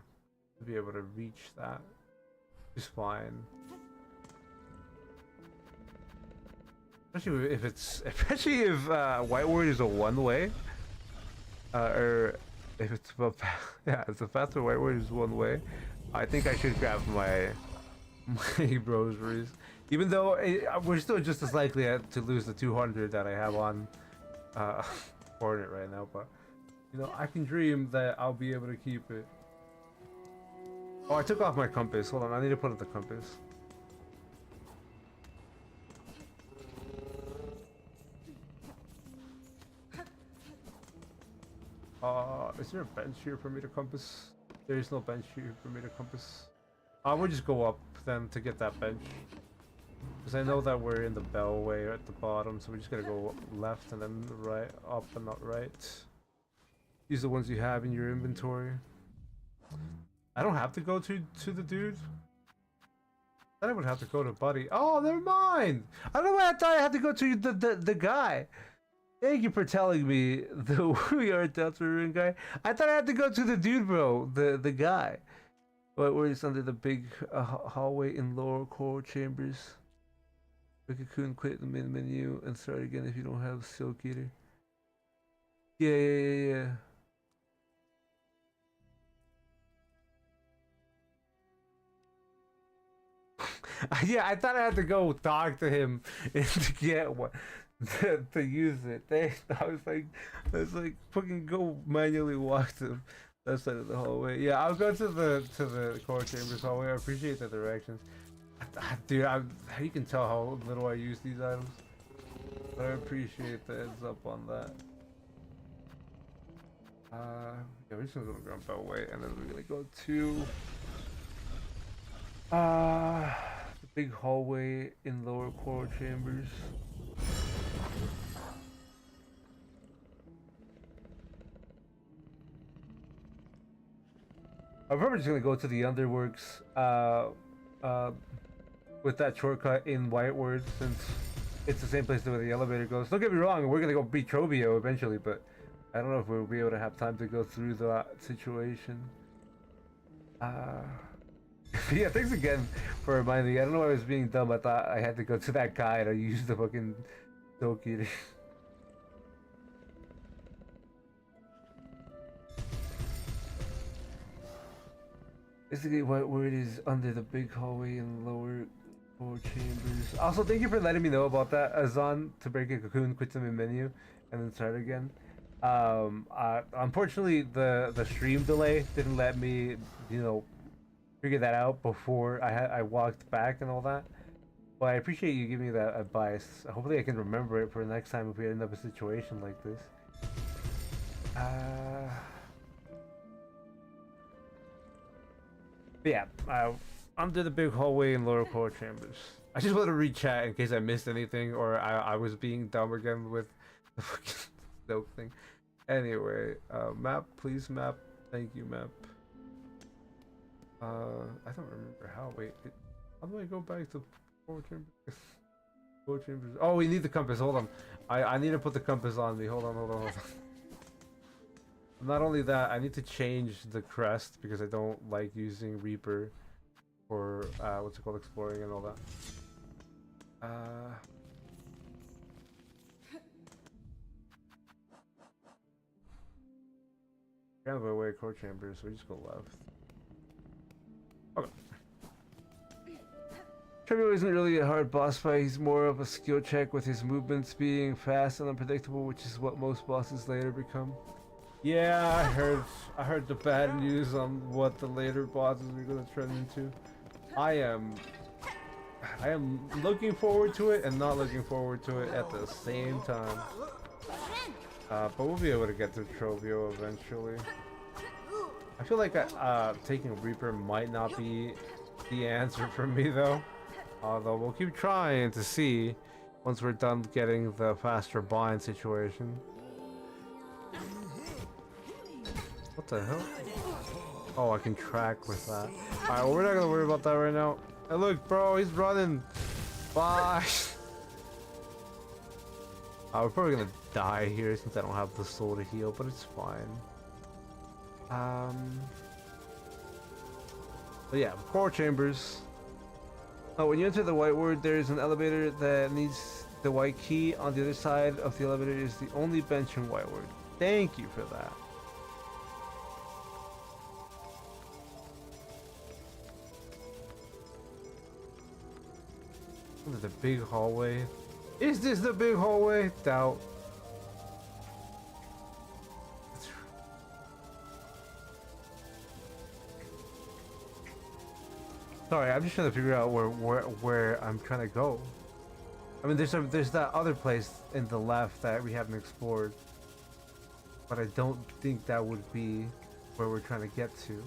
to be able to reach that. Just fine. Especially if White Word is a one-way. Or if it's a yeah, it's a faster White Word is one way. I think I should grab my rosaries. Even though we're still just as likely to lose the 200 that I have on Hornet right now, but you know, I can dream that I'll be able to keep it. Oh, I took off my compass. Hold on, I need to put up the compass. Is there a bench here for me to compass? There is no bench here for me to compass. We'll just go up then to get that bench. Because I know that we're in the Bellway at the bottom, so we're just gonna go left and then right, up and not right. Use the ones you have in your inventory. I don't have to go to the dude. I thought I would have to go to Buddy. Oh, never mind! I don't know why I thought I had to go to the guy. Thank you for telling me the we are Deltarune guy. I thought I had to go to the dude, bro. The guy. But we're just under the big hallway in lower Coral Chambers. The cocoon, quit the main menu and start again if you don't have Silk Eater. Yeah. Yeah, I thought I had to go talk to him to get one. To use it. I was like, fucking go manually walk to that side of the hallway. Yeah, I'll go to the Coral Chambers hallway. I appreciate the directions. Dude, you can tell how little I use these items. But I appreciate the heads up on that. Yeah, we're just gonna go to Grand Beltway, and then we're gonna go to the big hallway in lower coral chambers. I'm probably just gonna go to the Underworks with that shortcut in Whiteward, since it's the same place where the elevator goes. Don't get me wrong, we're gonna go beat Trovio eventually, but I don't know if we'll be able to have time to go through that situation. Yeah, thanks again for reminding me. I don't know why I was being dumb. I thought I had to go to that guy to use the fucking Doki. Basically, what word is under the big hallway in lower four chambers. Also, thank you for letting me know about that. Azan to break a cocoon, quit the main menu, and then start again. Unfortunately, the stream delay didn't let me, figure that out before I walked back and all that. But I appreciate you giving me that advice. Hopefully, I can remember it for next time if we end up in a situation like this. But yeah, under the big hallway in lower core chambers. I just wanted to read chat in case I missed anything or I was being dumb again with the fucking Stoke thing. Anyway, map, please map. Thank you, map. I don't remember how. Wait, how do I go back to core chambers? Core chambers. Oh, we need the compass. Hold on. I need to put the compass on me. Hold on. Not only that, I need to change the crest because I don't like using Reaper for what's it called, exploring and all that. Kind of away core chamber, so we just go left. Okay. Trevor isn't really a hard boss fight, he's more of a skill check with his movements being fast and unpredictable, which is what most bosses later become. Yeah, I heard the bad news on what the later bosses are gonna turn into. I am looking forward to it and not looking forward to it at the same time. But we'll be able to get to Trovio eventually. I feel like taking Reaper might not be the answer for me though. Although we'll keep trying to see once we're done getting the faster bind situation. What the hell? Oh, I can track with that. Alright, well, we're not gonna worry about that right now. Hey, look, bro, he's running. Bye. We're probably gonna die here since I don't have the soul to heal, but it's fine. But yeah, core chambers. When you enter the white ward, there is an elevator that needs the white key. On the other side of the elevator is the only bench in white ward. Thank you for that. The big hallway. Is this the big hallway? Doubt. Sorry, I'm just trying to figure out where I'm trying to go. I mean, there's that other place in the left that we haven't explored, but I don't think that would be where we're trying to get to.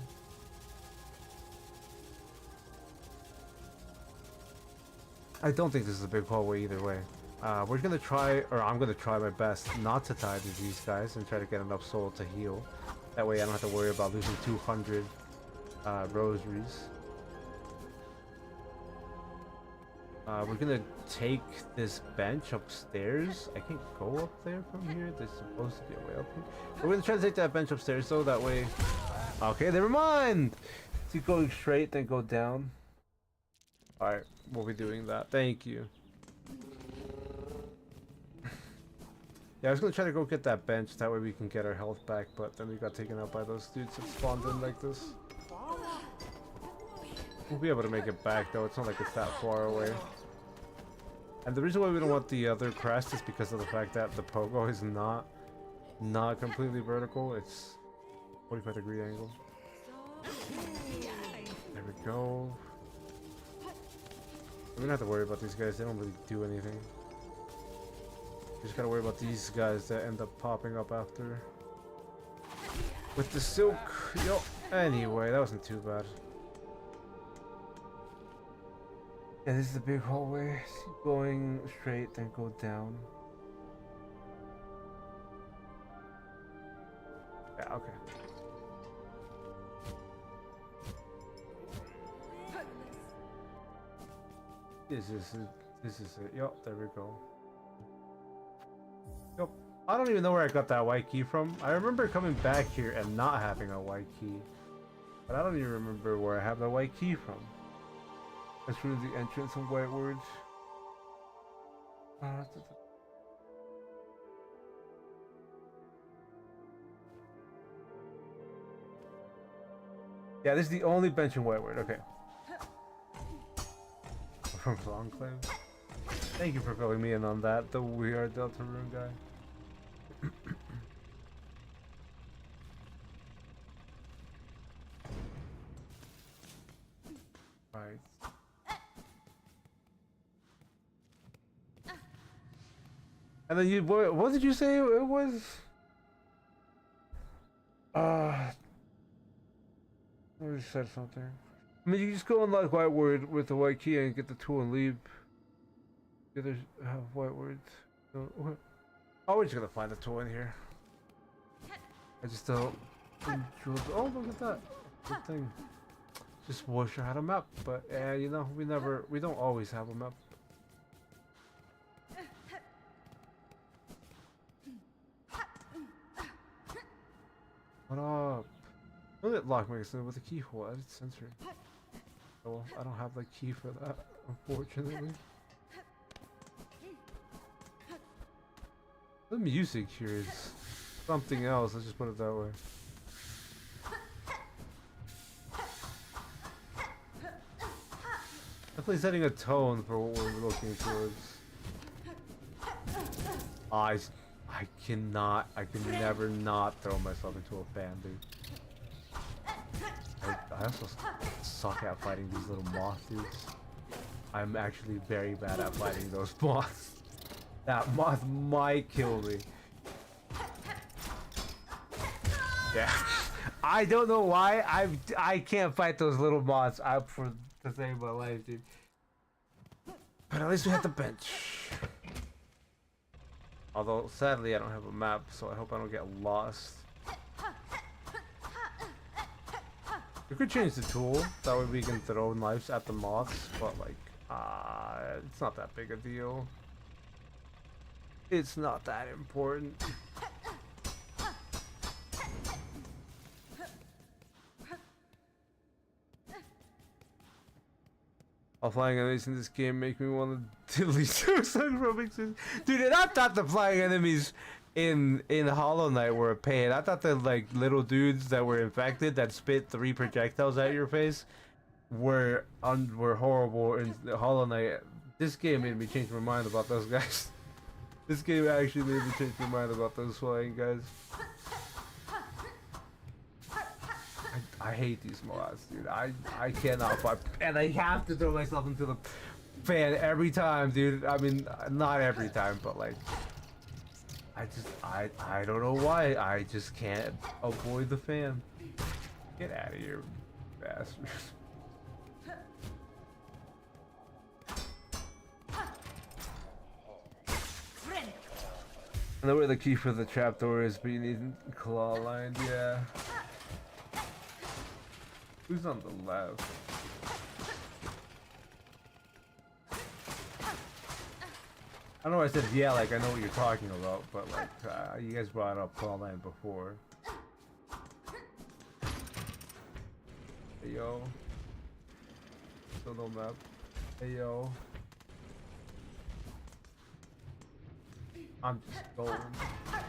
I don't think this is a big hallway either way. We're gonna try, or I'm gonna try my best not to die to these guys and try to get enough soul to heal. That way I don't have to worry about losing 200 rosaries. We're gonna take this bench upstairs. I can't go up there from here. There's supposed to be a way up here. We're gonna try to take that bench upstairs though, that way. Okay, never mind! Keep going straight, then go down. Alright, we'll be doing that. Thank you. Yeah, I was gonna try to go get that bench, that way we can get our health back, but then we got taken out by those dudes that spawned in like this. We'll be able to make it back though, it's not like it's that far away. And the reason why we don't want the other crest is because of the fact that the pogo is not completely vertical, it's 45-degree angle. There we go. We don't have to worry about these guys, they don't really do anything. Just gotta worry about these guys that end up popping up after. With the silk, yo. Anyway, that wasn't too bad. Yeah, this is the big hallway. Keep going straight, then go down. Yeah, okay. This is it. This is it. Yup, there we go. Yup. I don't even know where I got that white key from. I remember coming back here and not having a white key. But I don't even remember where I have the white key from. That's through the entrance of White Woods. Yeah, this is the only bench in White Word. Okay. From Enclave. Thank you for filling me in on that. The weird Delta Rune guy. Right. And then you, what did you say it was? I just said something. I mean, you just go and like White Word with the white key and get the tool and leave. The others have White Words. So, oh, we're just gonna find the tool in here. I just don't. Oh, look at that. Good thing. Just wish I had a map, but yeah, you know, we don't always have a map. What up? Look at lock mechanism with a keyhole. Added sensor. Oh, well, I don't have the key for that, unfortunately. The music here is something else. Let's just put it that way. Definitely setting a tone for what we're looking towards. I can never not throw myself into a fan, dude. I also suck at fighting these little moth dudes. I'm actually very bad at fighting those moths. That moth might kill me. Yeah. I don't know why I can't fight those little moths out for to save my life, dude. But at least we have the bench. Although sadly I don't have a map, so I hope I don't get lost. We could change the tool, that way we can throw knives at the moths, but like, it's not that big a deal. It's not that important. All flying enemies in this game make me want to delete Silksong from existence. Dude, and I thought the flying enemies in Hollow Knight were a pain. I thought the like little dudes that were infected that spit 3 projectiles at your face were horrible in Hollow Knight. This game made me change my mind about those guys. This game actually made me change my mind about those flying guys. I hate these mods, dude. I cannot fight, and I have to throw myself into the fan every time, dude. I mean, not every time, but like, I don't know why. I just can't avoid the fan. Get out of here, bastard. I know where the key for the trapdoor is, but you need claw line, yeah. Who's on the left? I don't know why I said yeah, like I know what you're talking about, but like, you guys brought up claw line before. Hey yo. Still no map. Hey yo. I'm just going. I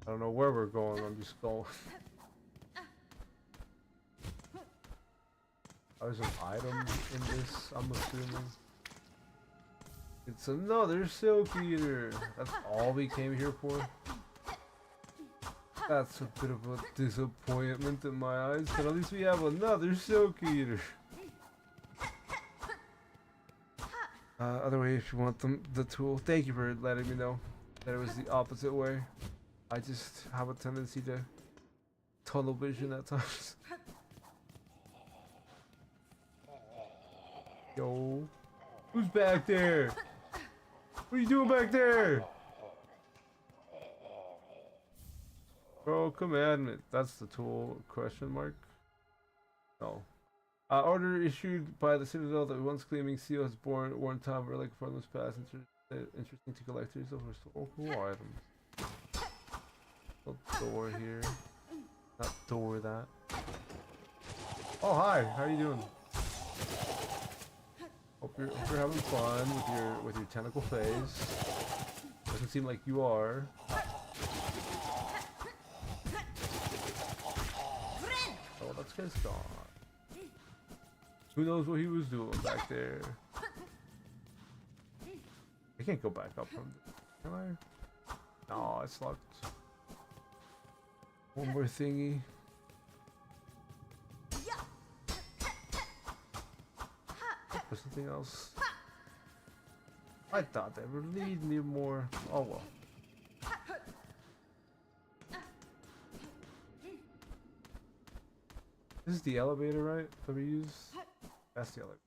don't know where we're going, I'm just going. There's an item in this, I'm assuming. It's another Silk Eater. That's all we came here for? That's a bit of a disappointment in my eyes, but at least we have another Silk Eater. Other way if you want the tool. Thank you for letting me know that it was the opposite way. I just have a tendency to tunnel vision at times. Yo, who's back there? What are you doing back there? Bro, commandment. That's the tool, question mark? No. Order issued by the Citadel that once claiming seal has worn time relic for those passengers. Interesting to collectors of historical items. Door here. Not door that. Oh hi, how are you doing? Hope you're having fun with your tentacle phase. Doesn't seem like you are. Oh, that guy's gone. Who knows what he was doing back there? I can't go back up from this. Can I? No, it's locked. One more thingy. There's something else. I thought they would lead me more. Oh well. This is the elevator, right? That we use? That's the elevator.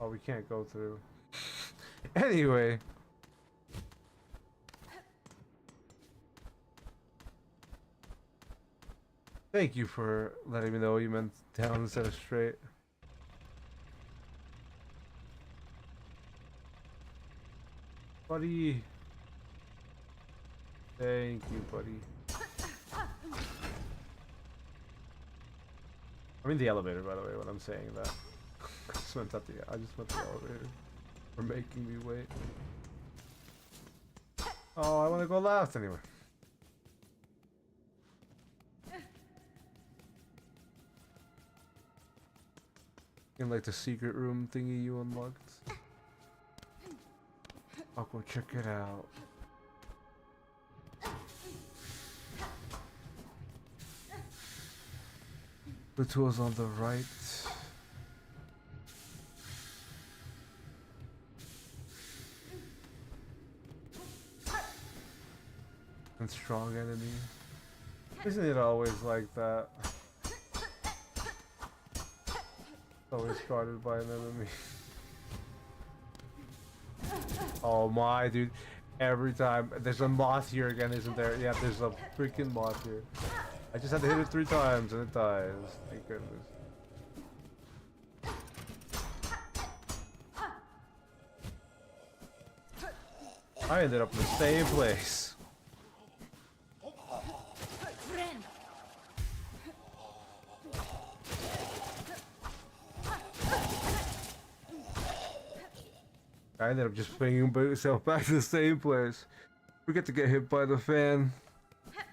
Oh, we can't go through. Anyway. Thank you for letting me know you meant down instead of straight. Buddy. Thank you, buddy. I'm in the elevator, by the way, when I'm saying that. I just went up the elevator. For making me wait. Oh, I want to go last anyway. In like the secret room thingy you unlocked. I'll go check it out. The tool's on the right. And strong enemy. Isn't it always like that? Always guarded by an enemy. Oh my, dude. Every time. There's a moth here again, isn't there? Yeah, there's a freaking moth here. I just had to hit it 3 times and it dies. Thank goodness. I ended up in the same place. I ended up just bringing myself back to the same place. Forget to get hit by the fan.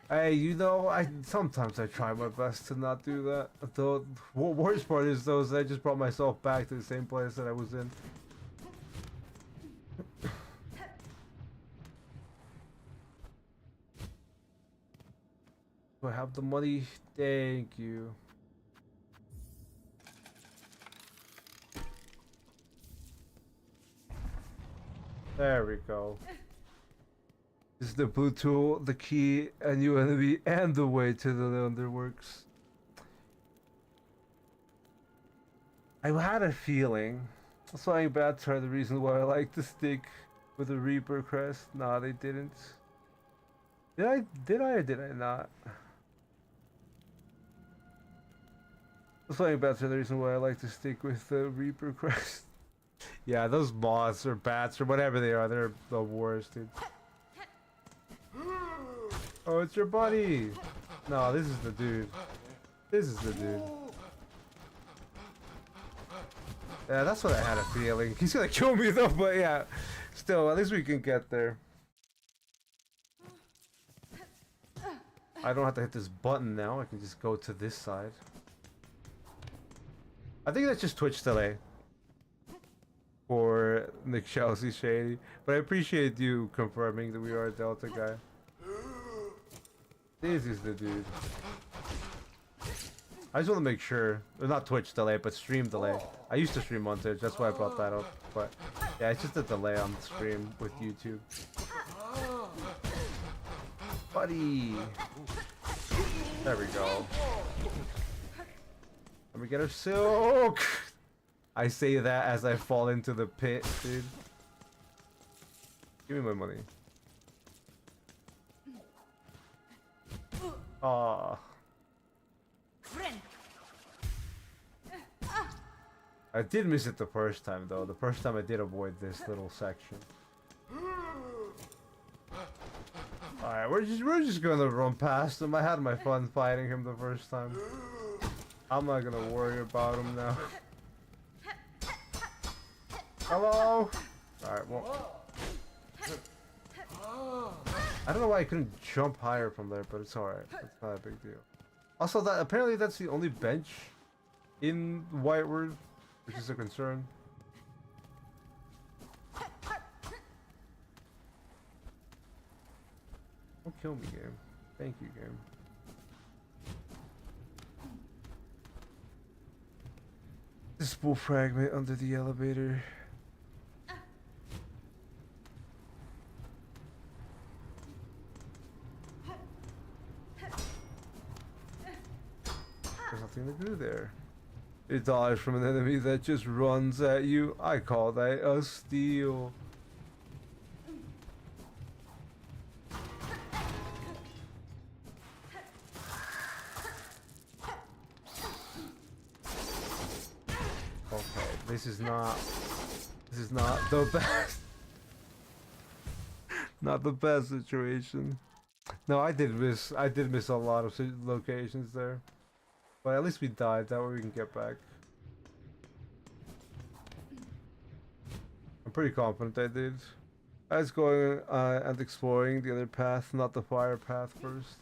Hey, you know, sometimes I try my best to not do that. The worst part is though, is I just brought myself back to the same place that I was in. Do I have the money? Thank you. There we go. This is the blue tool, the key, a new enemy, and the way to the underworks. I had a feeling. Flying bats are the reason why I like to stick with the Reaper crest. Nah, they didn't. Did I or did I not? Flying bats are the reason why I like to stick with the Reaper crest. Yeah, those moths or bats or whatever they are, they're the worst, dude. Oh, it's your buddy! No, this is the dude. This is the dude. Yeah, that's what I had a feeling. He's gonna kill me though, but yeah. Still, at least we can get there. I don't have to hit this button now. I can just go to this side. I think that's just Twitch delay. For Nick Chelsea Shady. But I appreciate you confirming that we are a Delta guy. This is the dude. I just want to make sure, or not Twitch delay, but stream delay. I used to stream on Twitch, that's why I brought that up. But yeah, it's just a delay on stream with YouTube. Buddy! There we go. Let me get her silk! I say that as I fall into the pit, dude. Give me my money. Aww. I did miss it the first time though. The first time I did avoid this little section. Alright, we're just gonna run past him. I had my fun fighting him the first time. I'm not gonna worry about him now. Hello? Alright, well. I don't know why I couldn't jump higher from there, but it's alright. It's not a big deal. Also, that apparently that's the only bench in Whiteward, which is a concern. Don't kill me, game. Thank you, game. This spool fragment under the elevator. There's nothing to do there. It dodges from an enemy that just runs at you. I call that a steal. Okay, this is not the best. Not the best situation. No, I did miss a lot of locations there. But at least we died, that way we can get back. I'm pretty confident I did. I was going and exploring the other path, not the fire path first.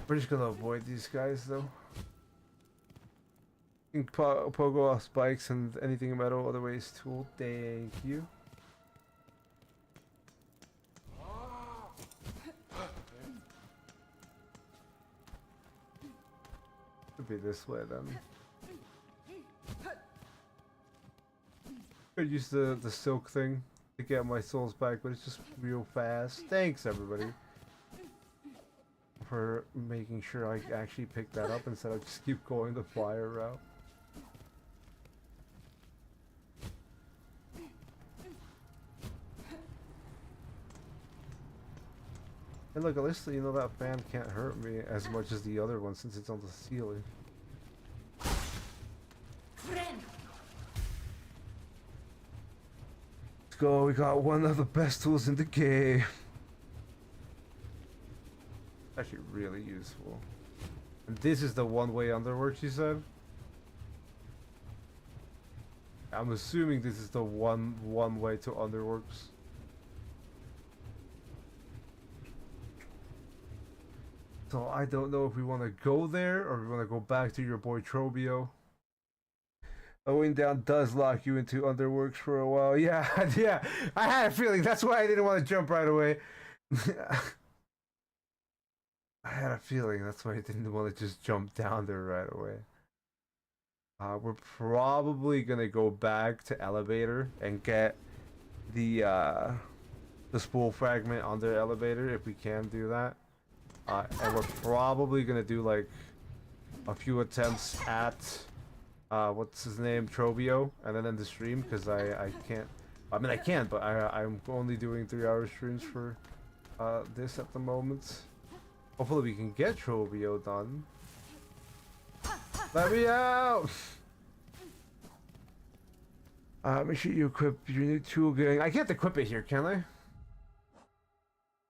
We're just gonna avoid these guys though. You can pogo off spikes and anything metal, other ways tool. Thank you. Could be this way then. Could use the silk thing to get my souls back, but it's just real fast. Thanks everybody for making sure I actually pick that up instead of just keep going the fire route. And look, at least you know that fan can't hurt me as much as the other one since it's on the ceiling. Let's go, we got one of the best tools in the game. Actually really useful. And this is the one-way underworks you said? I'm assuming this is the one way to underworks. So I don't know if we want to go there or we want to go back to your boy Trobio. Going down does lock you into underworks for a while. Yeah, yeah. I had a feeling. That's why I didn't want to jump right away. I had a feeling. That's why I didn't want to just jump down there right away. We're probably gonna go back to elevator and get the spool fragment on the elevator if we can do that. And we're probably gonna do like a few attempts at what's his name, Trobio, and then end the stream because I can't. I mean I can, but I'm only doing 3-hour streams for this at the moment. Hopefully we can get Trobio done. Let me out! Make sure you equip your new tool gang. I can't equip it here, can I?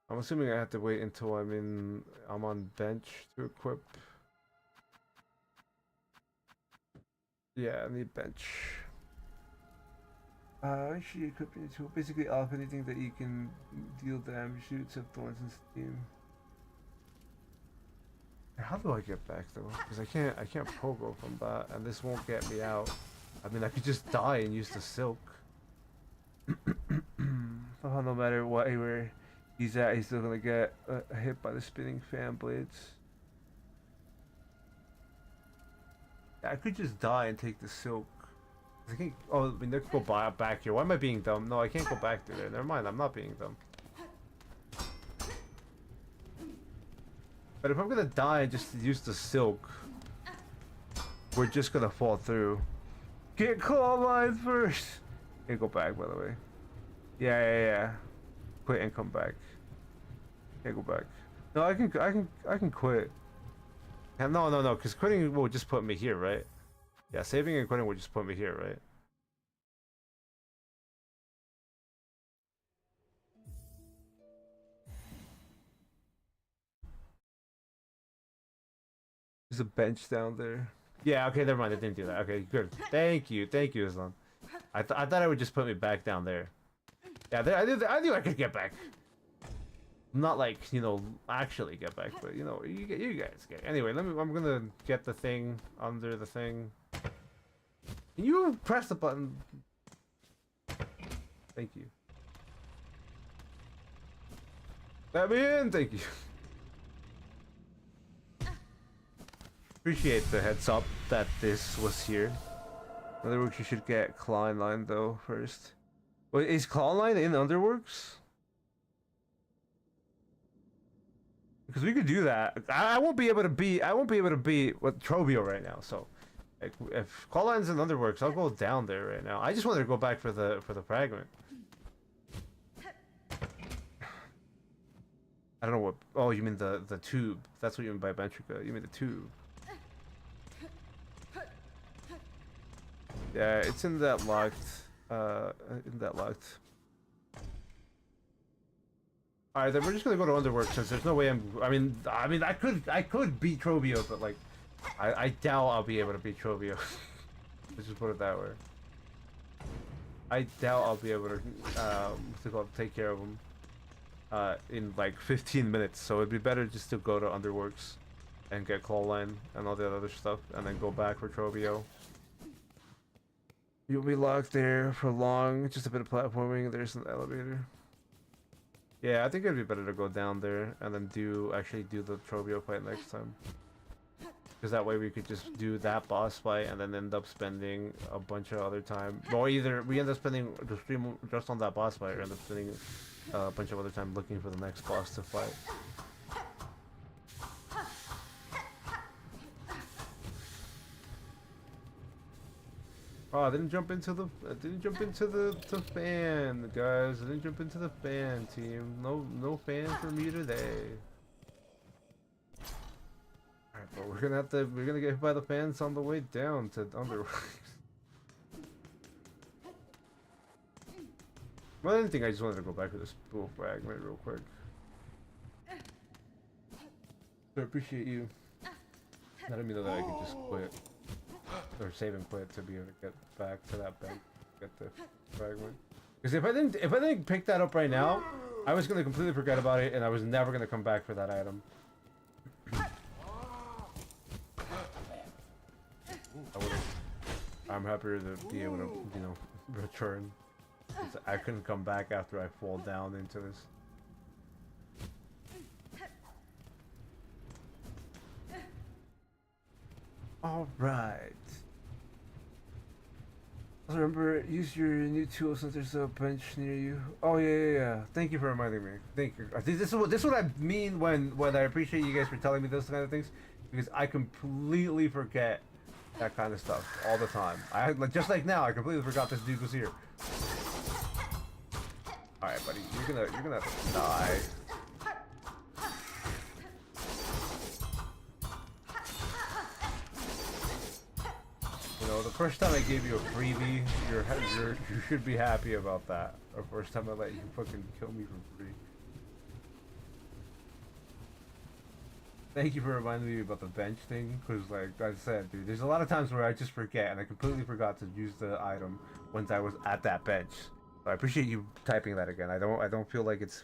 I'm assuming I have to wait until I'm on bench to equip. Yeah, I need bench. Make sure you equip your tool. Basically off anything that you can deal damage to except thorns and steam. How do I get back though? Because I can't pogo from that, and this won't get me out. I mean, I could just die and use the silk. Oh, no matter what, we're He's still gonna get hit by the spinning fan blades. I could just die and take the silk. I think. Oh, I mean, they could go back here. Why am I being dumb? No, I can't go back to there. Never mind. I'm not being dumb. But if I'm gonna die and just use the silk, we're just gonna fall through. Get claw line first. Can't go back, by the way. Yeah. Quit and come back. Can't go back. No, I can quit. No, because quitting will just put me here, right? Yeah, saving and quitting will just put me here, right? There's a bench down there. Yeah, okay, never mind. I didn't do that. Okay, good. Thank you, Islam. I thought it would just put me back down there. Yeah, I knew I could get back. Not like, you know, actually get back, but you know, you guys get. Anyway, I'm gonna get the thing under the thing. Can you press the button? Thank you. Let me in, thank you. Appreciate the heads up that this was here. In other words, you should get Claw Line though first. Wait, is Claw Line in Underworks? Because we could do that. I won't be able to beat with Trobio right now. So, like, if Claw Line's in Underworks, I'll go down there right now. I just wanted to go back for the fragment. I don't know what. Oh, you mean the tube? That's what you mean by Ventrica. You mean the tube? Yeah, it's in that locked. Alright, then we're just gonna go to Underworks since there's no way I mean, I could beat Trobio, but like, I doubt I'll be able to beat Trobio. Let's just put it that way. I doubt I'll be able to take care of him in like 15 minutes. So it'd be better just to go to Underworks and get Claw Line and all the other stuff, and then go back for Trobio. You'll be locked there for long. Just a bit of platforming. There's an elevator. Yeah, I think it'd be better to go down there and then actually do the Trobio fight next time. Because that way we could just do that boss fight and then end up spending a bunch of other time. Or either we end up spending the stream just on that boss fight, or end up spending a bunch of other time looking for the next boss to fight. Oh, I didn't jump into the fan, guys. I didn't jump into the fan, team. No fan for me today. Alright, but we're gonna get hit by the fans on the way down to Underworks. Well, I didn't think I just wanted to go back to this spool fragment real quick. So I appreciate you letting me know that I could just quit. Or save and quit to be able to get back to that bank, get the fragment. Because if I didn't pick that up right now, I was gonna completely forget about it, and I was never gonna come back for that item. I'm happier to be able to, you know, return. I couldn't come back after I fall down into this. All right. Remember, use your new tool since there's a bench near you. Oh yeah. Thank you for reminding me. Thank you. This is what I mean when I appreciate you guys for telling me those kind of things, because I completely forget that kind of stuff all the time. Just like now, I completely forgot this dude was here. All right, buddy, you're gonna have to die. You know, the first time I gave you a freebie, you should be happy about that. The first time I let you fucking kill me for free. Thank you for reminding me about the bench thing, because like I said, dude, there's a lot of times where I just forget, and I completely forgot to use the item once I was at that bench. So I appreciate you typing that again. I don't feel like it's...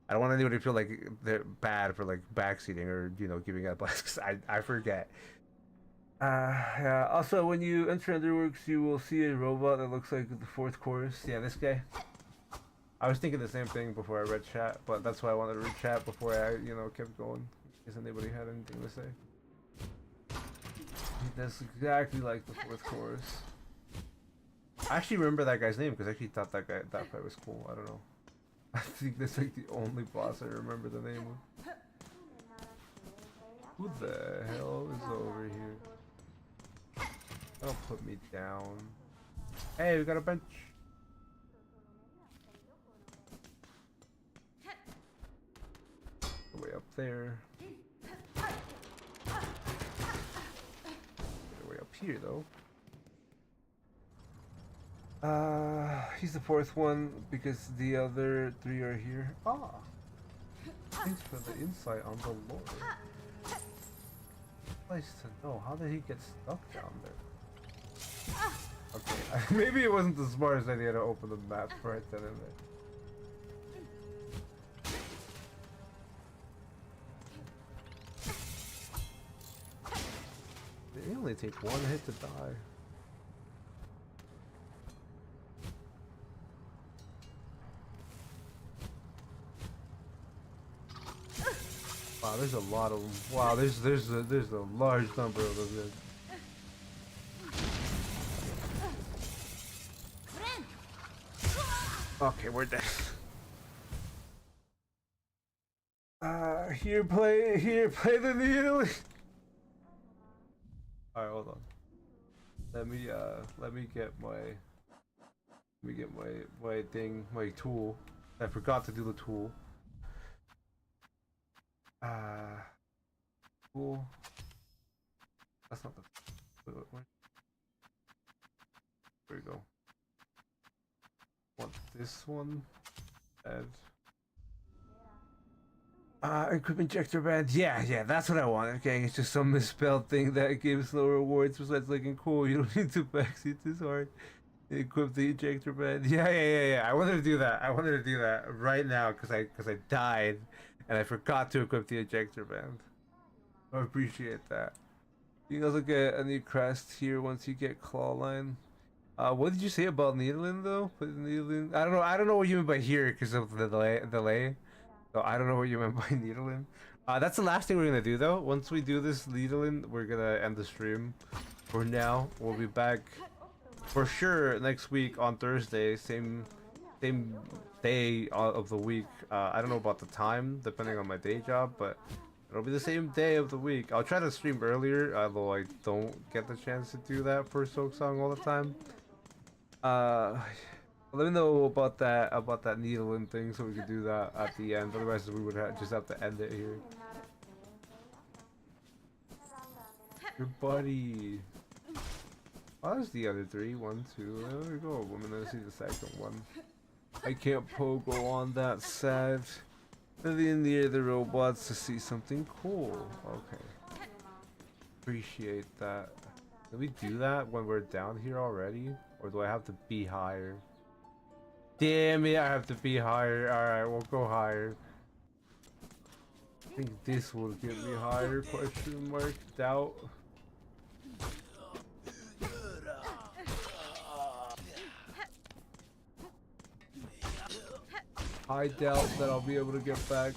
I don't want anybody to feel like they're bad for like backseating or, you know, giving out blacks. I forget. Yeah. Also, when you enter Underworks, you will see a robot that looks like the fourth chorus. Yeah, this guy. I was thinking the same thing before I read chat, but that's why I wanted to read chat before I, kept going. In case anybody had anything to say. That's exactly like the fourth chorus. I actually remember that guy's name because I actually thought that fight was cool. I don't know. I think that's like the only boss I remember the name of. Who the hell is over here? Don't put me down. Hey, we got a bench. Way up there. Way up here though. He's the fourth one because the other three are here. Ah, thanks for the insight on the lore. Nice to know. How did he get stuck down there? Okay, maybe it wasn't the smartest idea to open the map right then and there. They only take one hit to die. Wow, there's a lot of them. Wow, there's a large number of them. Okay, we're dead. Here play the needle. Alright, hold on. Let me get my thing, my tool. I forgot to do the tool. Tool. That's not the. There we go. Want this one? Add. Equip injector band. Yeah, that's what I want. Okay, it's just some misspelled thing that gives no rewards besides looking cool. You don't need to backseat this hard. Equip the injector band. Yeah. I wanted to do that right now because I died and I forgot to equip the injector band. I appreciate that. You can also get a new crest here once you get claw line. What did you say about needling though? Put the needling. I don't know what you mean by here because of the delay. So I don't know what you meant by needling. That's the last thing we're gonna do though. Once we do this needling, we're gonna end the stream. For now, we'll be back for sure next week on Thursday, same day of the week. I don't know about the time, depending on my day job, but it'll be the same day of the week. I'll try to stream earlier, although I don't get the chance to do that for Silksong all the time. Let me know about that needling thing so we can do that at the end. Otherwise, we would just have to end it here. Your buddy. Oh, there's the other three. 1, 2. There we go. I'm gonna see the second one. I can't pogo on that sad. Living near the robots to see something cool. Okay. Appreciate that. Did we do that when we're down here already? Or do I have to be higher? Damn it, I have to be higher. Alright, we'll go higher. I think this will get me higher, question mark, doubt. I doubt that I'll be able to get back.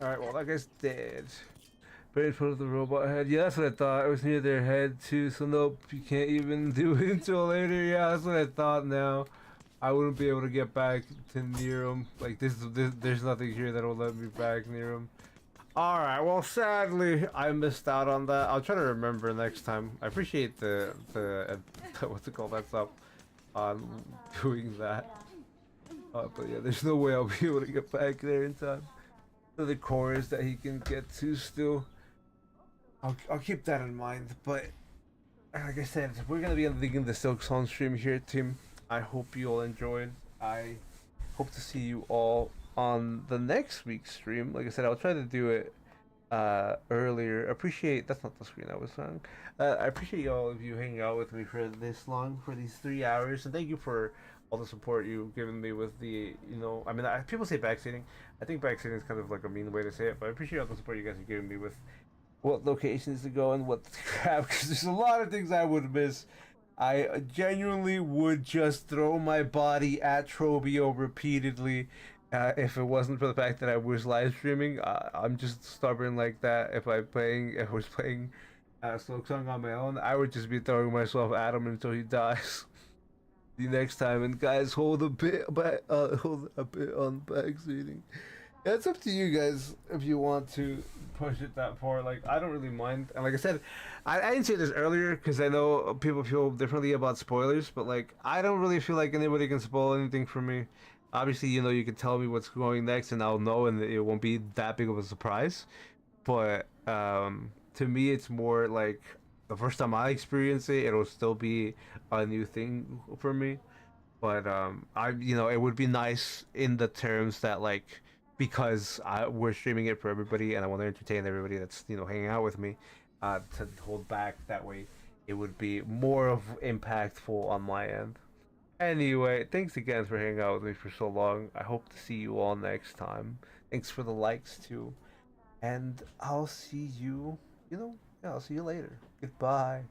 Alright, well that guy's dead. Right in front of the robot head. Yeah, that's what I thought. It was near their head too, so nope, you can't even do it until later. Yeah, that's what I thought now. I wouldn't be able to get back to near him. Like there's nothing here that'll let me back near him. Alright, well sadly I missed out on that. I'll try to remember next time. I appreciate the what's it called, that's up on doing that. But yeah, there's no way I'll be able to get back there in time. To the chorus that he can get to still. I'll keep that in mind, but like I said, we're gonna be ending the Silksong stream here, team. I hope you all enjoyed. I hope to see you all on the next week's stream. Like I said, I'll try to do it earlier. Appreciate that's not the screen I was on. I appreciate all of you hanging out with me for this long, for these 3 hours, and thank you for all the support you've given me with the, I mean, people say backseating. I think backseating is kind of like a mean way to say it, but I appreciate all the support you guys are giving me with what locations to go and what to grab, because there's a lot of things I would miss. I genuinely would just throw my body at Trobio repeatedly if it wasn't for the fact that I was live streaming. I'm just stubborn like that. If I was playing Silksong on my own, I would just be throwing myself at him until he dies. The next time, and guys, hold a bit back, hold a bit on backseating. Yeah, it's up to you guys if you want to push it that far. Like, I don't really mind. And like I said, I didn't say this earlier because I know people feel differently about spoilers, but like, I don't really feel like anybody can spoil anything for me. Obviously, you can tell me what's going next and I'll know, and it won't be that big of a surprise. But to me, it's more like the first time I experience it, it'll still be a new thing for me. But it would be nice in the terms that like because we're streaming it for everybody, and I want to entertain everybody that's hanging out with me, to hold back that way. It would be more of impactful on my end. Anyway, thanks again for hanging out with me for so long. I hope to see you all next time. Thanks for the likes too, and I'll see you. Yeah, I'll see you later. Goodbye.